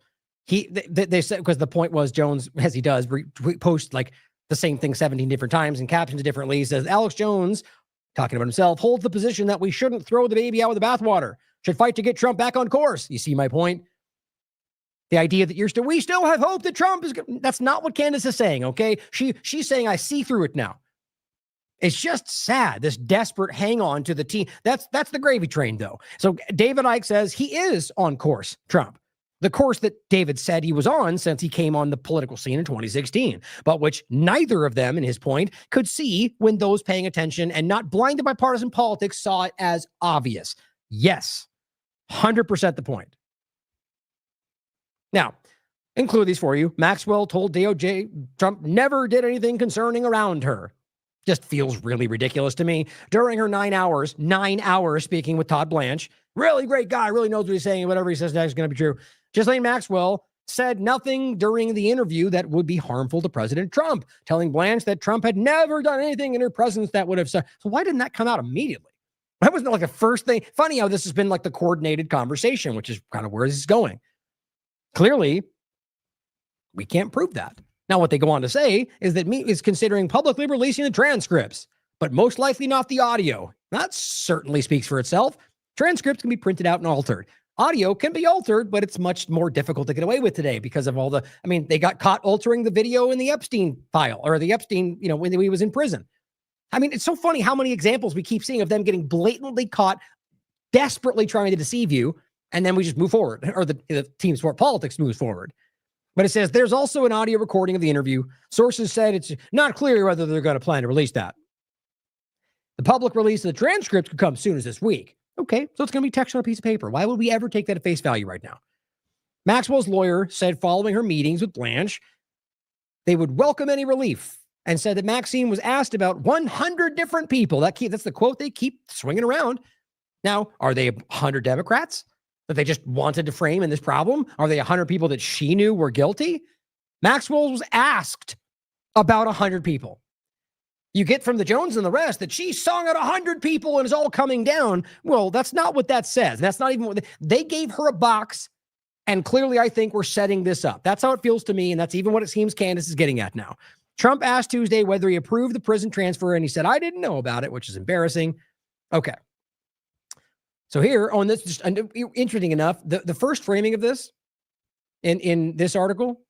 they said, because the point was Jones, as he does, post like the same thing 17 different times and captions it differently. He says, Alex Jones, talking about himself, holds the position that we shouldn't throw the baby out with the bathwater, should fight to get Trump back on course. You see my point? The idea that we still have hope that Trump is, that's not what Candace is saying, okay? She's saying, I see through it now. It's just sad, this desperate hang on to the team. That's the gravy train, though. So David Icke says he is on course, Trump. The course that David said he was on since he came on the political scene in 2016, but which neither of them, in his point, could see when those paying attention and not blinded by partisan politics saw it as obvious. Yes, 100% the point. Now, include these for you. Maxwell told DOJ Trump never did anything concerning around her. Just feels really ridiculous to me. During her 9 hours speaking with Todd Blanche, really great guy, really knows what he's saying. Whatever he says next is going to be true. Ghislaine Maxwell said nothing during the interview that would be harmful to President Trump, telling Blanche that Trump had never done anything in her presence that would have said. So why didn't that come out immediately? That wasn't like the first thing. Funny how this has been like the coordinated conversation, which is kind of where this is going. Clearly, we can't prove that. Now, what they go on to say is that Meat is considering publicly releasing the transcripts, but most likely not the audio. That certainly speaks for itself. Transcripts can be printed out and altered. Audio can be altered, but it's much more difficult to get away with today because of all the, they got caught altering the video in the Epstein file or the Epstein, when he was in prison. It's so funny how many examples we keep seeing of them getting blatantly caught, desperately trying to deceive you, and then we just move forward, or the Team Sport Politics moves forward. But it says there's also an audio recording of the interview. Sources said it's not clear whether they're going to plan to release that. The public release of the transcript could come soon as this week. Okay, so it's going to be text on a piece of paper. Why would we ever take that at face value right now? Maxwell's lawyer said following her meetings with Blanche, they would welcome any relief, and said that Maxine was asked about 100 different people. That's the quote they keep swinging around. Now, are they 100 Democrats that they just wanted to frame in this problem? Are they 100 people that she knew were guilty? Maxwell was asked about 100 people. You get from the Jones and the rest that she sung at 100 people and is all coming down. Well, that's not what that says. That's not even what they gave her a box. And clearly, I think we're setting this up. That's how it feels to me. And that's even what it seems Candace is getting at now. Trump asked Tuesday whether he approved the prison transfer, and he said, I didn't know about it, which is embarrassing. Okay. So here, on this, just interesting enough, the first framing of this in this article,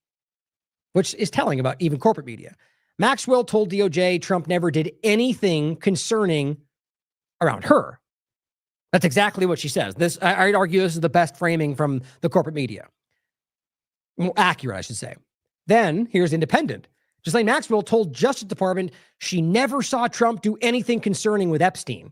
which is telling about even corporate media, Maxwell told DOJ Trump never did anything concerning around her. That's exactly what she says. This, I'd argue this is the best framing from the corporate media. More accurate, I should say. Then here's independent. Ghislaine Maxwell told Justice Department she never saw Trump do anything concerning with Epstein.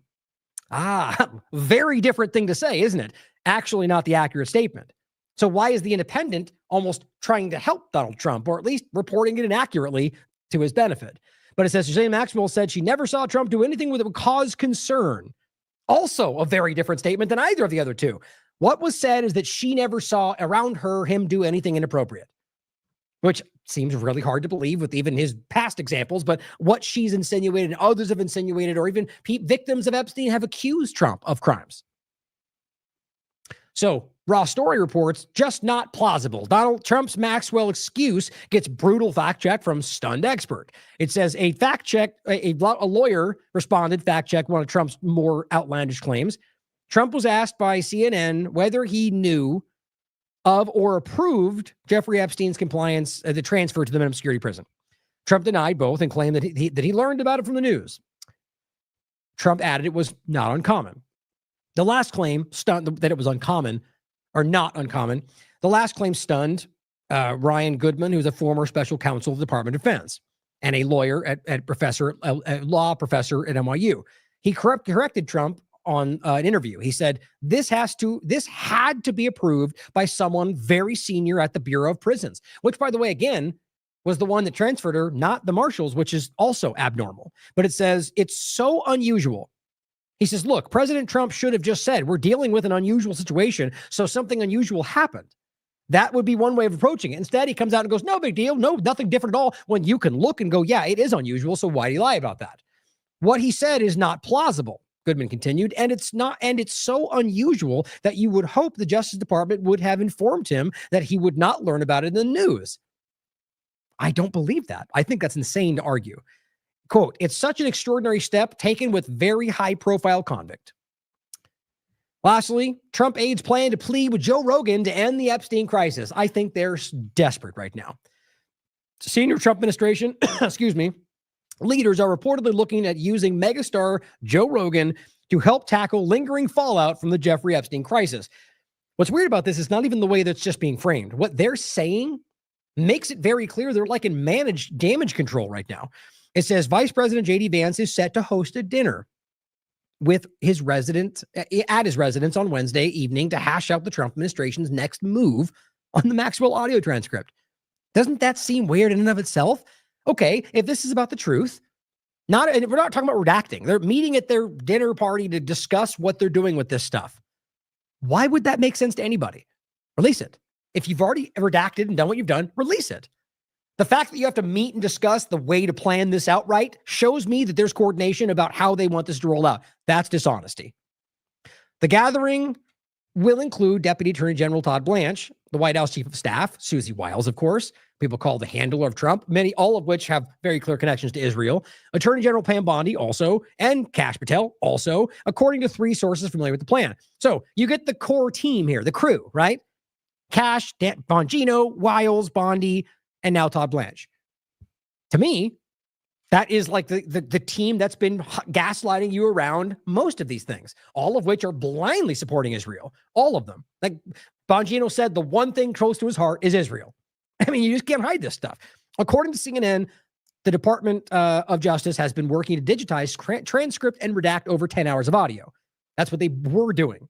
Very different thing to say, isn't it? Actually not the accurate statement. So why is the independent almost trying to help Donald Trump, or at least reporting it inaccurately to his benefit? But it says Ghislaine Maxwell said she never saw Trump do anything that would cause concern. Also a very different statement than either of the other two. What was said is that she never saw around her him do anything inappropriate, which seems really hard to believe with even his past examples. But what she's insinuated and others have insinuated, or even victims of Epstein have accused Trump of crimes. So Raw Story reports, just not plausible. Donald Trump's Maxwell excuse gets brutal fact check from stunned expert. It says a fact check, a lawyer responded, fact check one of Trump's more outlandish claims. Trump was asked by CNN whether he knew of or approved Jeffrey Epstein's compliance, the transfer to the minimum security prison. Trump denied both and claimed that he learned about it from the news. Trump added it was not uncommon. The last claim stunned that it was uncommon, or not uncommon. The last claim stunned Ryan Goodman, who's a former special counsel of the Department of Defense and a lawyer a law professor at NYU. He corrected Trump on an interview. He said, this had to be approved by someone very senior at the Bureau of Prisons, which, by the way, again, was the one that transferred her, not the marshals, which is also abnormal. But it says it's so unusual. He says, look, President Trump should have just said, we're dealing with an unusual situation, so something unusual happened. That would be one way of approaching it. Instead, he comes out and goes, no big deal, no, nothing different at all, when you can look and go, yeah, it is unusual, so why do you lie about that? What he said is not plausible, Goodman continued, and it's so unusual that you would hope the Justice Department would have informed him that he would not learn about it in the news. I don't believe that. I think that's insane to argue. Quote, it's such an extraordinary step taken with very high-profile convict. Lastly, Trump aides plan to plead with Joe Rogan to end the Epstein crisis. I think they're desperate right now. Senior Trump administration, leaders are reportedly looking at using megastar Joe Rogan to help tackle lingering fallout from the Jeffrey Epstein crisis. What's weird about this is not even the way that's just being framed. What they're saying makes it very clear they're like in managed damage control right now. It says Vice President J.D. Vance is set to host a dinner with his residence on Wednesday evening to hash out the Trump administration's next move on the Maxwell audio transcript. Doesn't that seem weird in and of itself? Okay, if this is about the truth, we're not talking about redacting. They're meeting at their dinner party to discuss what they're doing with this stuff. Why would that make sense to anybody? Release it. If you've already redacted and done what you've done, release it. The fact that you have to meet and discuss the way to plan this outright shows me that there's coordination about how they want this to roll out. That's dishonesty. The gathering will include Deputy Attorney General Todd Blanche, the White House Chief of Staff, Susie Wiles, of course, people call the handler of Trump, all of which have very clear connections to Israel. Attorney General Pam Bondi also, and Kash Patel also, according to 3 sources familiar with the plan. So you get the core team here, the crew, right? Kash, Bongino, Wiles, Bondi, and now Todd Blanche. To me, that is like the team that's been gaslighting you around most of these things, all of which are blindly supporting Israel. All of them. Like Bongino said, the one thing close to his heart is Israel. I mean, you just can't hide this stuff. According to CNN, the Department of Justice has been working to digitize, transcript, and redact over 10 hours of audio. That's what they were doing.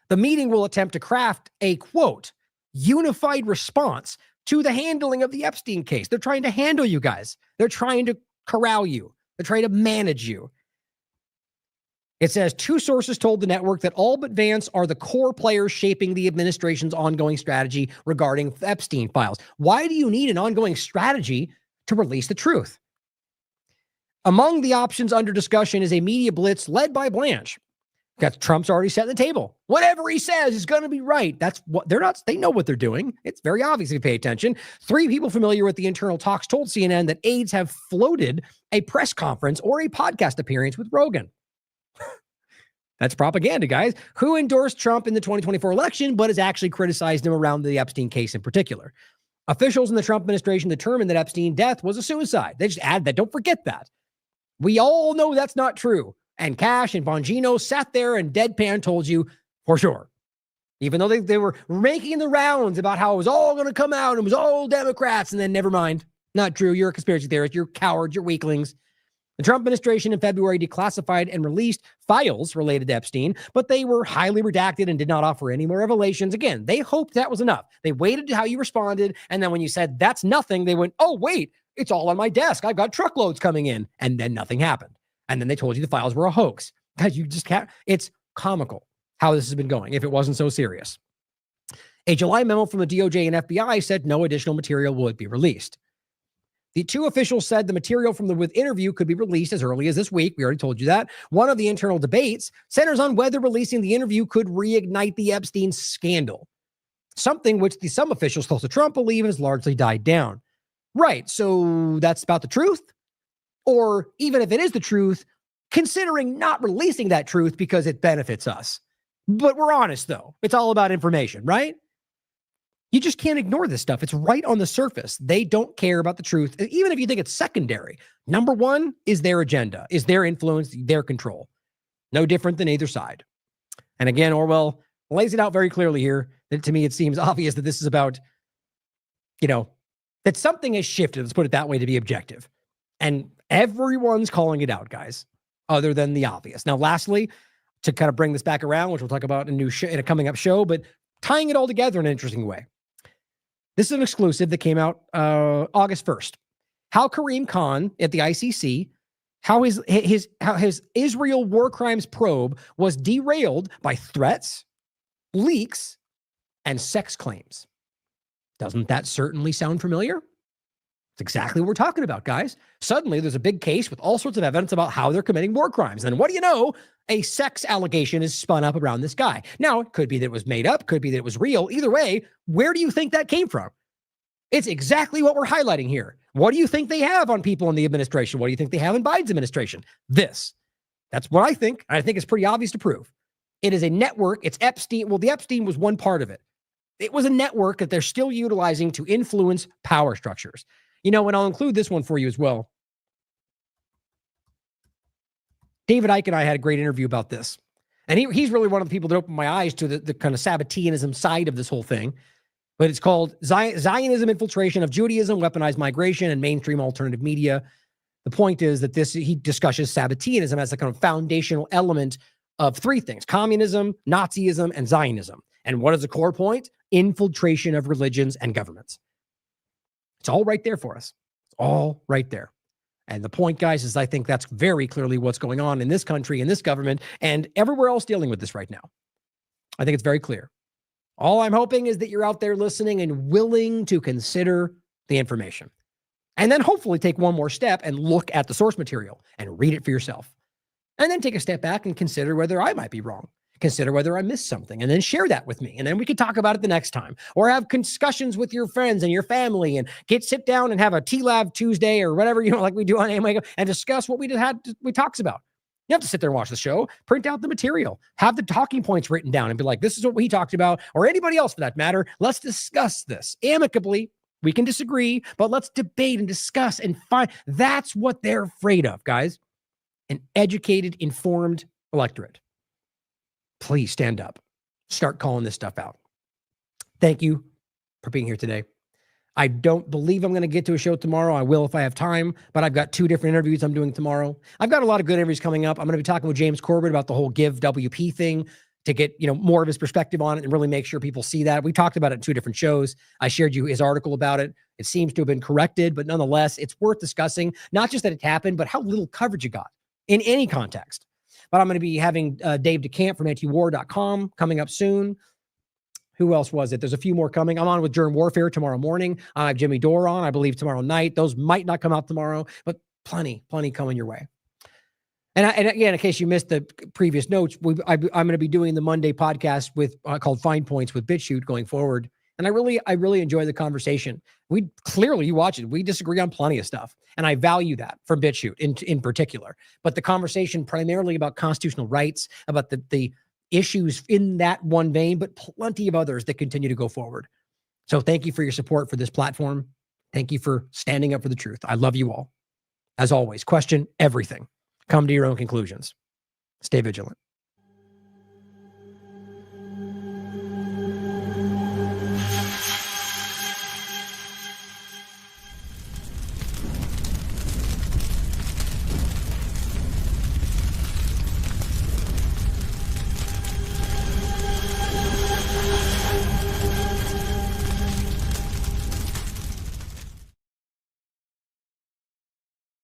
The meeting will attempt to craft a, quote, unified response to the handling of the Epstein case. They're trying to handle you guys. They're trying to corral you. They're trying to manage you. It says 2 sources told the network that all but Vance are the core players shaping the administration's ongoing strategy regarding Epstein files. Why do you need an ongoing strategy to release the truth? Among the options under discussion is a media blitz led by Blanche. Because Trump's already set the table. Whatever he says is going to be right. That's what they're not. They know what they're doing. It's very obvious if you pay attention. 3 people familiar with the internal talks told CNN that aides have floated a press conference or a podcast appearance with Rogan. That's propaganda, guys. Who endorsed Trump in the 2024 election, but has actually criticized him around the Epstein case in particular. Officials in the Trump administration determined that Epstein's death was a suicide. They just add that. Don't forget that. We all know that's not true. And Kash and Bongino sat there and deadpan told you for sure. Even though they were making the rounds about how it was all going to come out and it was all Democrats, and then never mind. Not true. You're a conspiracy theorist. You're cowards. You're weaklings. The Trump administration in February declassified and released files related to Epstein, but they were highly redacted and did not offer any more revelations. Again, they hoped that was enough. They waited to how you responded, and then when you said that's nothing, they went, oh, wait, it's all on my desk. I've got truckloads coming in, and then nothing happened. And then they told you the files were a hoax. Guys, you just can't. It's comical how this has been going if it wasn't so serious. A July memo from the DOJ and FBI said no additional material would be released. The 2 officials said the material from the interview could be released as early as this week. We already told you that. One of the internal debates centers on whether releasing the interview could reignite the Epstein scandal, something which some officials close to Trump believe has largely died down. Right, so that's about the truth? Or even if it is the truth, considering not releasing that truth because it benefits us. But we're honest, though. It's all about information, right? You just can't ignore this stuff. It's right on the surface. They don't care about the truth, even if you think it's secondary. Number 1 is their agenda, is their influence, their control. No different than either side. And again, Orwell lays it out very clearly here. That to me, it seems obvious that this is about, that something has shifted. Let's put it that way to be objective. And everyone's calling it out, guys, other than the obvious. Now, lastly, to kind of bring this back around, which we'll talk about in a coming up show, but tying it all together in an interesting way. This is an exclusive that came out August 1st. How Kareem Khan at the ICC, how his Israel war crimes probe was derailed by threats, leaks, and sex claims. Doesn't that certainly sound familiar? It's exactly what we're talking about, guys. Suddenly, there's a big case with all sorts of evidence about how they're committing war crimes. And what do you know? A sex allegation is spun up around this guy. Now, it could be that it was made up, could be that it was real. Either way, where do you think that came from? It's exactly what we're highlighting here. What do you think they have on people in the administration? What do you think they have in Biden's administration? This. That's what I think. I think it's pretty obvious to prove. It is a network. It's Epstein. Well, the Epstein was one part of it. It was a network that they're still utilizing to influence power structures. And I'll include this one for you as well. David Icke and I had a great interview about this. And he's really one of the people that opened my eyes to the kind of Sabbateanism side of this whole thing. But it's called Zionism Infiltration of Judaism, Weaponized Migration, and Mainstream Alternative Media. The point is that he discusses Sabbateanism as a kind of foundational element of 3 things: communism, Nazism, and Zionism. And what is the core point? Infiltration of religions and governments. It's all right there for us. It's all right there. And the point, guys, is I think that's very clearly what's going on in this country, in this government, and everywhere else dealing with this right now. I think it's very clear. All I'm hoping is that you're out there listening and willing to consider the information. And then hopefully take one more step and look at the source material and read it for yourself. And then take a step back and consider whether I might be wrong. Consider whether I missed something and then share that with me. And then we could talk about it the next time, or have discussions with your friends and your family and sit down and have a TLAV Tuesday or whatever, like we do on AMA, and discuss what we talks about. You have to sit there and watch the show, print out the material, have the talking points written down and be like, this is what we talked about, or anybody else for that matter. Let's discuss this amicably. We can disagree, but let's debate and discuss and find. That's what they're afraid of, guys. An educated, informed electorate. Please stand up. Start calling this stuff out. Thank you for being here today. I don't believe I'm going to get to a show tomorrow. I will if I have time, but I've got 2 different interviews I'm doing tomorrow. I've got a lot of good interviews coming up. I'm going to be talking with James Corbett about the whole Give WP thing to get, more of his perspective on it and really make sure people see that. We talked about it in 2 different shows. I shared you his article about it. It seems to have been corrected, but nonetheless, it's worth discussing. Not just that it happened, but how little coverage it got in any context. But I'm going to be having Dave DeCamp from antiwar.com coming up soon. Who else was it? There's a few more coming. I'm on with Germ Warfare tomorrow morning. I have Jimmy Dore on, I believe, tomorrow night. Those might not come out tomorrow, but plenty coming your way. And again, in case you missed the previous notes, I'm going to be doing the Monday podcast with called Fine Points with BitChute going forward. And I really enjoy the conversation. You watch it. We disagree on plenty of stuff. And I value that from BitChute in particular. But the conversation primarily about constitutional rights, about the issues in that one vein, but plenty of others that continue to go forward. So thank you for your support for this platform. Thank you for standing up for the truth. I love you all. As always, question everything. Come to your own conclusions. Stay vigilant.